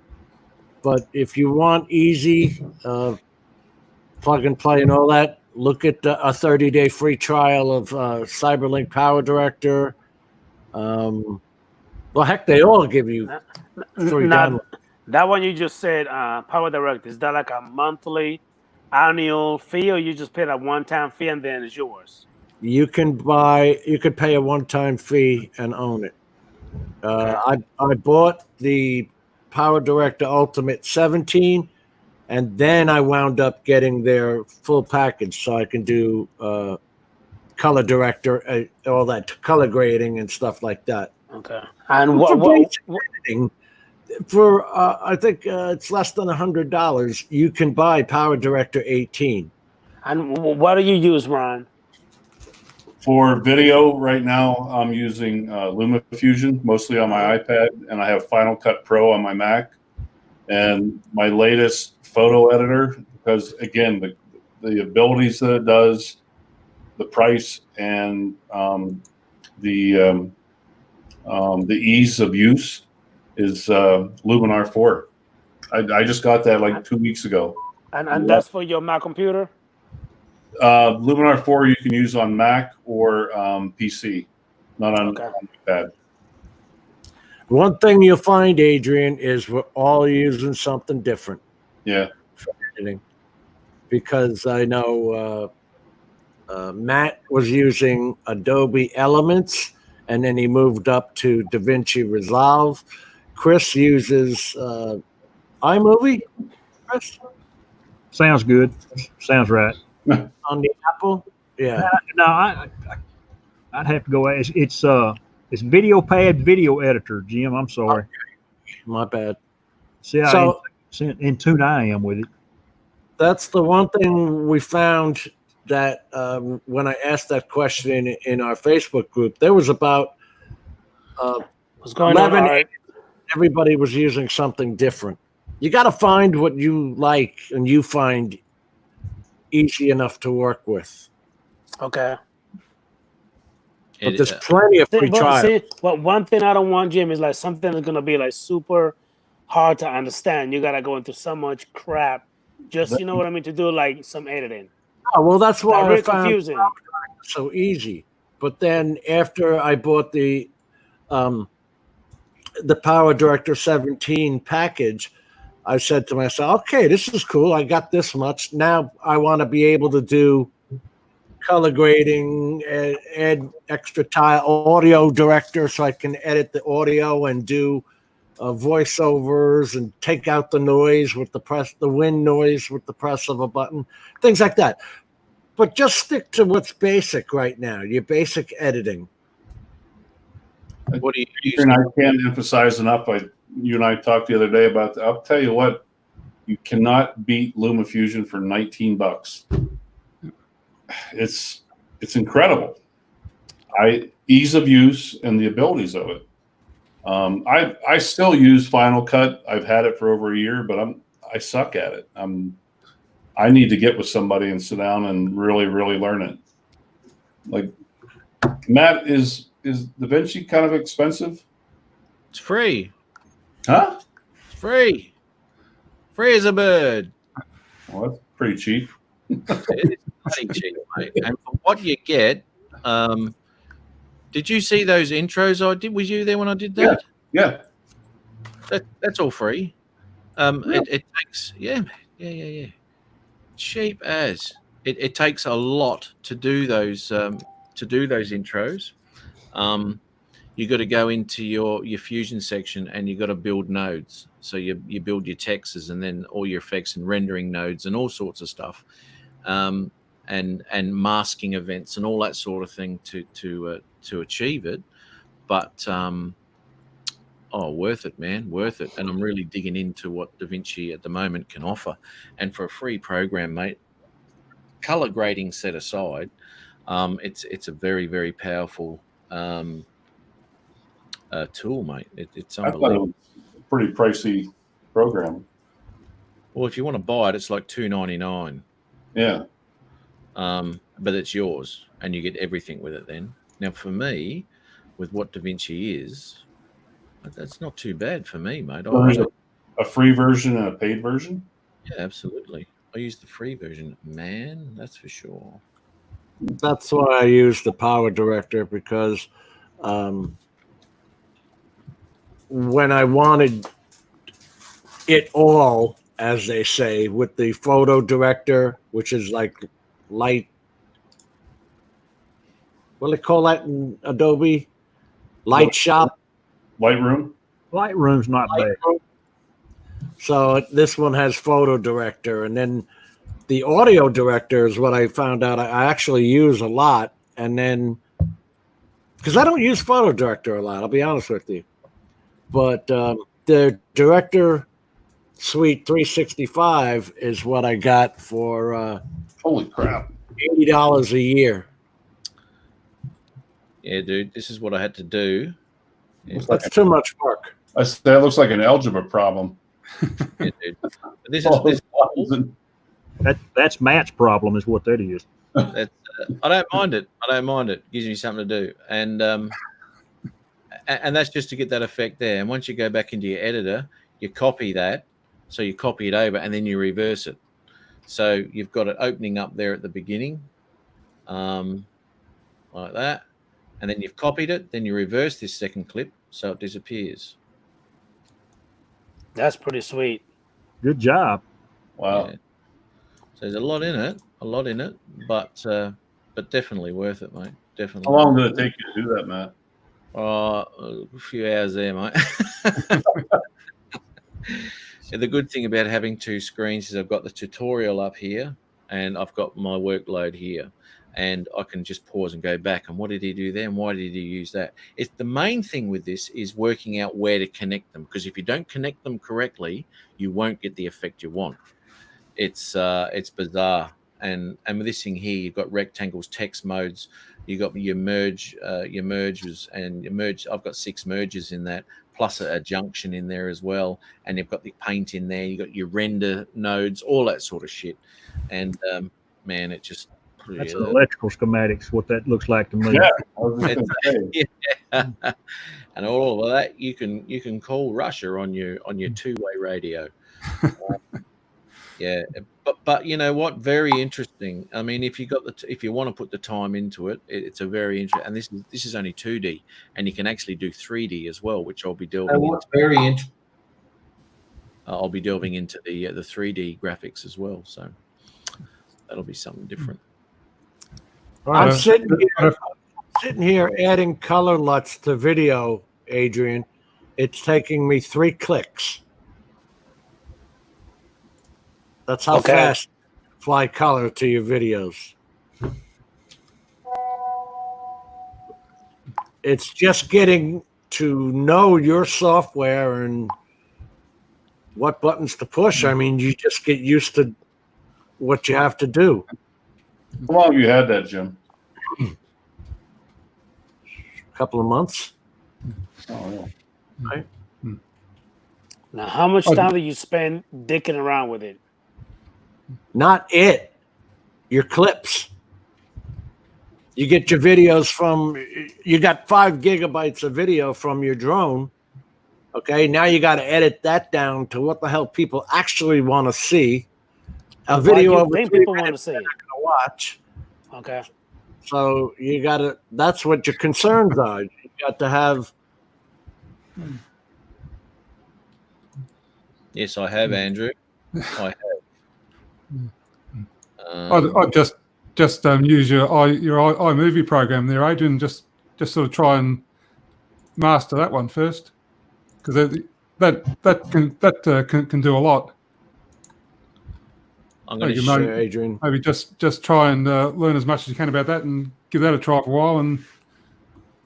But if you want easy plug and play and all that, look at a 30-day free trial of CyberLink Power Director. Well, heck, they all give you free download. That one you just said, Power Director, is that like a monthly, annual fee, or you just pay a one-time fee and then it's yours? You could pay a one-time fee and own it. I bought the Power Director Ultimate 17, and then I wound up getting their full package, so I can do color director, all that color grading and stuff like that. Okay. And editing, for I think it's less than $100, you can buy Power Director 18. And what do you use, Ron? For video, right now, I'm using LumaFusion, mostly on my iPad, and I have Final Cut Pro on my Mac. And my latest photo editor, because, again, the abilities that it does, the price, and the ease of use is Luminar 4. I just got that like 2 weeks ago. And that's for your Mac computer? Luminar 4 you can use on Mac or PC, not on iPad. One thing you'll find, Adrian, is we're all using something different. Yeah. For editing. Because I know Matt was using Adobe Elements, and then he moved up to DaVinci Resolve. Chris uses iMovie. Chris? Sounds good. Sounds right. On the Apple? Yeah. No, I'd have to go. It's Video Pad Video Editor, Jim. I'm sorry. Okay. My bad. See how in tune I am with it. That's the one thing we found that when I asked that question in our Facebook group, there was about what's going on? Right. Everybody was using something different. You got to find what you like and you find easy enough to work with. Okay. But there's plenty of free trials. Well, one thing I don't want, Jim, is like something that's gonna be like super hard to understand. You gotta go into so much crap. Just you know what I mean, to do like some editing. Oh, well, that's why I found confusing. So easy. But then after I bought the Power Director 17 package, I said to myself, okay, this is cool. I got this much. Now I want to be able to do color grading, add extra audio director so I can edit the audio and do voiceovers and take out the noise with the wind noise with the press of a button, things like that. But just stick to what's basic right now, your basic editing. What do you use? And I can't emphasize enough. You and I talked the other day about. I'll tell you what, you cannot beat LumaFusion for $19. It's incredible. Ease of use and the abilities of it. I still use Final Cut. I've had it for over a year, but I suck at it. I need to get with somebody and sit down and really, really learn it. Like, Matt, is DaVinci kind of expensive? It's free. Huh? It's free. Free as a bird. Well, that's pretty cheap. It is bloody cheap, mate. And for what you get, did you see those intros I did? Was you there when I did that? Yeah. That's all free. It takes yeah. Cheap as it takes a lot to do those intros. You got to go into your Fusion section and you got to build nodes. So you build your textures and then all your effects and rendering nodes and all sorts of stuff, and masking events and all that sort of thing to achieve it. But worth it, man, worth it. And I'm really digging into what DaVinci at the moment can offer. And for a free program, mate, color grading set aside, it's a very, very powerful tool, mate. It's I thought it unbelievable. was a pretty pricey program. Well, if you want to buy it, it's like $2.99. Yeah. But it's yours, and you get everything with it. Then now, for me, with what DaVinci is, that's not too bad for me, mate. There's a free version and a paid version. Yeah, absolutely. I use the free version, man. That's for sure. That's why I use the Power Director, because when I wanted it all, as they say, with the Photo Director, which is like light, what do they call that in Adobe? Light Shop? Lightroom? Lightroom's not bad. So this one has Photo Director, and then the Audio Director is what I found out I actually use a lot. And then, because I don't use Photo Director a lot, I'll be honest with you. But the Director Suite 365 is what I got for holy crap, $80 a year. Yeah, dude, this is what I had to do. That's too much work. That looks like an algebra problem. Yeah, dude. This is That's Matt's problem, is what that is. That's, I don't mind it. I don't mind it. Gives me something to do, and that's just to get that effect there. And once you go back into your editor, you copy that, so you copy it over, and then you reverse it. So you've got it opening up there at the beginning, like that, and then you've copied it. Then you reverse this second clip, so it disappears. That's pretty sweet. Good job. Wow. Yeah. So there's a lot in it, but definitely worth it, mate. Definitely. How long did it take you to do that, Matt? A few hours there, mate. Yeah, the good thing about having two screens is I've got the tutorial up here and I've got my workload here, and I can just pause and go back. And what did he do there? And why did he use that? It's the main thing with this is working out where to connect them, because if you don't connect them correctly, you won't get the effect you want. It's bizarre. And with this thing here, you've got rectangles, text modes, you got your merges and your merge. I've got 6 merges in that, plus a junction in there as well. And you've got the paint in there, you got your render nodes, all that sort of shit. And man, it just That's electrical schematics, what that looks like to me. Yeah, I was just gonna say. yeah. And all of that you can call Russia on your two-way radio. Yeah, but you know what? Very interesting. I mean, if you want to put the time into it, it's a very interesting. And this is only 2D, and you can actually do 3D as well, which I'll be delving into. Very interesting. I'll be delving into the 3D graphics as well, so that'll be something different. I'm sitting here adding color LUTs to video, Adrian. It's taking me 3 clicks. That's how fast apply color to your videos. It's just getting to know your software and what buttons to push. I mean, you just get used to what you have to do. How long have you had that, Jim? A couple of months. Oh, yeah. Right. Now, how much time do you spend dicking around with it? Not it. Your clips. You get your videos from, you got 5 gigabytes of video from your drone. Okay, now you got to edit that down to what the hell people actually want to see. A Why video do you over think 3 people want to minutes see they're it? not going to watch. Okay. So you got to. That's what your concerns are. You got to have. Yes, I have, Andrew. I have. I'd just use your iMovie program there, Adrian. Just sort of try and master that one first, because that can do a lot. I'm going to Sure, Adrian. Maybe just try and learn as much as you can about that, and give that a try for a while. And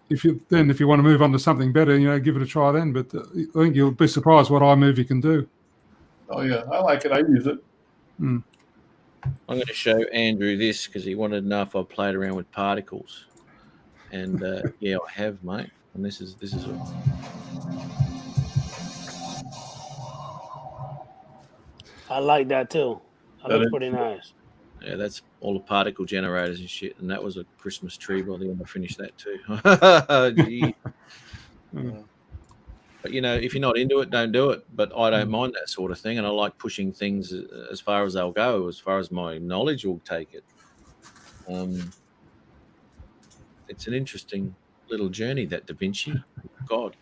if you want to move on to something better, give it a try then. But I think you'll be surprised what iMovie can do. Oh yeah, I like it. I use it. Mm. I'm going to show Andrew this because he wanted to know if I played around with particles, and yeah, I have, mate. And this is I like that too. That looks pretty nice. Yeah, that's all the particle generators and shit. And that was a Christmas tree by the end. I finished that too. Gee. But if you're not into it, don't do it. But I don't mind that sort of thing, and I like pushing things as far as they'll go, as far as my knowledge will take it. It's an interesting little journey, that Da Vinci. God.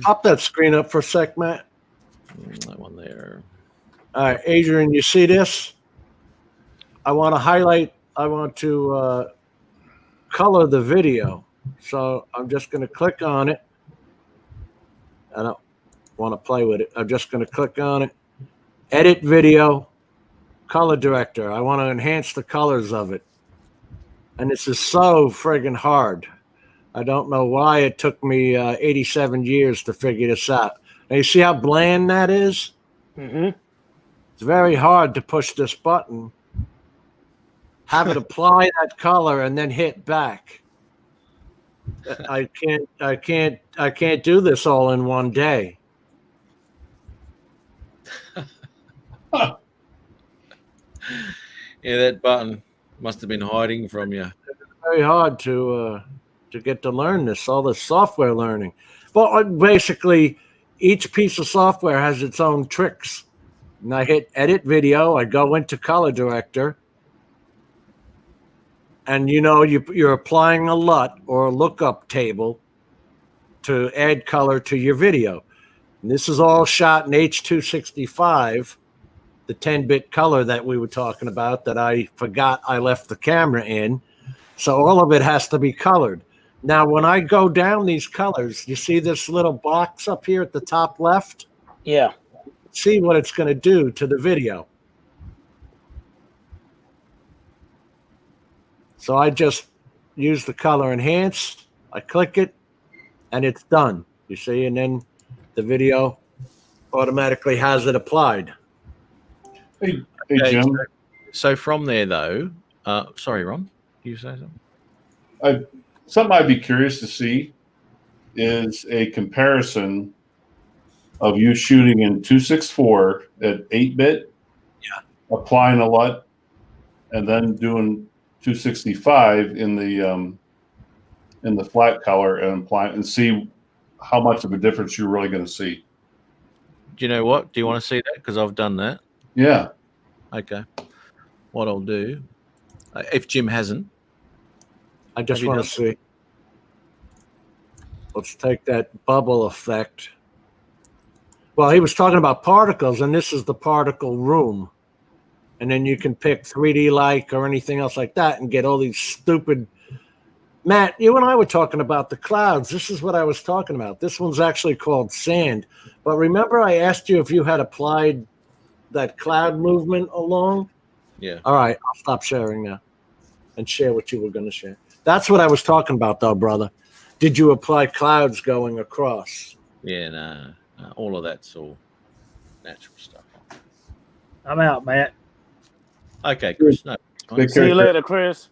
Pop that screen up for a sec, Matt. That one there. All right, Adrian, you see this? I want to color the video. So I'm just going to click on it. I don't want to play with it. I'm just going to click on it. Edit video, color director. I want to enhance the colors of it. And this is so friggin' hard. I don't know why it took me 87 years to figure this out. Now, you see how bland that is? Mm-hmm. It's very hard to push this button, have it apply that color, and then hit back. I can't do this all in one day. Yeah, that button must have been hiding from you. It's very hard to get to learn this, all this software learning. But basically, each piece of software has its own tricks. And I hit edit video, I go into color director, and you're applying a LUT or a lookup table to add color to your video. And this is all shot in H.265, the 10-bit color that we were talking about that I forgot I left the camera in. So all of it has to be colored. Now, when I go down these colors, you see this little box up here at the top left? Yeah. See what it's going to do to the video. So I just use the color enhance, I click it, and it's done. You see, and then the video automatically has it applied. Hey, Jim. So from there, though, sorry, Ron, you say something? Something I'd be curious to see is a comparison of you shooting in 264 at 8-bit, applying a LUT, and then doing 265 in the flat color and applying, and see how much of a difference you're really going to see. Do you know what? Do you want to see that? Because I've done that. Yeah. Okay. What I'll do, if Jim hasn't, I just want to see. Let's take that bubble effect. Well, he was talking about particles, and this is the particle room. And then you can pick 3D like or anything else like that and get all these stupid. Matt, you and I were talking about the clouds. This is what I was talking about. This one's actually called sand. But remember I asked you if you had applied that cloud movement along? Yeah. All right, I'll stop sharing now and share what you were going to share. That's what I was talking about, though, brother. Did you apply clouds going across? Yeah, no. All of that's all natural stuff. I'm out, Matt. Okay, Chris. No, See you later, Chris.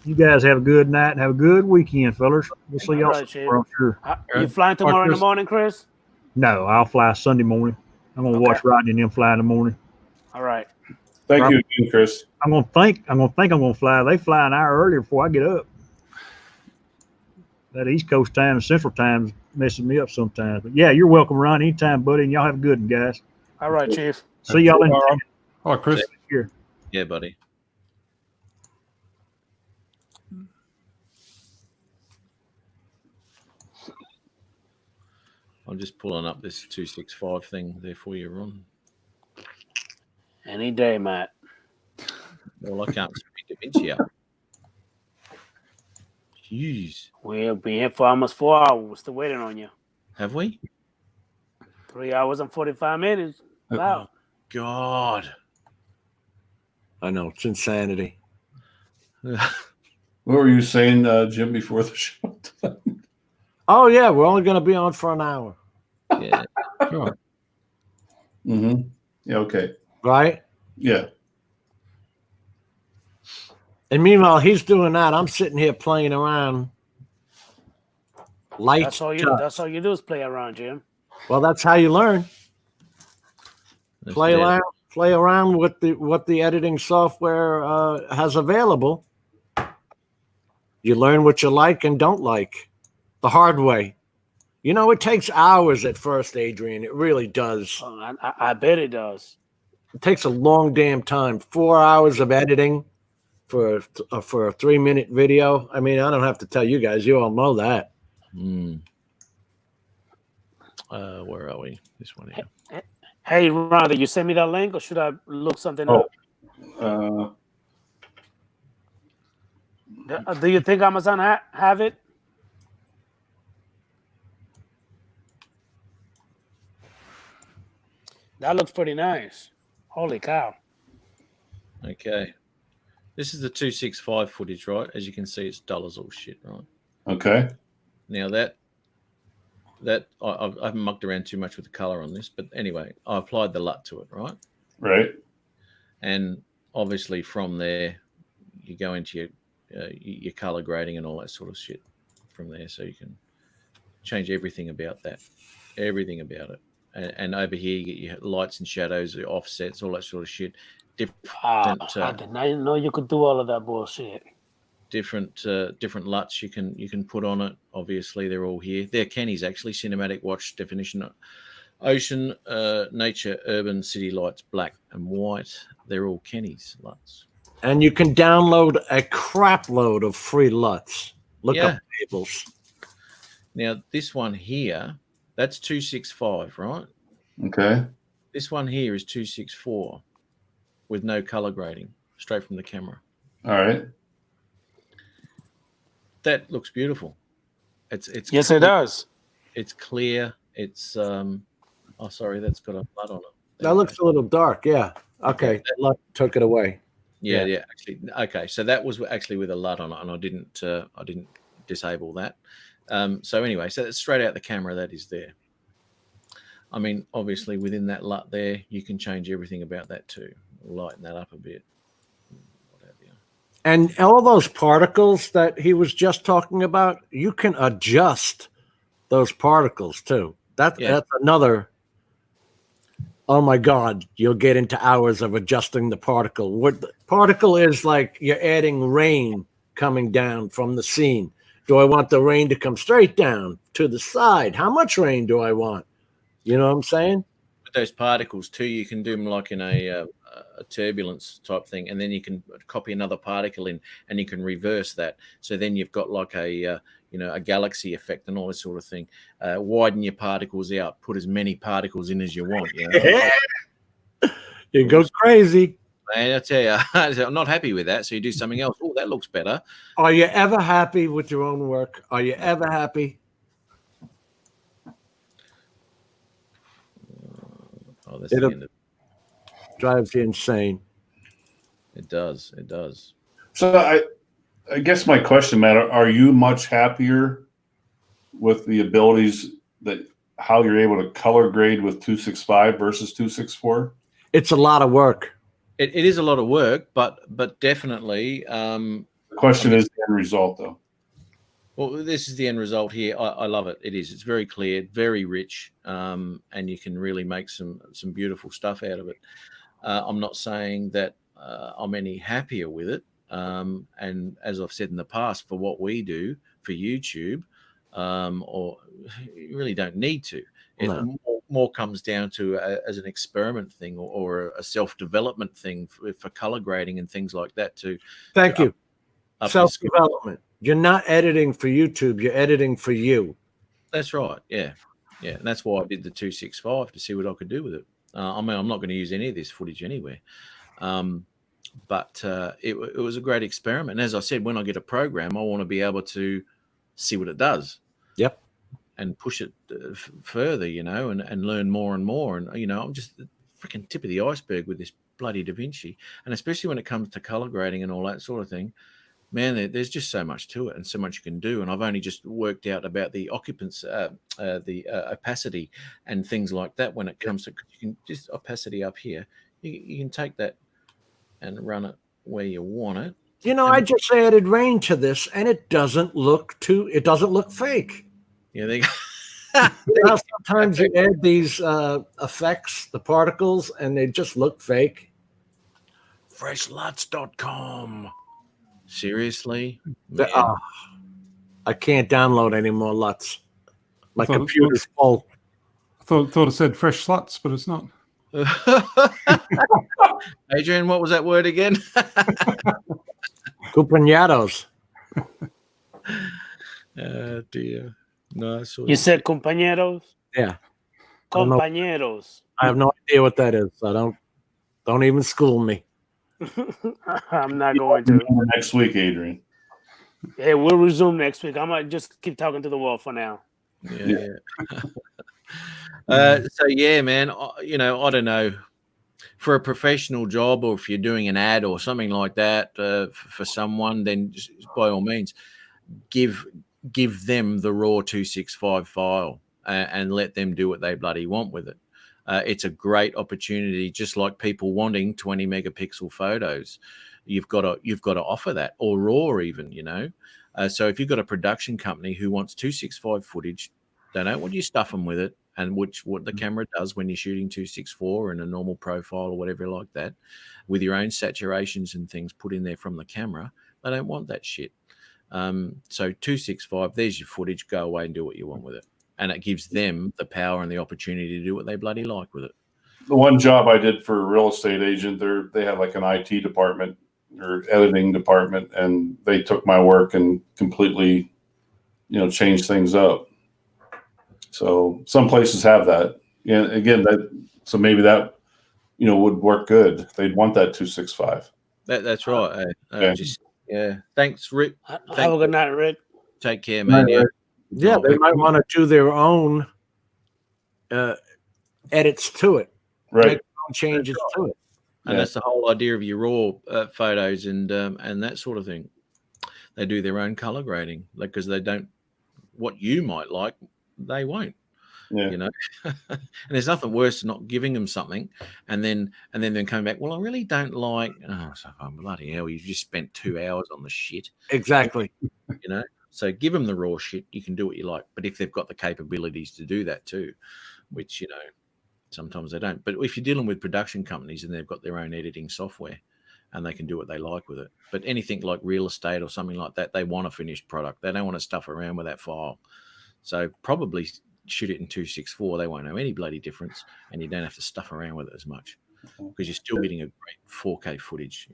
You guys have a good night and have a good weekend, fellas. We'll see y'all Right, tomorrow, I'm sure. You flying tomorrow in the morning, Chris? No, I'll fly Sunday morning. I'm gonna watch Rodney and them fly in the morning. All right. Thank you again, Chris. I'm gonna fly. They fly an hour earlier before I get up. that East Coast time and Central time is messing me up sometimes. But yeah, you're welcome, Ron. Anytime, buddy. And y'all have a good one, guys. All right, Chief. See y'all in. Oh, Chris. Here. Yeah, buddy. I'm just pulling up this 265 thing there for you, Ron. Any day, Matt. Well, I can't speak Da Vinci up. Jeez. We've been here for almost 4 hours. We're still waiting on you. Have we? 3 hours and 45 minutes. Wow. God. I know. It's insanity. What were you saying, Jim, before the show? Oh, yeah. We're only going to be on for an hour. Yeah. Sure. Mm-hmm. Yeah, okay. Right? Yeah. And meanwhile, he's doing that. I'm sitting here playing around. Lights. That's all you do is play around, Jim. Well, that's how you learn. That's Play dead. around. Play around with what the editing software has available. You learn what you like and don't like the hard way. You know, it takes hours at first, Adrian. It really does. Oh, I bet it does. It takes a long damn time. 4 hours of editing for a 3-minute video. I mean, I don't have to tell you guys. You all know that. Where are we? This one here. Hey, Ron, did you send me that link or should I look something up? Do you think Amazon have it? That looks pretty nice. Holy cow. Okay. This is the 265 footage, right? As you can see, it's dollars all shit, right? Okay. Now that I haven't mucked around too much with the color on this, but anyway, I applied the LUT to it, right? Right. And obviously from there, you go into your color grading and all that sort of shit from there, so you can change everything about that, everything about it. And over here, you get your lights and shadows, the offsets, all that sort of shit. I did not know you could do all of that bullshit. Different LUTs you can put on it. Obviously, they're all here. They're Kenny's actually. Cinematic watch definition, ocean, nature, urban, city lights, black and white. They're all Kenny's LUTs. And you can download a crap load of free LUTs. Look up tables. Now, this one here, that's 265, right? Okay. This one here is 264 with no color grading, straight from the camera. All right. That looks beautiful. It's yes, clear. it does. It's clear. It's oh, sorry, that's got a blood on it. That looks a little dark. Yeah. Okay. That LUT took it away. Yeah, actually, okay. So that was actually with a LUT on it, and I didn't disable that. So anyway, so that's straight out the camera. That is there. I mean, obviously, within that LUT there, you can change everything about that too. Lighten that up a bit. And all those particles that he was just talking about, you can adjust those particles too. That's another. Oh my God, you'll get into hours of adjusting the particle. What the particle is like, you're adding rain coming down from the scene. Do I want the rain to come straight down to the side? How much rain do I want? You know what I'm saying? With those particles too, you can do them like in a turbulence type thing, and then you can copy another particle in, and you can reverse that. So then you've got like a a galaxy effect and all this sort of thing. Widen your particles out, put as many particles in as you want. You know? It goes crazy. Man, I tell you, I'm not happy with that. So you do something else. Oh, that looks better. Are you ever happy with your own work? Are you ever happy? Oh, that's the end of it. Drives you insane. It does. It does. So I guess my question, Matt, are you much happier with the abilities that how you're able to color grade with 265 versus 264? It's a lot of work. It is a lot of work, but definitely. The question is the end result, though. Well, this is the end result here. I love it. It is. It's very clear, very rich, and you can really make some beautiful stuff out of it. I'm not saying that I'm any happier with it. And as I've said in the past, for what we do for YouTube, or you really don't need to. It No. more comes down to as an experiment thing or a self-development thing for color grading and things like that. Thank you. up your skill. Self-development. You're not editing for YouTube. You're editing for you. That's right. Yeah. Yeah. And that's why I did the 265 to see what I could do with it. I mean, I'm not going to use any of this footage anywhere. But it was a great experiment. And as I said, when I get a program, I want to be able to see what it does. Yep. And push it further, and learn more and more. And, I'm just the freaking tip of the iceberg with this bloody DaVinci. And especially when it comes to color grading and all that sort of thing, man, there's just so much to it and so much you can do. And I've only just worked out about the occupants, the opacity and things like that when it comes to, you can just opacity up here. You can take that and run it where you want it. I just added rain to this and it doesn't look fake. Yeah, they sometimes you add these effects, the particles, and they just look fake. FreshLuts.com. Seriously? I can't download any more LUTs. My computer's full. I thought it said fresh sluts, but it's not. Adrian, what was that word again? Compañeros. Dear. No, you said compañeros? Yeah. Compañeros. I have no idea what that is. So don't even school me. I'm not going to. Next week, Adrian. Yeah, we'll resume next week. I'm going to just keep talking to the wall for now. Yeah. So, yeah, man, I don't know. For a professional job or if you're doing an ad or something like that for someone, then just, by all means, give them the raw 265 file and let them do what they bloody want with it. It's a great opportunity, just like people wanting 20 megapixel photos. You've got to offer that, or raw even, So if you've got a production company who wants 265 footage, they don't want you stuff them with it, and what the camera does when you're shooting 264 in a normal profile or whatever like that, with your own saturations and things put in there from the camera, they don't want that shit. So 265, there's your footage. Go away and do what you want with it. And it gives them the power and the opportunity to do what they bloody like with it. The one job I did for a real estate agent, they had like an IT department or editing department, and they took my work and completely, changed things up. So some places have that. Yeah, again, so maybe that, would work good. They'd want that 265. That's right. Yeah. Thanks, Rick. Have a good night, Rick. Take care, man. Yeah, they might want to do their own edits to it, right? Make their own changes to it, and that's the whole idea of your raw photos and that sort of thing. They do their own color grading, because they don't. What you might like, they won't. Yeah. And there's nothing worse than not giving them something and then coming back, well, I really don't like, bloody hell, you just spent 2 hours on the shit. Exactly. So give them the raw shit. You can do what you like. But if they've got the capabilities to do that too, which, sometimes they don't. But if you're dealing with production companies and they've got their own editing software and they can do what they like with it. But anything like real estate or something like that, they want a finished product. They don't want to stuff around with that file. So probably shoot it in 264. They won't know any bloody difference, and you don't have to stuff around with it as much because you're still getting a great 4K footage.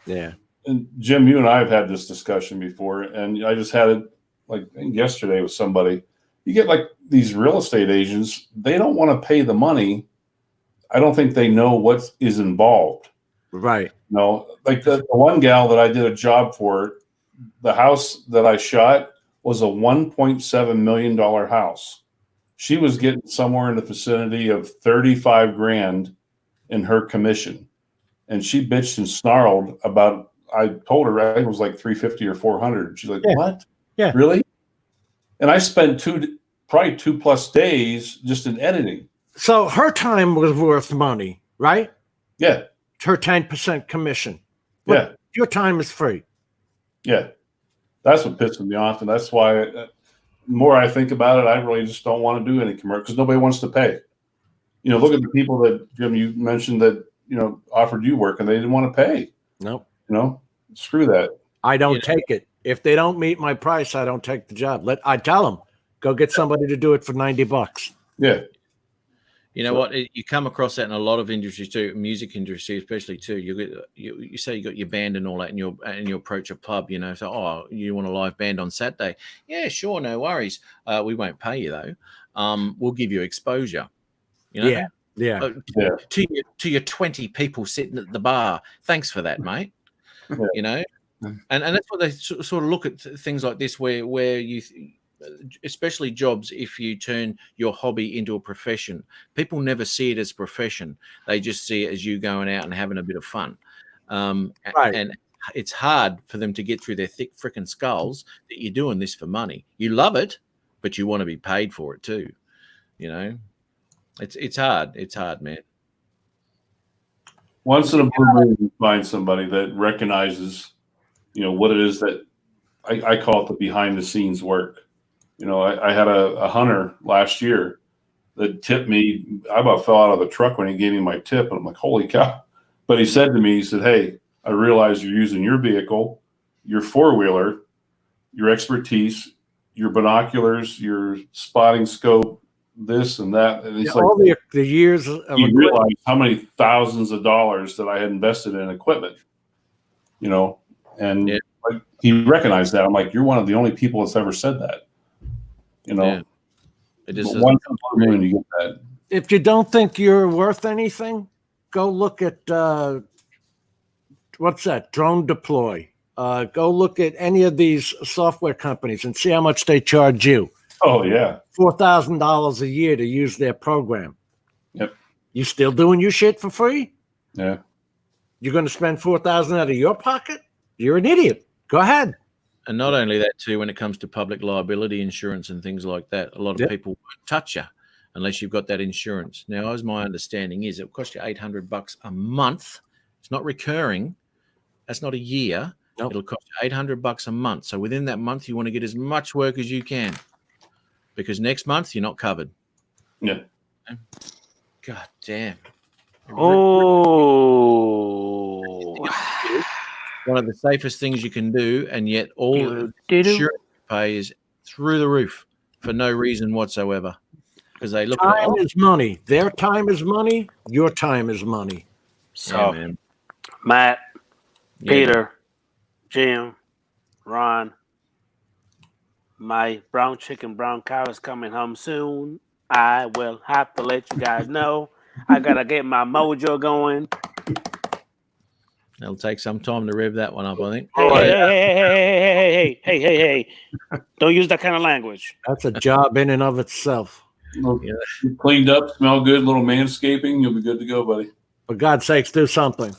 Yeah. And Jim, you and I have had this discussion before, and I just had it like yesterday with somebody. You get like these real estate agents; they don't want to pay the money. I don't think they know what is involved. Right. Like the one gal that I did a job for, the house that I shot was a $1.7 million house. She was getting somewhere in the vicinity of 35 grand in her commission. And she bitched and snarled about, I told her I think it was like 350 or 400. She's like, what? Yeah. Really? And I spent probably 2+ days just in editing. So her time was worth money, right? Yeah. Her 10% commission. Yeah. Your time is free. Yeah. That's what pisses me off. And that's why the more I think about it, I really just don't want to do any commercial because nobody wants to pay. Look at the people that, Jim, you mentioned that, offered you work and they didn't want to pay. Nope. Screw that. I don't take it. If they don't meet my price, I don't take the job. I tell them, Go get somebody to do it for $90. Yeah. You know what? You come across that in a lot of industries too, music industry especially too. You say you got your band and all that, and you approach a pub. You know, so you want a live band on Saturday? Yeah, sure, no worries. We won't pay you though. We'll give you exposure. You know, yeah. To your 20 people sitting at the bar. Thanks for that, mate. Yeah. You know, and that's what they sort of look at things like this, where you. Especially jobs, if you turn your hobby into a profession, people never see it as a profession. They just see it as you going out and having a bit of fun. Right. And it's hard for them to get through their thick freaking skulls that you're doing this for money. You love it, but you want to be paid for it too. You know, it's hard. It's hard, man. Once in a blue moon, you find somebody that recognizes, what it is that I call it the behind the scenes work. I had a hunter last year that tipped me. I about fell out of the truck when he gave me my tip, and I'm like, holy cow. But he said to me, he said, hey, I realize you're using your vehicle, your four-wheeler, your expertise, your binoculars, your spotting scope, this and that. And it's all the years of you realize how many thousands of dollars that I had invested in equipment, and like, he recognized that. I'm like, you're one of the only people that's ever said that. It is one moon you get that. If you don't think you're worth anything, go look at what's that? Drone Deploy. Go look at any of these software companies and see how much they charge you. Oh yeah, $4,000 a year to use their program. Yep. You still doing your shit for free? Yeah. You're going to spend $4,000 out of your pocket? You're an idiot. Go ahead. And not only that, too, when it comes to public liability insurance and things like that, a lot of people won't touch you unless you've got that insurance. Now, as my understanding is, it will cost you $800 a month. It's not recurring. That's not a year. Nope. It'll cost you $800 a month. So within that month, you want to get as much work as you can, because next month you're not covered. Yeah. God damn. Oh. One of the safest things you can do, and yet all insurance pay is through the roof for no reason whatsoever, because they look time is money. Their time is money. Your time is money. So, Matt, Peter, Jim, Ron, my brown chicken, brown cow is coming home soon. I will have to let you guys know. I gotta get my mojo going. It'll take some time to rev that one up, I think. Hey. Don't use that kind of language. That's a job in and of itself. Cleaned up, smell good, little manscaping, you'll be good to go, buddy. For God's sakes, do something.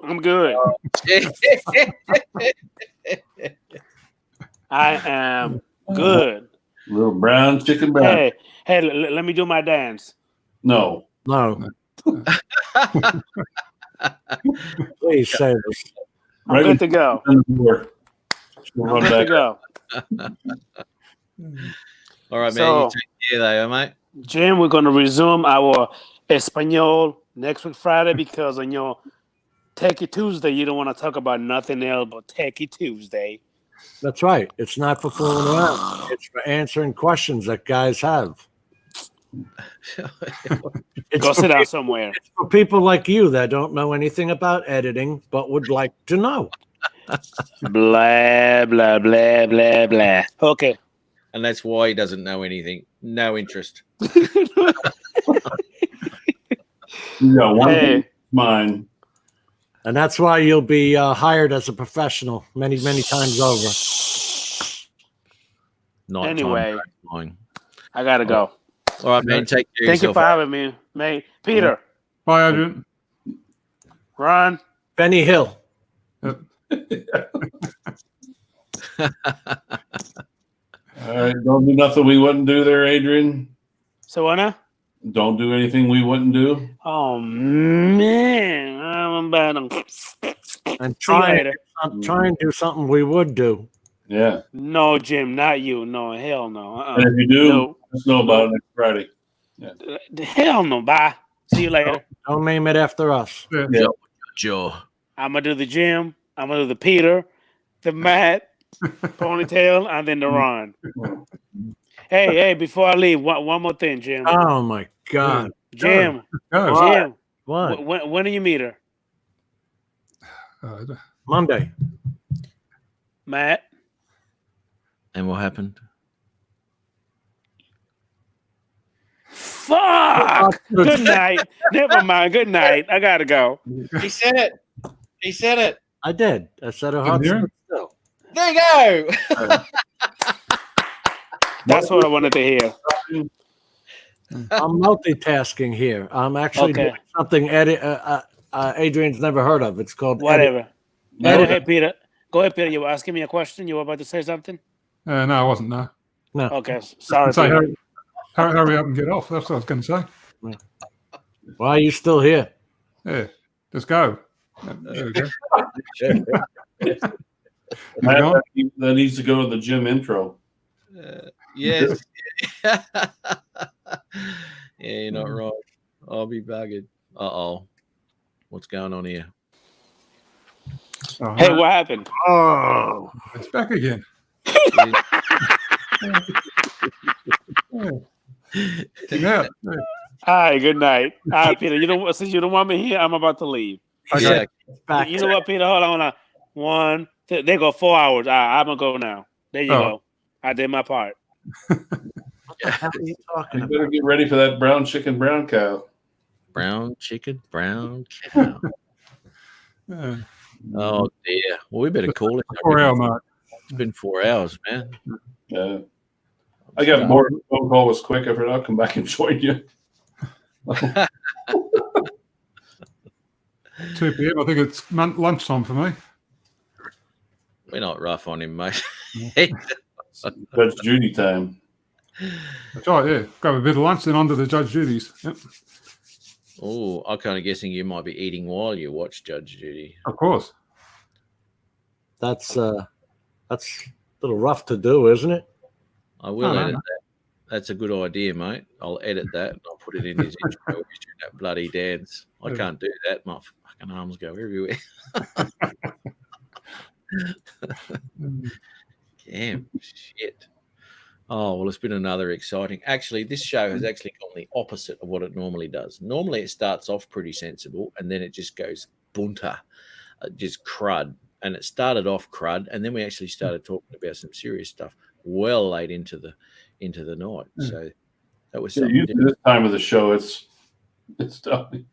I'm good. I am good. Little brown chicken brown. Hey, let me do my dance. No. Please save us. I'm good to go. I'm good to go. All right, man. You take care there, mate. Jim, we're going to resume our Espanol next week, Friday, because on your Techie Tuesday, you don't want to talk about nothing else but Techie Tuesday. That's right. It's not for fooling around. It's for answering questions that guys have. Go sit down somewhere. It's for people like you that don't know anything about editing but would like to know. Blah, blah, blah, blah, blah. Okay. And that's why he doesn't know anything. No interest. Mine. And that's why you'll be hired as a professional many, many times over. Anyway, I got to go. All right, man. Take care. Thank you for having me, mate. Peter. Bye, Adrian. Ron. Benny Hill. All right, don't do nothing we wouldn't do there, Adrian. So, Anna? Don't do anything we wouldn't do. Oh, man. I'm bad. And try and do something we would do. Yeah. No, Jim, not you. No, hell no. And if you do, let us know about it next Friday. Yeah. Hell no. Bye. See you later. Don't name it after us. Joe. I'm going to do the Jim. I'm going to do the Peter, the Matt, ponytail, and then the Ron. Hey, before I leave, one more thing, Jim. Oh my God, Jim, Go. Jim, what? when do you meet her? Monday. Matt? And what happened? Fuck! Good night. Never mind. Good night. I gotta go. He said it. He said it. I did. I said her heart hear stood him? still. There you go. That's what I wanted to hear. I'm multitasking here. I'm actually Okay. doing something Adrian's never heard of. It's called Whatever. Go Edit. ahead, Peter. Go ahead, Peter. You were asking me a question. You were about to say something. No, I wasn't. No. No. Okay. Sorry. Say, Peter. hurry up and get off. That's what I was going to say. Why are you still here? Yeah, just go. There we go. Matt, that needs to go to the gym intro. Yes. Yeah, you're not right. I'll be buggered. Uh-oh. What's going on here? Oh, Hey, what happened? Oh, it's back again. Yeah. All right. Good night. All right, Peter. Since you don't want me here, I'm about to leave. Yeah. back. You know what, Peter? Hold on. One. They go 4 hours. I'm gonna go now. There you go. I did my part. What are you talking You about? better get ready for that brown chicken, brown cow. Brown chicken, brown cow. Yeah. Oh, dear. Well, we better call it. 4 hour mark. It's been 4 hours, man. Yeah. I got more. The phone call was quick. I forgot. I'll come back and join you. 2 p.m. I think it's lunchtime for me. We're not rough on him, mate. That's Judy time. That's right, yeah. Grab a bit of lunch, then on to the judge duties. Yep. Oh, I'm kind of guessing you might be eating while you watch Judge Judy. Of course. That's a little rough to do, isn't it? I will No, edit no. that. That's a good idea, mate. I'll edit that and I'll put it in his intro. He's doing that bloody dance. I Yeah. can't do that. My fucking arms go everywhere. Damn shit. Oh, well, it's been another exciting. Actually, this show has actually gone the opposite of what it normally does. Normally, it starts off pretty sensible and then it just goes bunter, just crud. And it started off crud, and then we actually started talking about some serious stuff well late into the night. So that was something. Usually this time of the show, it's done.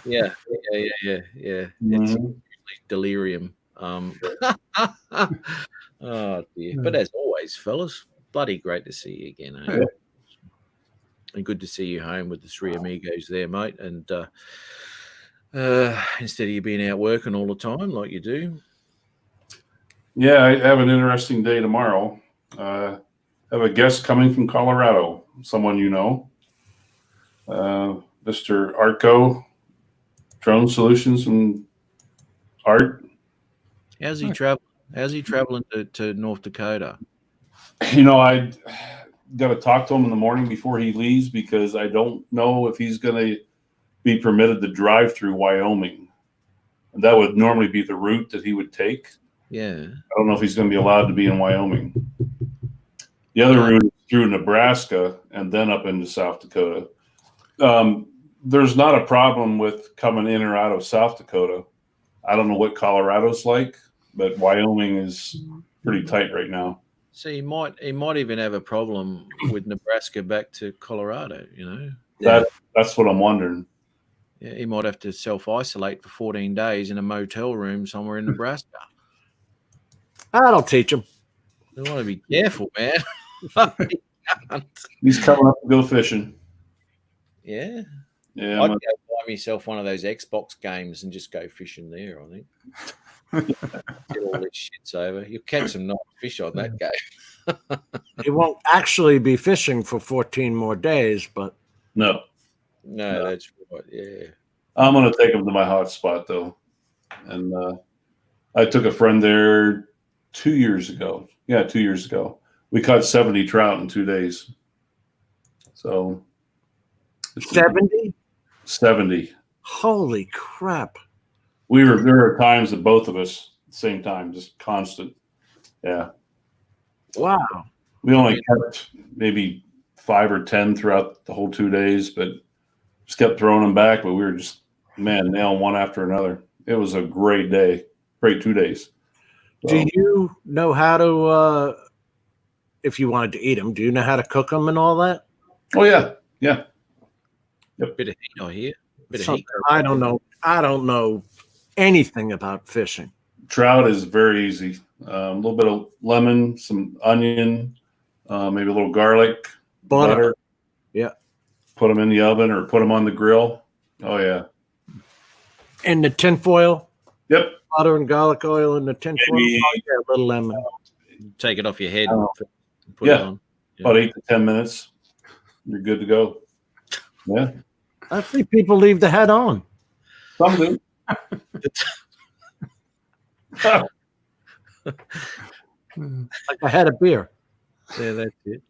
Yeah. It's usually delirium. Oh dear. But as always, fellas, bloody great to see you again. Eh? Yeah. And good to see you home with the three amigos there, mate. And instead of you being out working all the time like you do. Yeah, I have an interesting day tomorrow. I have a guest coming from Colorado, someone you know, Mr. Arco, Drone Solutions and Art. How's he traveling? How's he traveling to North Dakota? You know, I got to talk to him in the morning before he leaves because I don't know if he's going to be permitted to drive through Wyoming. And that would normally be the route that he would take. Yeah. I don't know if he's going to be allowed to be in Wyoming. The other route is through Nebraska and then up into South Dakota. There's not a problem with coming in or out of South Dakota. I don't know what Colorado's like, but Wyoming is pretty tight right now. So he might even have a problem with Nebraska back to Colorado, you know? That's what I'm wondering. Yeah, he might have to self-isolate for 14 days in a motel room somewhere in Nebraska. That'll teach him. You want to be careful, man. He's coming up to go fishing. Yeah. Yeah, I'd go buy myself one of those Xbox games and just go fishing there, I think. Get all these shits over. You'll catch some nice fish on that game. He won't actually be fishing for 14 more days, but No, that's right. Yeah. I'm going to take him to my hot spot, though. And I took a friend there 2 years ago. Yeah, 2 years ago. We caught 70 trout in 2 days. So 70? 70. Holy crap. There were times that both of us at the same time, just constant. Yeah. Wow. We only kept maybe 5 or 10 throughout the whole 2 days, but just kept throwing them back. But we were just, man, nailing one after another. It was a great day, great 2 days. So, Do you know how to, if you wanted to eat them, do you know how to cook them and all that? oh, yeah. Yeah. Bit of heat, I hear. Bit of Something- heat. I don't know. I don't know anything about fishing. Trout is very easy. A little bit of lemon, some onion, maybe a little garlic, butter. Yeah. Put them in the oven or put them on the grill. Oh, yeah. And the tinfoil, Yep. butter and garlic oil in the tinfoil. Maybe- Oh, yeah, a little lemon. Take it off your head. Oh. And put it Yeah. on. About 8 to 10 minutes. You're good to go. Yeah. I think people leave the head on. Some do. Like a head of beer. Yeah, that's it.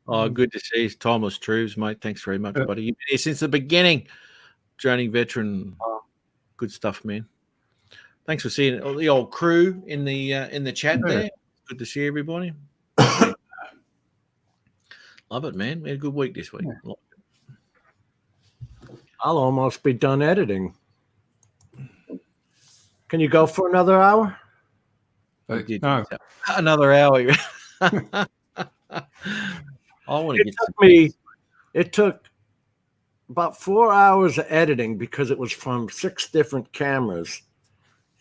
Oh, good to see you. Timeless Truths, mate. Thanks very much, buddy. You've been here since the beginning. Journey veteran. Good stuff, man. Thanks for seeing the old crew in the chat there. Good to see everybody. Love it, man. We had a good week this week. I'll almost be done editing. Can you go for another hour? No. Another hour. I want to get It took about 4 hours of editing because it was from 6 different cameras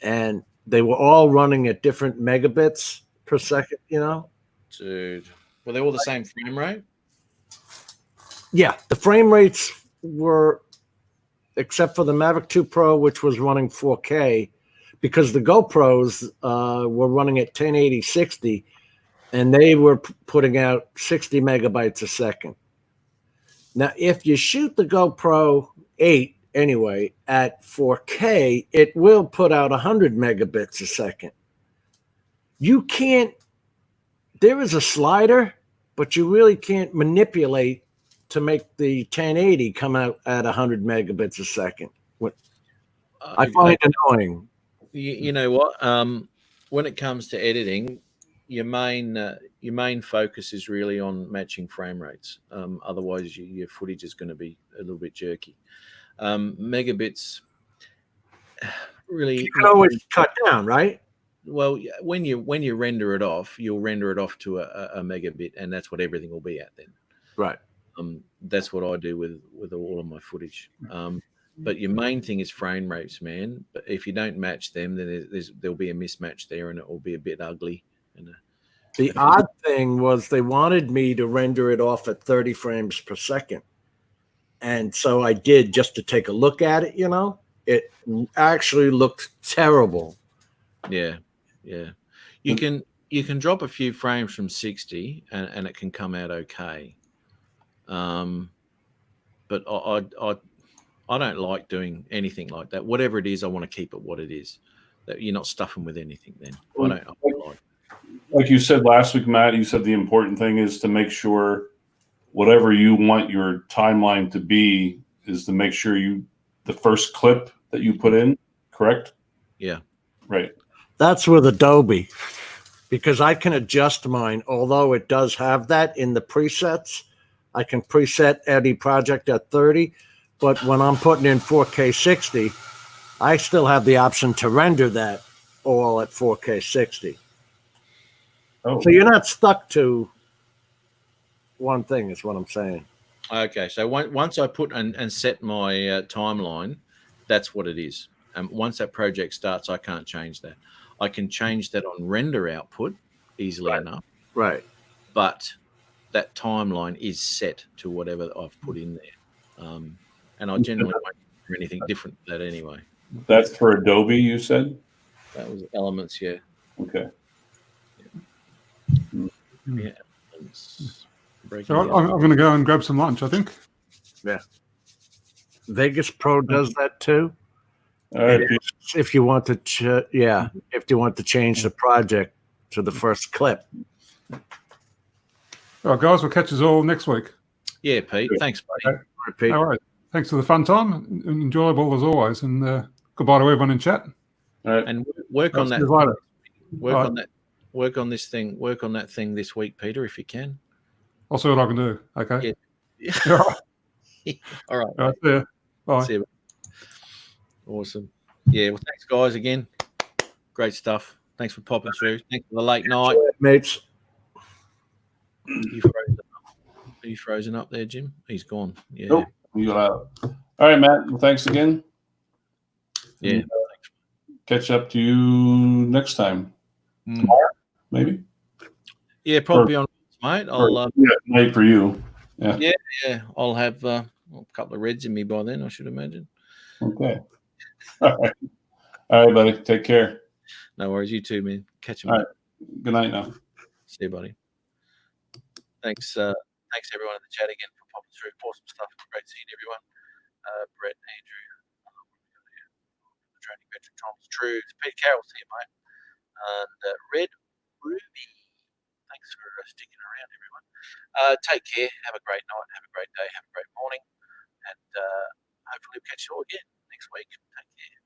and they were all running at different megabits per second, you know? Dude. Were they all the same frame rate? Yeah, the frame rates were, except for the Mavic 2 Pro, which was running 4K, because the GoPros were running at 1080 60, and they were putting out 60 megabytes a second. Now, if you shoot the GoPro 8 anyway at 4K, it will put out 100 megabits a second. You can't, there is a slider, but you really can't manipulate to make the 1080 come out at 100 megabits a second. I find it annoying. You know what? When it comes to editing, your main focus is really on matching frame rates. Otherwise, your footage is going to be a little bit jerky. Megabits really you can always cut down, right? Well, when you render it off, you'll render it off to a megabit, and that's what everything will be at then. Right. That's what I do with all of my footage. But your main thing is frame rates, man. But if you don't match them, then there'll be a mismatch there, and it will be a bit ugly. The odd thing was they wanted me to render it off at 30 frames per second. And so I did just to take a look at it, you know. It actually looked terrible. Yeah, yeah. You can drop a few frames from 60 and it can come out okay. But I don't like doing anything like that. Whatever it is, I want to keep it what it is. That you're not stuffing with anything then. I don't like. Like you said last week, Matt, you said the important thing is to make sure whatever you want your timeline to be is to make sure the first clip that you put in, correct? Yeah. Right. That's with Adobe, because I can adjust mine, although it does have that in the presets. I can preset any project at 30, but when I'm putting in 4K 60, I still have the option to render that all at 4K 60. Oh. So you're not stuck to one thing, is what I'm saying. Okay, so once I put and set my timeline, that's what it is. And once that project starts, I can't change that. I can change that on render output easily enough. Right. But that timeline is set to whatever I've put in there. And I generally won't do anything different than that anyway. That's for Adobe, you said? That was Elements, yeah. Okay. Yeah. So I'm going to go and grab some lunch, I think. Yeah. Vegas Pro does that too. All right. If you want to, if you want to change the project to the first clip. All right, guys, we'll catch us all next week. Yeah, Pete. Thanks, buddy. Okay. Pete. All right. Thanks for the fun time. Enjoyable as always. And goodbye to everyone in chat. All right. And work on See that. you later. Work All on that. Work on this thing. Work on that thing this week, Peter, if you can. I'll see what I can do. Okay. Yeah. All right. All right. All right. See ya. Bye. See you. Awesome. Yeah. Well, thanks, guys. Again, great stuff. Thanks for popping through. Thanks for the late night, mates. Are you frozen up there, Jim? He's gone. Yeah. Nope. You got out. All right, Matt. Well, thanks again. Yeah. And, catch up to you next time. Tomorrow, maybe. Yeah, probably on, mate. I'll night for you. Yeah. Yeah. I'll have a couple of reds in me by then, I should imagine. Okay. All right. All right, buddy. Take care. No worries. You too, man. Catch you. All right. Good night now. See you, buddy. Thanks. Thanks everyone in the chat again for popping through. Awesome stuff. Great seeing everyone. Brett, Andrew, the training veteran, Thomas, Trues, Peter Carroll's here, mate, and Red Ruby. Thanks for sticking around, everyone. Take care. Have a great night. Have a great day. Have a great morning, and hopefully we'll catch you all again next week. Take care.